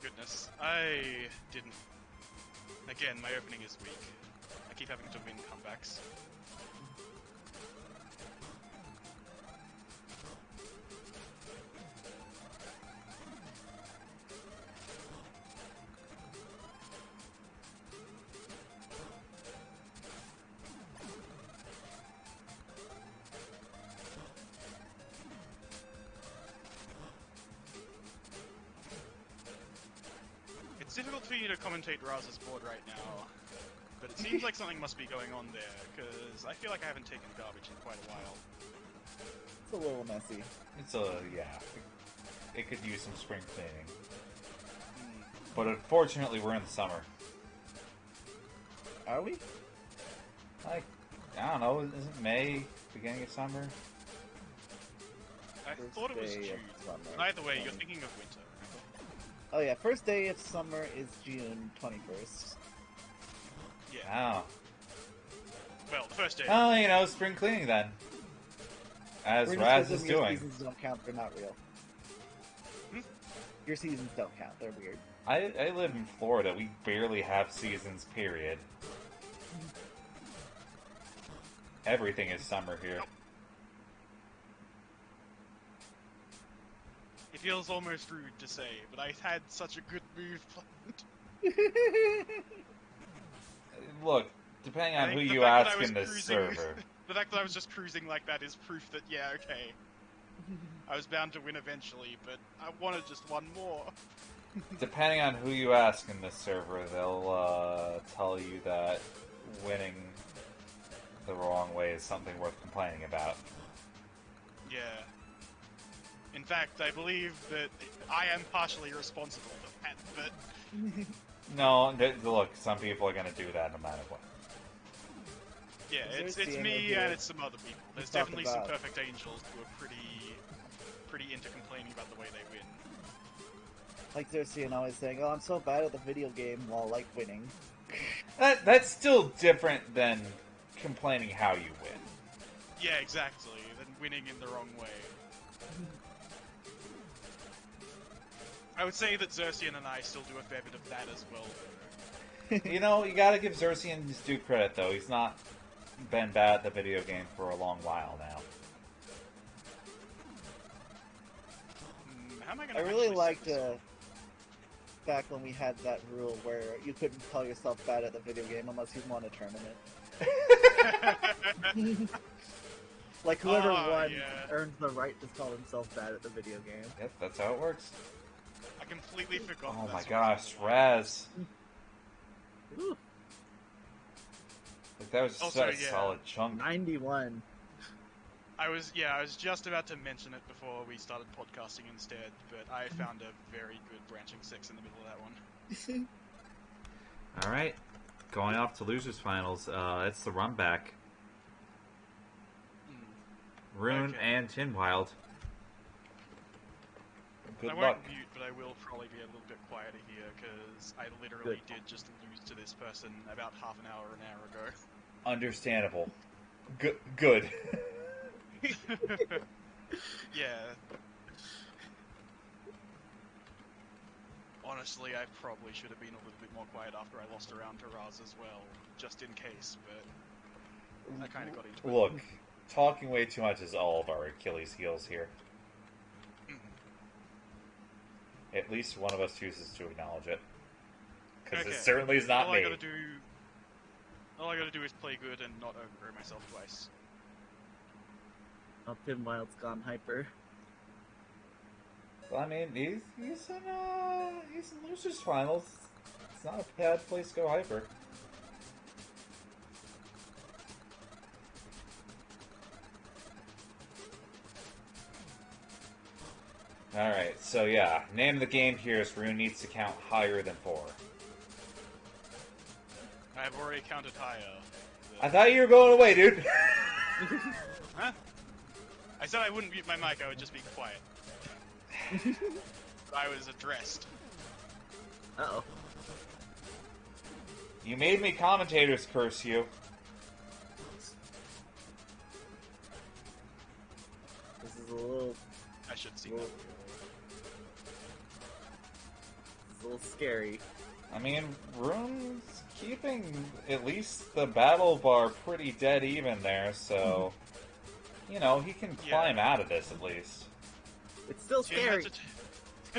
Goodness, I didn't. Again, my opening is weak. I keep having to win comebacks. It's difficult for you to commentate Raz's board right now, but it seems like something must be going on there, because I feel like I haven't taken garbage in quite a while. It's a little messy. Yeah. It could use some spring cleaning. But unfortunately, we're in the summer. Are we? Like, I don't know, isn't May beginning of summer? I First thought it was day June. of summer. But either way, you're thinking of winter. Oh yeah, first day of summer is June 21st. Yeah. Oh. Well, the first day. Oh, you know, spring cleaning then. As We're Raz just is your doing. seasons don't count, they're not real. Hmm? Your seasons don't count, they're weird. I live in Florida. We barely have seasons, period. Everything is summer here. It feels almost rude to say, but I had such a good move planned. Look, depending I on who think the you fact that ask I was in this cruising- server. The fact that I was just cruising like that is proof that, yeah, okay. I was bound to win eventually, but I wanted just one more. Depending on who you ask in this server, they'll tell you that winning the wrong way is something worth complaining about. Yeah. In fact, I believe that I am partially responsible for that, but No, look, some people are gonna do that no matter what. yeah, There's it's the me angle and here. it's some other people. There's talk definitely some about- perfect angels who are pretty into complaining about the way they win. Like Xerxian always saying, "Oh, I'm so bad at the video game," while like winning. That's still different than complaining how you win. Yeah, exactly. Than winning in the wrong way. I would say that Xerxian and I still do a fair bit of that as well. You know, you gotta give Xerxian his due credit, though. He's not been bad at the video game for a long while now. How am I gonna I really actually set liked this up? back when we had that rule where you couldn't call yourself bad at the video game unless you won a tournament. Like whoever Ah, won yeah. earns the right to call himself bad at the video game. Yep, that's how it works. I completely forgot. Oh my that's gosh, what Raz. Ooh, Like, that was Also, such a yeah. solid chunk. 91. I was just about to mention it before we started podcasting instead, but I found a very good branching 6 in the middle of that one. All right, going off to losers finals. It's the run back. Rune Okay. and Tinwild. Good I luck. won't mute, but I will probably be a little bit quieter here because I literally did just lose to this person about half an hour ago. Understandable. Good. Yeah. Honestly, I probably should have been a little bit more quiet after I lost around to Raz as well, just in case, but I kind of got into it. Look, talking way too much is all of our Achilles heels here. At least one of us chooses to acknowledge it. Because it Okay. certainly is not all me. All I gotta do is play good and not overgrow myself twice. Oh, Pinwild's gone hyper. Well, I mean, he's in losers finals. It's not a bad place to go hyper. Alright, so yeah, name of the game here is Rune needs to count higher than 4. I've already counted higher. I thought you were going away, dude! Huh? I said I wouldn't mute my mic, I would just be quiet. I was addressed. Uh-oh. You made me commentators curse you. This is a little I should see Whoa. that. It's a little scary. I mean, Rune's keeping at least the battle bar pretty dead even there, so... You know, he can climb out of this at least. It's still Tin scary. had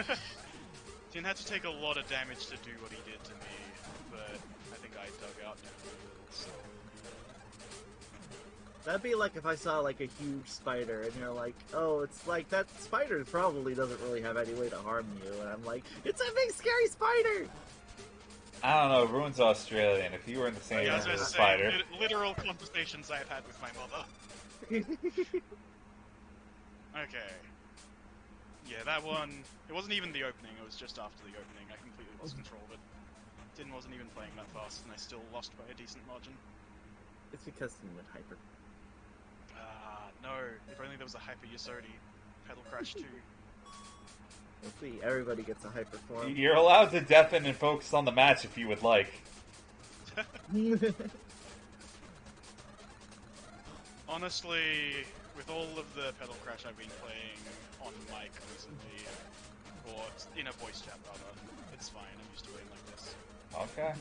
to Tin had to take a lot of damage to do what he did to me, but I think I dug out a little, so... That'd be like if I saw like a huge spider and you're like, oh, it's like that spider probably doesn't really have any way to harm you, and I'm like, it's a big scary spider! I don't know, Rune's Australian. If you were in the same Yeah, I room was as gonna a say, spider... literal conversations I've had with my mother. Okay. Yeah, that one, it wasn't even the opening, it was just after the opening. I completely lost control of it. Din wasn't even playing that fast, and I still lost by a decent margin. It's because he went hyper. Ah, no. If only there was a Hyper Yasodi. Petal Crash 2. We'll see, everybody gets a hyper form. You're allowed to deafen and focus on the match if you would like. Honestly, with all of the Petal Crash I've been playing on mic recently, or in a voice chat rather, it's fine, I'm used to playing like this. Okay.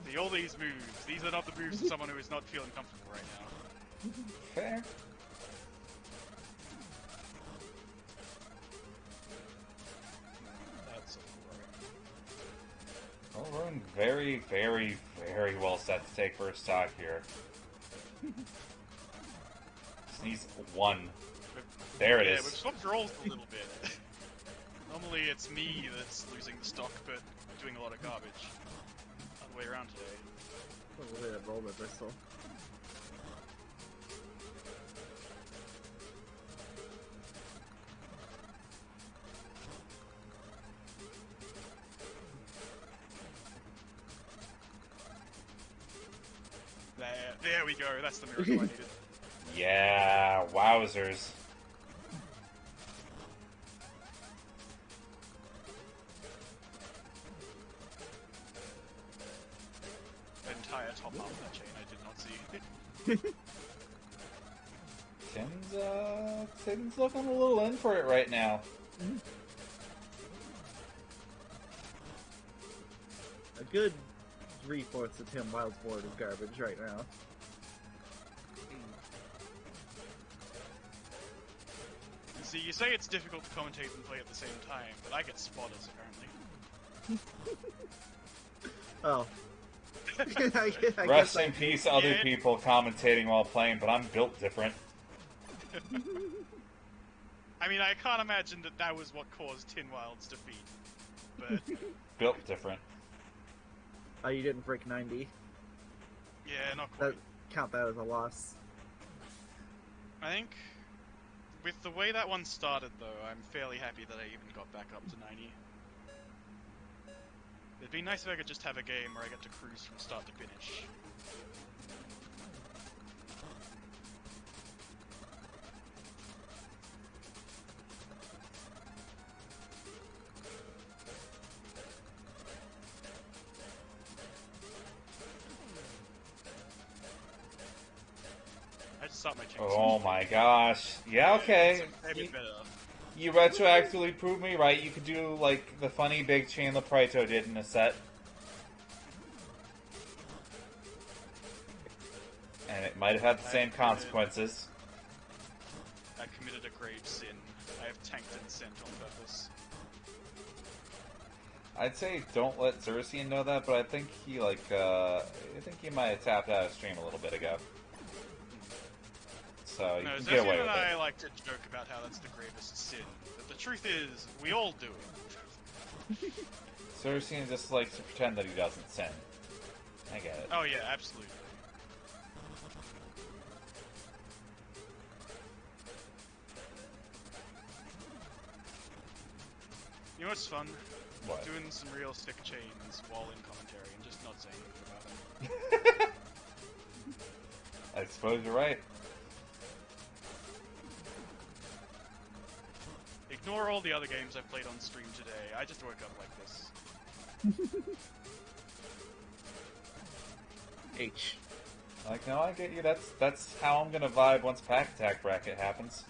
See, all these moves, these are not the moves of someone who is not feeling comfortable right now. Fair. That's alright. Well, Rune very, very, very well set to take first stock here. Just needs 1. There it Yeah, is. we've swapped roles a little bit. Normally it's me that's losing the stock, but doing a lot of garbage. Other way around today. A little bit of roller bristle. There we go. That's the miracle I needed. Yeah, wowzers. The entire top half of that chain I did not see. Tim's looking a little in for it right now. A good 3/4 of Tim Wild's board is garbage right now. See, you say it's difficult to commentate and play at the same time, but I get spotters apparently. Oh. I Rest guess I in peace, other Yeah. people commentating while playing, but I'm built different. I mean, I can't imagine that that was what caused Tin Wild's defeat, but Built different. Oh, you didn't break 90. yeah, not quite. Count that as a loss. I think with the way that one started, though, I'm fairly happy that I even got back up to 90. It'd be nice if I could just have a game where I get to cruise from start to finish. I just start my chain. Oh my gosh. Yeah, okay. A bit better. You retroactively proved me right. You could do, like, the funny big chain Leprito did in a set. And it might have had the same consequences. I committed a grave sin. I have tanked and sent on purpose. I'd say don't let Xerxian know that, but I think he, like, I think he might have tapped out of stream a little bit ago. So you No, can get away Zeshian with and I it. like to joke about how that's the gravest sin. But the truth is, we all do it. Xerxian just likes to pretend that he doesn't sin. I get it. Oh yeah, absolutely. You know what's fun? What? Doing some real stick chains while in commentary and just not saying anything about it. I suppose you're right. Ignore all the other games I've played on stream today. I just woke up like this. H. Like, no, I get you. That's how I'm gonna vibe once Pack Attack bracket happens.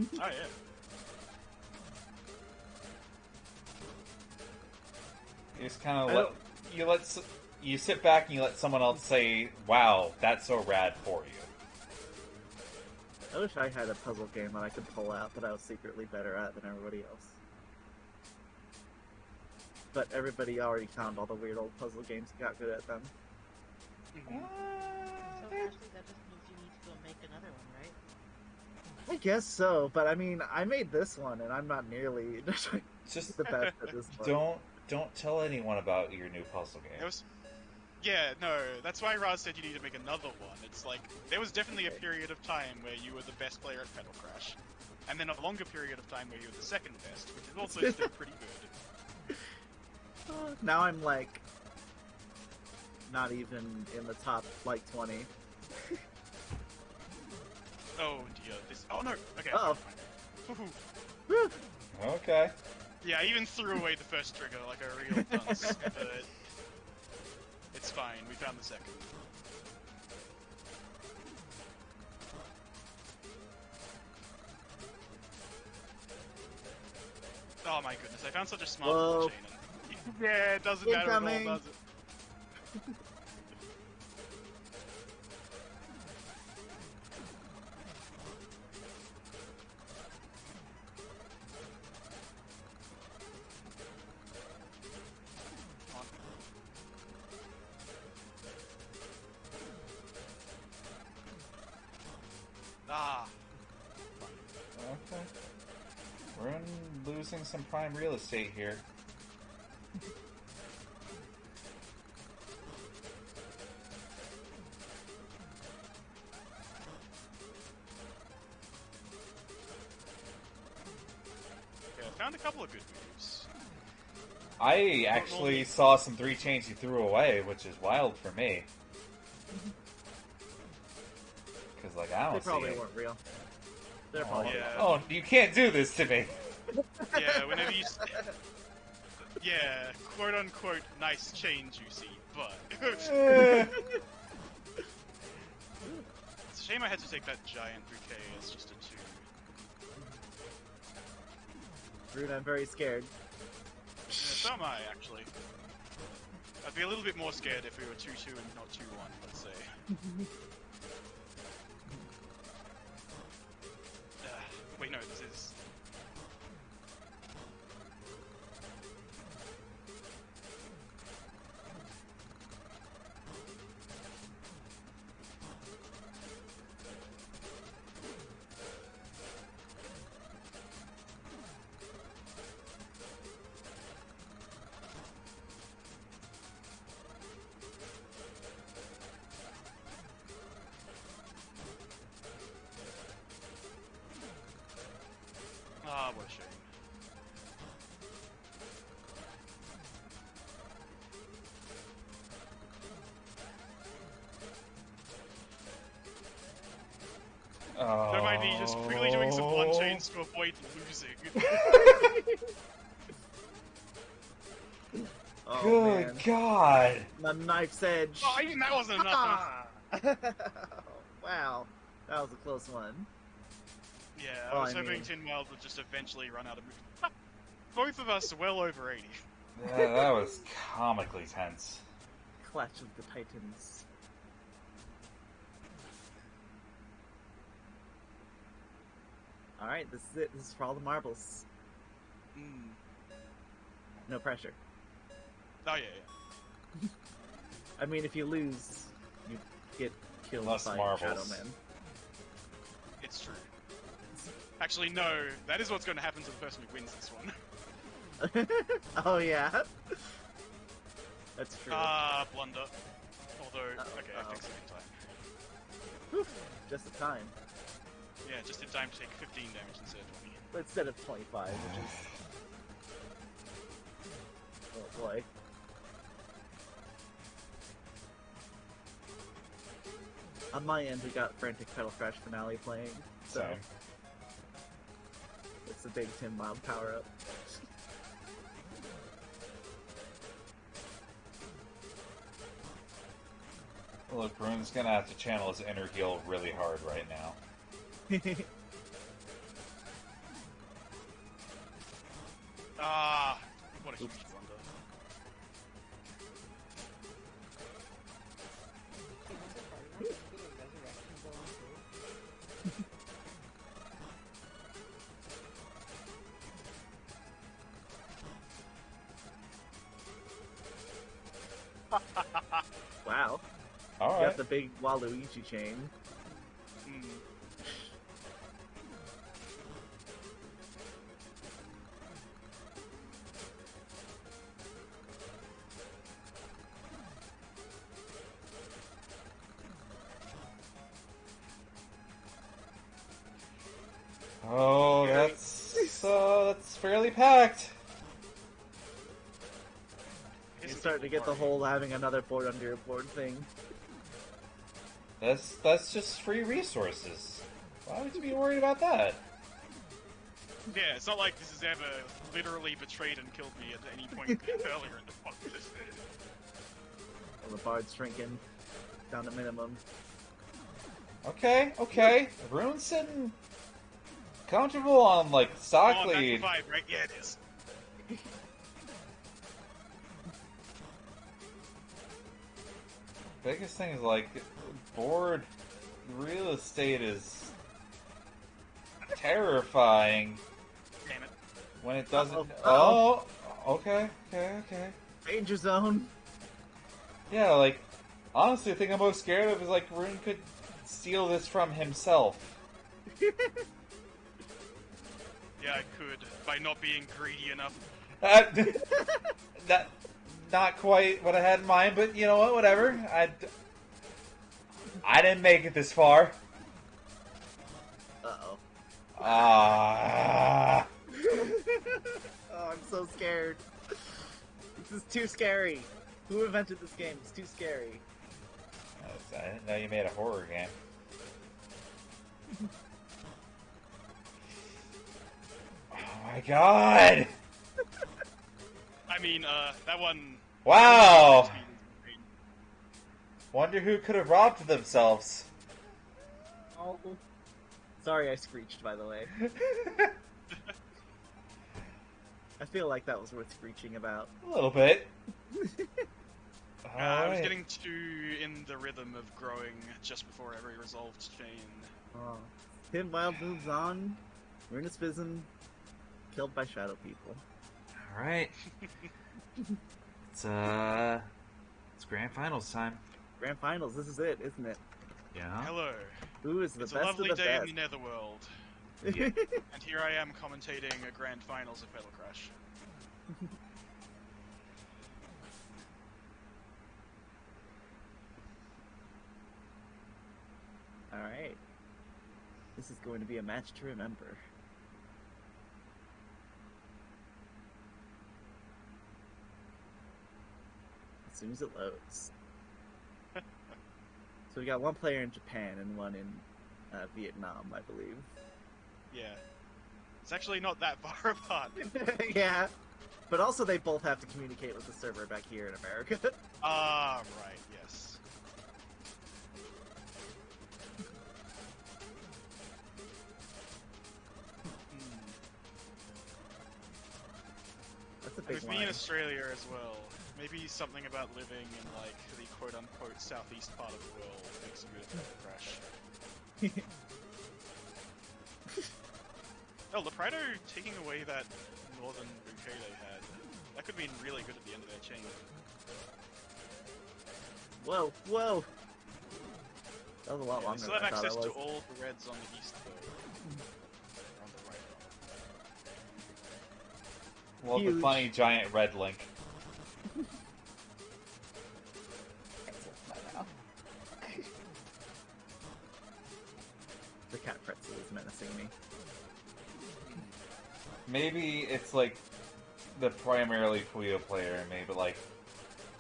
Oh yeah. You just kind of you sit back and you let someone else say, "Wow, that's so rad for you." I wish I had a puzzle game that I could pull out that I was secretly better at than everybody else. But everybody already found all the weird old puzzle games and got good at them. So Ashley, that just means you need to go make another one, right? I guess so, but I mean, I made this one and I'm not nearly Just the best at this one. don't tell anyone about your new puzzle It game. was. Yeah, no, that's why Raz said you need to make another one. It's like, there was definitely a period of time where you were the best player at Petal Crash. And then a longer period of time where you were the second best, which is also still pretty good. Now I'm like not even in the top like 20. Oh dear, this. Oh no! Okay. Oh. fine. Whew. Okay. Yeah, I even threw away the first trigger like a real dunce, but. It's fine, we found the second. Oh my goodness, I found such a smart Whoa. little chain. And... yeah, it doesn't matter at all, Incoming. does it? Ah, Okay. We're losing some prime real estate here. okay, I found a couple of good moves. I actually saw some 3 chains you threw away, which is wild for me. Because, like, I They don't see probably it. weren't real. They're Oh, probably Yeah. oh, you can't do this to me. Yeah, whenever you... Yeah, quote-unquote nice chains you see, but... Eh. It's a shame I had to take that giant bouquet as just a 2. rude. I'm very scared. Yeah, so am I, actually. I'd be a little bit more scared if we were 2-2 and not 2-1, let's say. Wait, no, this is... Ah, what a shame. Don't mind me just quickly doing some blunt chains to avoid losing. Oh Good man, God. the knife's edge. Oh, even that wasn't enough. Ah! Wow, that was a close one. Yeah, Oh, I was I hoping mean- Tin Wild would just eventually run out of movement. Both of us well over 80. Yeah, that was comically tense. Clash of the Titans. Alright, this is it. This is for all the marbles. Mm. No pressure. Oh, yeah, yeah. I mean, if you lose, you get killed Less by marbles. Shadow Man. It's true. Actually, no. That is what's going to happen to the person who wins this one. Oh yeah, that's true. Ah, blunder. Although, okay, I Uh-oh. fixed it in time. Whew, just the time. Yeah, just in time to take 15 damage instead of 20. But instead of 25, which is... Oh boy. On my end, we got Frantic Petal Crash Finale playing, so Same. it's a big Tim Mob power-up. Look, Rune's gonna have to channel his inner heel really hard right now. Ah, what a huge blunder. Wow. You Alright. got the big Waluigi chain. Mm. Oh, that's fairly packed. I guess You're I'm starting to get the worried. whole having another board under your board thing. That's just free resources. Why would you be worried about that? Yeah, it's not like this has ever literally betrayed and killed me at any point earlier in the fuck. Well, the bard's shrinking down to minimum. Okay, okay. Rune's sitting comfortable on like stock Oh, that's the lead. vibe, right? Yeah, it is. Biggest thing is like board real estate is terrifying Damn it. when it doesn't. Uh-oh. Oh, okay, okay, okay. Danger zone! Yeah, like honestly, the thing I'm most scared of is like Rune could steal this from himself. Yeah, I could, by not being greedy enough. That not quite what I had in mind, but you know what? Whatever. I didn't make it this far. Uh-oh. Ah. Oh, I'm so scared. This is too scary. Who invented this game? It's too scary. I didn't know you made a horror game. my god! I mean, that one... Wow! Wonder who could have robbed themselves. Oh. Sorry I screeched, by the way. I feel like that was worth screeching about. A little bit. I was Alright. getting too in the rhythm of growing just before every resolved chain. Oh. Tim Wild moves on. Runespism killed by shadow people. Alright. It's grand finals time. Grand finals, this is it, isn't it? Yeah. Hello. Who is the It's a best lovely of the day best? in the Netherworld, Yeah. and here I am commentating a grand finals of Petal Crash. Alright. This is going to be a match to remember. As soon as it loads. So we got one player in Japan and one in Vietnam, I believe. Yeah. It's actually not that far apart. Yeah. But also they both have to communicate with the server back here in America. Ah, right, yes. That's a And big with me line. in Australia as well, maybe something about living in, like, the quote-unquote southeast part of the world makes you good at Petal Crash. Oh, Leprido taking away that northern bouquet they had. That could have been really good at the end of their chain. Whoa, whoa! That was a lot Yeah, they longer still than have I thought it access was. to all the reds on the east, though. Or on the right. Well, the Huge. funny giant red link. The cat pretzel is menacing me. Maybe it's like the primarily Puyo player in me, but like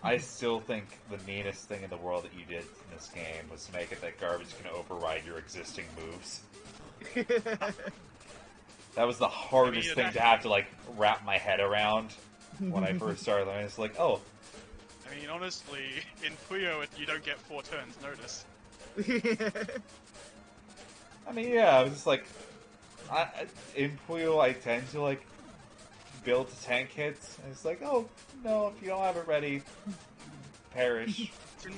I still think the meanest thing in the world that you did in this game was to make it that garbage can override your existing moves. That was the hardest thing to have to like wrap my head around when I first started learning. It's like, oh, I mean, honestly, in Puyo, you don't get 4 turns notice. I mean, yeah, I was just like, in Puyo I tend to like build to tank hits, and it's like, oh no, if you don't have it ready, perish.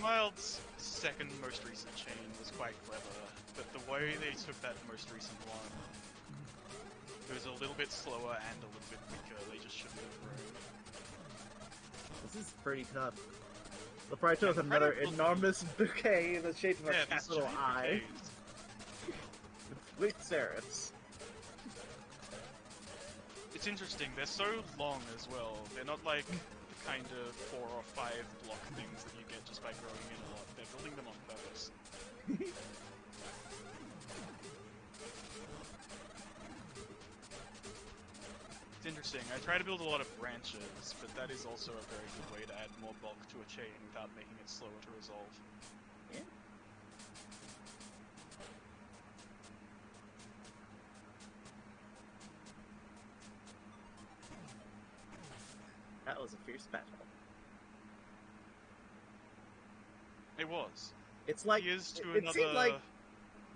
Wild's second most recent chain was quite clever, but the way they took that most recent one, it was a little bit slower and a little bit weaker. They just shouldn't have grown. This is pretty tough. Leprido with Yeah, another Leprido will- enormous bouquet in the shape of a Yeah, these capital giant I. bouquets. With serifs. It's interesting, they're so long as well. They're not like the kind of 4 or 5 block things that you get just by growing in a lot. They're building them on purpose. It's interesting. I try to build a lot of branches, but that is also a very good way to add more bulk to a chain without making it slower to resolve. Yeah. That was a fierce battle. It was. It's like He is to it another... seemed like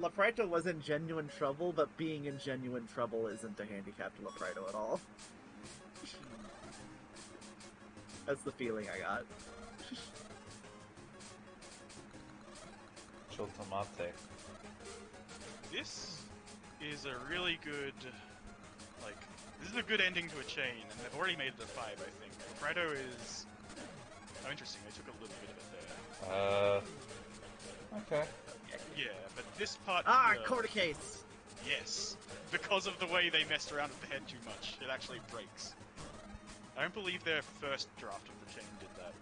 Leprido was in genuine trouble, but being in genuine trouble isn't a handicap to Leprido at all. That's the feeling I got. Chil tomate. This is a really good, like, this is a good ending to a chain, and they've already made it a 5, I think. Fredo is... Oh, interesting, they took a little bit of it there. Okay. Yeah, but this part Ah, here, quarter case! yes, because of the way they messed around with the head too much, it actually breaks. I don't believe their first draft of the chain did that.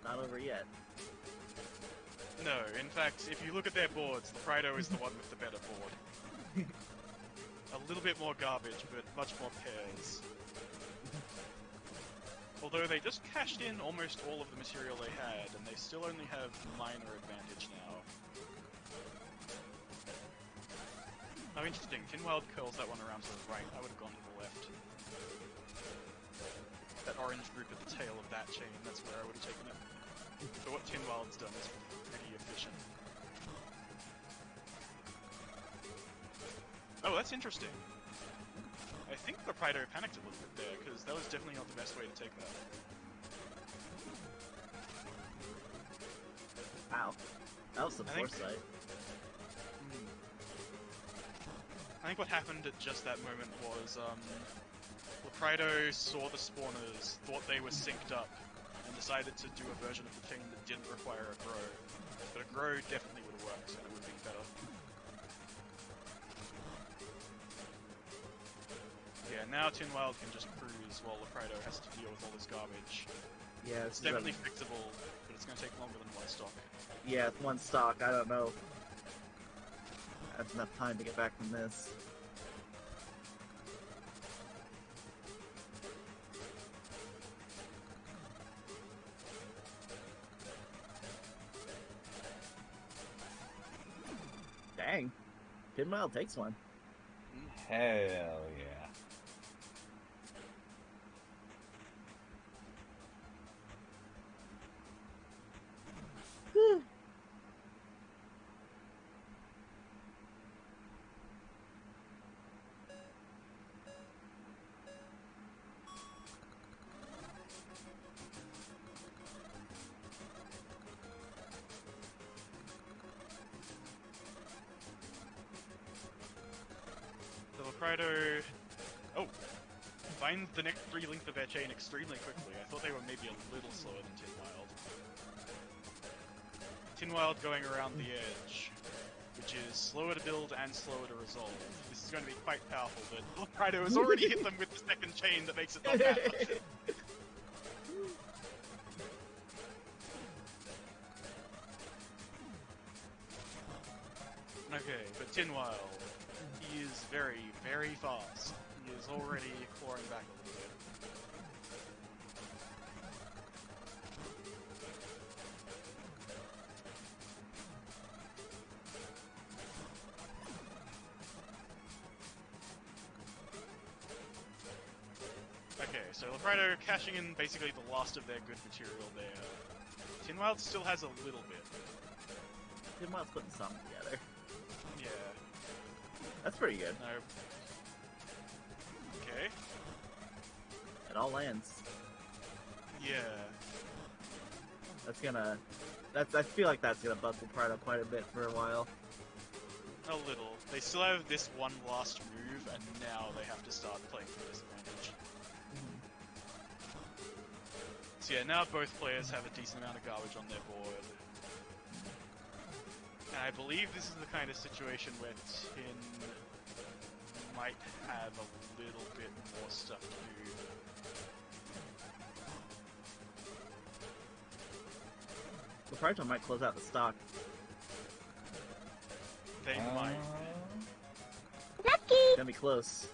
Not over yet. No, in fact, if you look at their boards, the Prido is the one with the better board. A little bit more garbage, but much more pairs. Although they just cashed in almost all of the material they had, and they still only have minor advantage now. Oh, interesting. Tinwild curls that one around to the right. I would have gone to the left. That orange group at the tail of that chain, that's where I would have taken it. But what Tinwild's done is pretty efficient. Oh, that's interesting. I think the Prido panicked a little bit there, because that was definitely not the best way to take that. Wow. That was some I think- foresight. I think what happened at just that moment was, Leprido saw the spawners, thought they were synced up, and decided to do a version of the chain that didn't require a grow. But a grow definitely would have worked, and it would have been better. Yeah, now Tinwild can just cruise while Leprido has to deal with all this garbage. Yeah, It's definitely fixable, but it's going to take longer than one stock. Yeah, it's one stock. I don't know. That's enough time to get back from this. Dang. Pinmile takes one. Hell yeah. The Leprido... Oh! Finds the next 3 length of their chain extremely quickly. I thought they were maybe a little slower than Tinwild. Tinwild going around the edge, which is slower to build and slower to resolve. This is going to be quite powerful, but Leprido has already hit them with the second chain that makes it not matter. Okay, but Tinwild, he is very, very fast. He is already clawing back a little bit. Okay, so Leprido cashing in basically the last of their good material there. Tinwild still has a little bit. Pinmile's putting something together. Yeah. That's pretty good. No. Okay. It all lands. Yeah. That's gonna... I feel like that's gonna buckle Pride up quite a bit for a while. A little. They still have this one last move, and now they have to start playing for disadvantage. So yeah, now both players have a decent amount of garbage on their board. And I believe this is the kind of situation where Tin might have a little bit more stuff to do. Leprido might close out the stock. They might. It's gonna be close.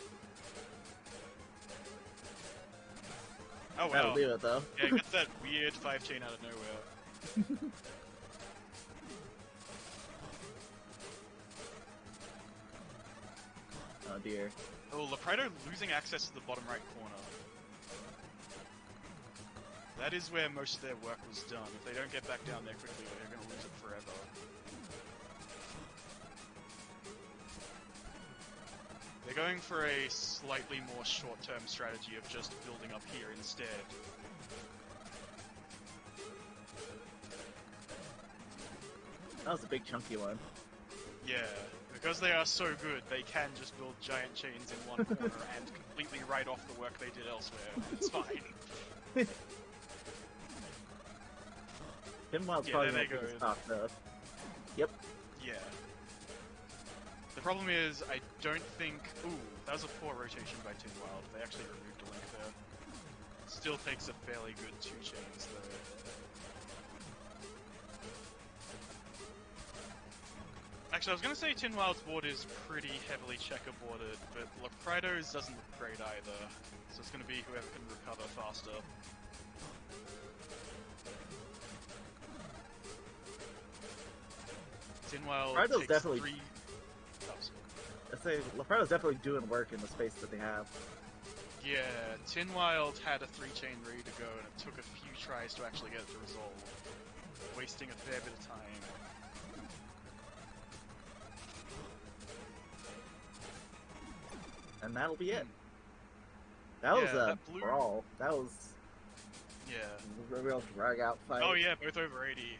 Oh wow. That'll do it though. Yeah, gets that weird 5-chain out of nowhere. Oh dear. Oh, Leprido losing access to the bottom right corner. That is where most of their work was done. If they don't get back down there quickly, they're going to lose it forever. They're going for a slightly more short-term strategy of just building up here instead. That was a big chunky one. Yeah, because they are so good, they can just build giant chains in one corner and completely write off the work they did elsewhere. It's fine. Pinwild's Yeah, probably there gonna they take go. the stock though. Yep. Yeah. The problem is, I don't think... Ooh, that was a poor rotation by Tinwild. They actually removed a link there. Still takes a fairly good 2 chains, though. Actually, I was going to say Tinwild's board is pretty heavily checkerboarded, but Leprido's doesn't look great either. So it's going to be whoever can recover faster. Tinwild Leprido's takes definitely- 3... Oh, sorry. I say Lepardo's definitely doing work in the space that they have. Yeah, Tin Wild had a 3-chain ready to go, and it took a few tries to actually get it to resolve, wasting a fair bit of time. And that'll be it. That was Yeah, a that blue- brawl. That was Yeah. a real drag out fight. Oh yeah, both over 80.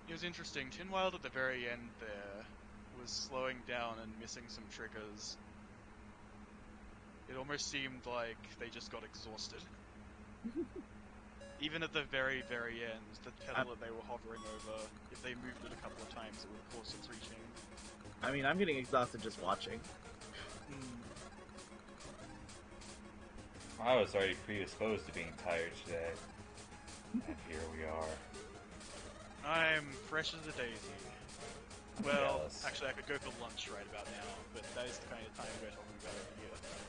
It was interesting. Tin Wild at the very end there was slowing down and missing some triggers. It almost seemed like they just got exhausted. Even at the very, very end, the petal that they were hovering over, if they moved it a couple of times, it would have forced a 3-chain. I mean, I'm getting exhausted just watching. I was already predisposed to being tired today. And here we are. I'm fresh as a daisy. Well, Jealous. actually, I could go for lunch right about now, but that is the kind of time we're talking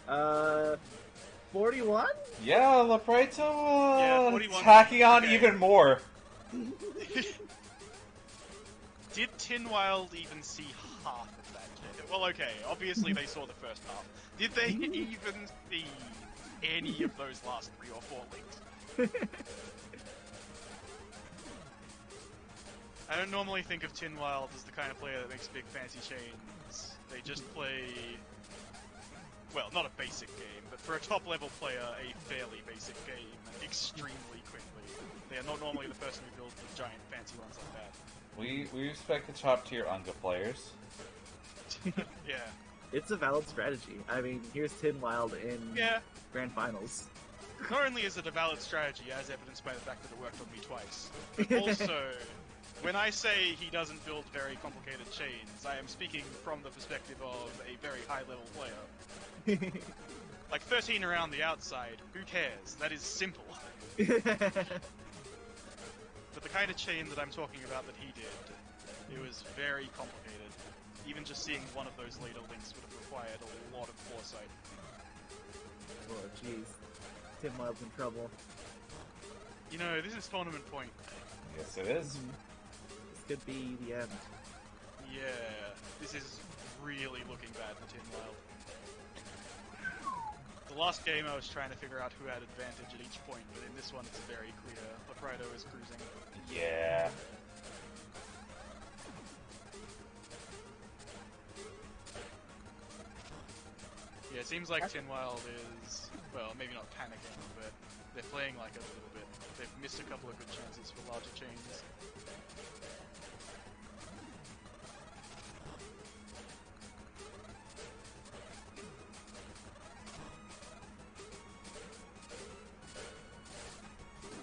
about here. 41? Yeah, Lepreto, Yeah, 41. tacking on Okay. even more. Did Tin Wild even see half of that kid? Well, okay, obviously they saw the first half. Did they even see any of those last 3 or 4 links? I don't normally think of Tin Wild as the kind of player that makes big fancy chains. They just play, well, not a basic game, but for a top-level player, a fairly basic game, extremely quickly. They are not normally the person who builds the giant fancy ones like that. We respect the top-tier Unga players. Yeah. It's a valid strategy. I mean, here's Tin Wild in Yeah. Grand Finals. Not only is it a valid strategy, as evidenced by the fact that it worked on me twice, but also, when I say he doesn't build very complicated chains, I am speaking from the perspective of a very high-level player. Like 13 around the outside, who cares? That is simple. But the kind of chain that I'm talking about that he did, it was very complicated. Even just seeing one of those later links would have required a lot of foresight. Oh, jeez. Tin Wild's in trouble. You know, this is tournament point. Yes, it is. This could be the end. Yeah, this is really looking bad for Tin Wild. The last game I was trying to figure out who had advantage at each point, but in this one it's very clear. Leprido is cruising. Yeah. Yeah, it seems like Tin Wild is, well, maybe not panicking, but they're playing like it a little bit. They've missed a couple of good chances for larger chains.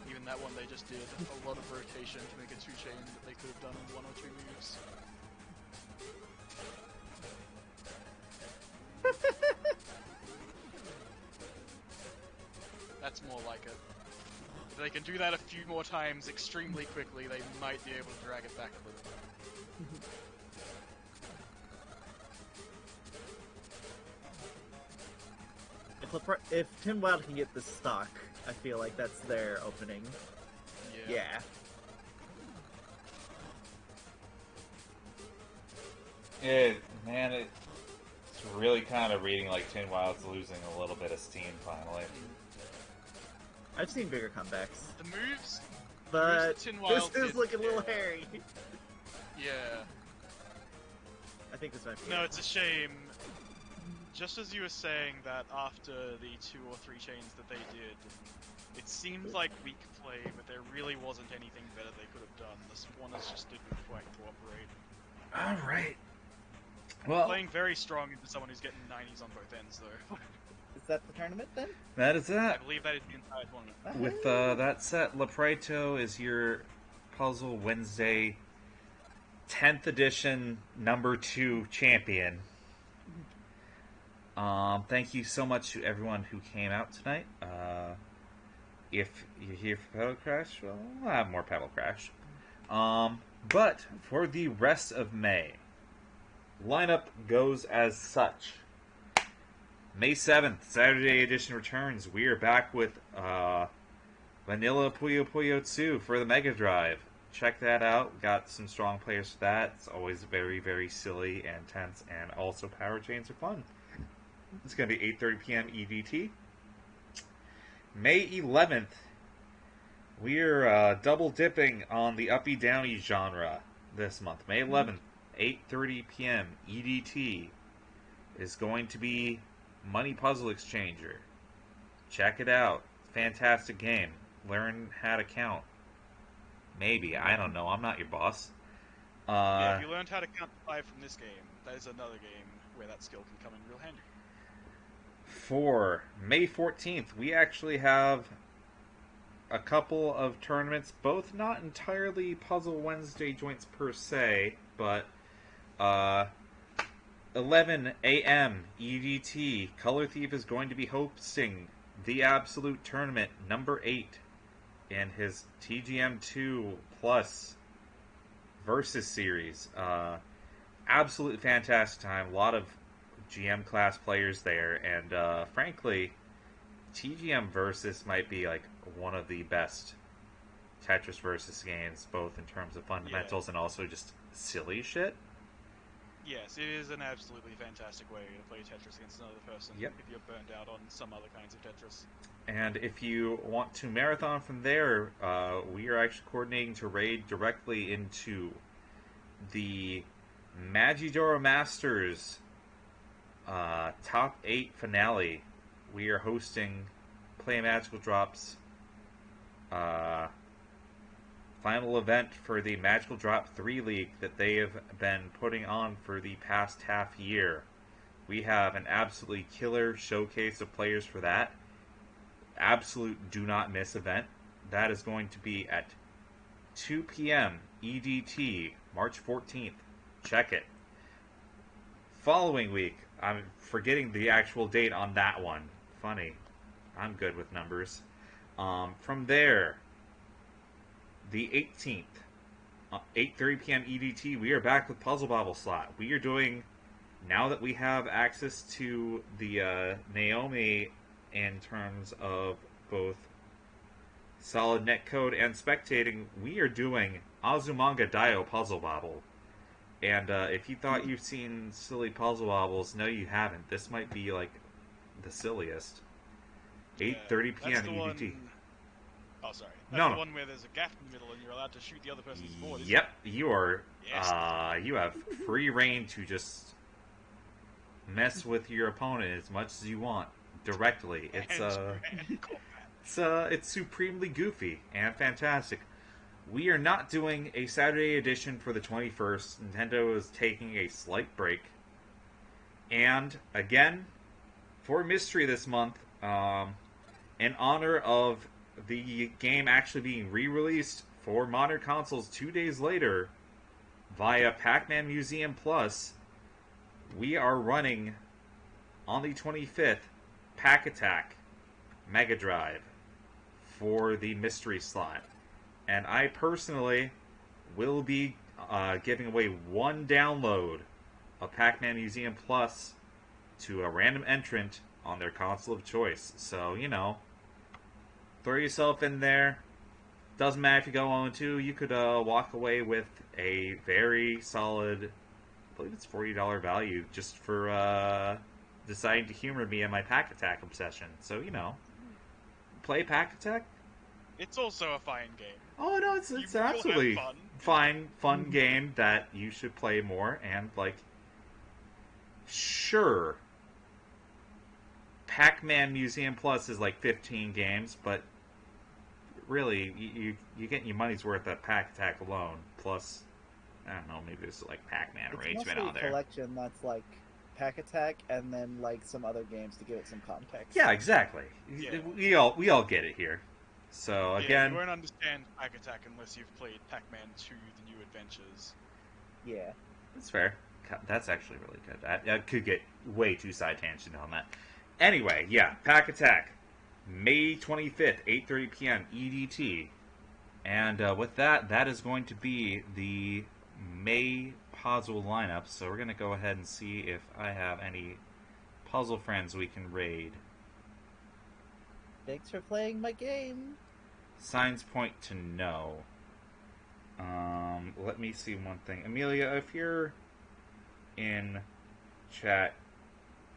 Even that one they just did a lot of rotation to make a 2-chain that they could have done in 1 or 2 moves. That's more like it. If they can do that a few more times extremely quickly, they might be able to drag it back a little. If Tin Wild can get this stock, I feel like that's their opening. Yeah. Man, it's really kind of reading like Tin Wild's losing a little bit of steam finally. I've seen bigger comebacks, The moves, but Tin this Wild is did looking a little there. hairy. yeah. I think this might be No, it. it's a shame. Just as you were saying that after the 2 or 3 chains that they did, it seemed like weak play, but there really wasn't anything better they could have done. The spawners just didn't quite cooperate. Alright. Well, Playing very strong into someone who's getting 90s on both ends, though. Is that the tournament then? that is I that. believe that is the entire tournament. With that set, Lepreto is your Puzzle Wednesday 10th edition number 2 champion. Thank you so much to everyone who came out tonight. If you're here for Petal Crash, well, we'll have more Petal Crash. But for the rest of May, lineup goes as such. May 7th, Saturday edition returns. We are back with Vanilla Puyo Puyo 2 for the Mega Drive. Check that out. Got some strong players for that. It's always very, very silly and tense, and also power chains are fun. It's going to be 8:30 p.m. EDT. May 11th, we're double dipping on the uppy downy genre this month. May 11th, 8:30 p.m. EDT is going to be Money Puzzle Exchanger. Check it out. Fantastic game. Learn how to count. Maybe. I don't know. I'm not your boss. Yeah, if you learned how to count to 5 from this game, that is another game where that skill can come in real handy. For May 14th, we actually have a couple of tournaments, both not entirely Puzzle Wednesday joints per se, but 11 a.m. EDT. Color Thief is going to be hosting the Absolute Tournament number 8 in his TGM2 Plus Versus Series. Absolutely fantastic time. A lot of GM class players there, and frankly, TGM Versus might be like one of the best Tetris Versus games, both in terms of fundamentals and also just silly shit. Yes, it is an absolutely fantastic way to play Tetris against another person Yep. if you're burned out on some other kinds of Tetris. And if you want to marathon from there, we are actually coordinating to raid directly into the Magidoro Masters Top 8 finale. We are hosting Play Magical Drops final event for the Magical Drop 3 League that they have been putting on for the past half year. We have an absolutely killer showcase of players for that. Absolute do not miss event. That is going to be at 2 p.m. EDT, March 14th. Check it. Following week, I'm forgetting the actual date on that one. Funny. I'm good with numbers. From there, the 18th, 8:30 p.m. EDT, we are back with Puzzle Bobble slot. We are doing, now that we have access to the Naomi in terms of both solid netcode and spectating, we are doing Azumanga Daioh Puzzle Bobble. And if you thought you've seen silly puzzle bobbles, no, you haven't. This might be like the silliest. 8:30 p.m. That's the EDT. one... Oh, sorry. That's No. the one where there's a gap in the middle and you're allowed to shoot the other person's board, isn't Yep, you are. Yes. You have free reign to just mess with your opponent as much as you want directly. it? It's Hand-to-hand combat. it's supremely goofy and fantastic. We are not doing a Saturday edition for the 21st. Nintendo is taking a slight break. And, again, for Mystery this month, in honor of the game actually being re-released for modern consoles 2 days later via Pac-Man Museum Plus, we are running on the 25th Pack Attack Mega Drive for the Mystery slot. And I personally will be giving away one download of Pac-Man Museum Plus to a random entrant on their console of choice. So, you know, throw yourself in there. Doesn't matter if you go on to. You could walk away with a very solid, I believe it's $40 value just for deciding to humor me in my Pack Attack obsession. So, you know, play Pack Attack. It's also a fine game. Oh no, it's You'll absolutely have fun game that you should play more. And like, sure, Pac-Man Museum Plus is like 15 games, but really, you get your money's worth at Pack Attack alone. Plus, I don't know, maybe there's like Pac-Man It's arrangement mostly on a there. collection that's like Pack Attack and then like some other games to give it some context. Yeah, exactly. Yeah. We all get it here. So Yeah, again, you won't understand Pack Attack unless you've played Pac-Man 2: The New Adventures. Yeah. that's fair. That's actually really good. I could get way too side tangent on that. Anyway, yeah, Pack Attack, May 25th, 8:30 p.m. EDT. And with that, that is going to be the May puzzle lineup. So we're going to go ahead and see if I have any puzzle friends we can raid. Thanks for playing my game. signs point to no. Let me see one thing. Amelia, if you're in chat,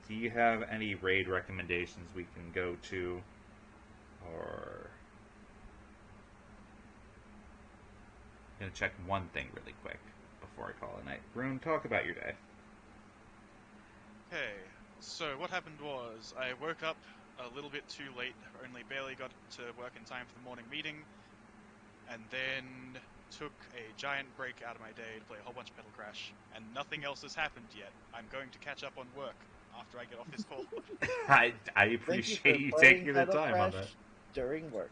do you have any raid recommendations we can go to? Or... I'm gonna check one thing really quick before I call it night. Rune, talk about your day. Okay, so what happened was I woke up a little bit too late, only barely got to work in time for the morning meeting, and then took a giant break out of my day to play a whole bunch of Petal Crash, and nothing else has happened yet. I'm going to catch up on work after I get off this call. I Thank you for appreciate you playing taking the Petal time on Crash that. during work.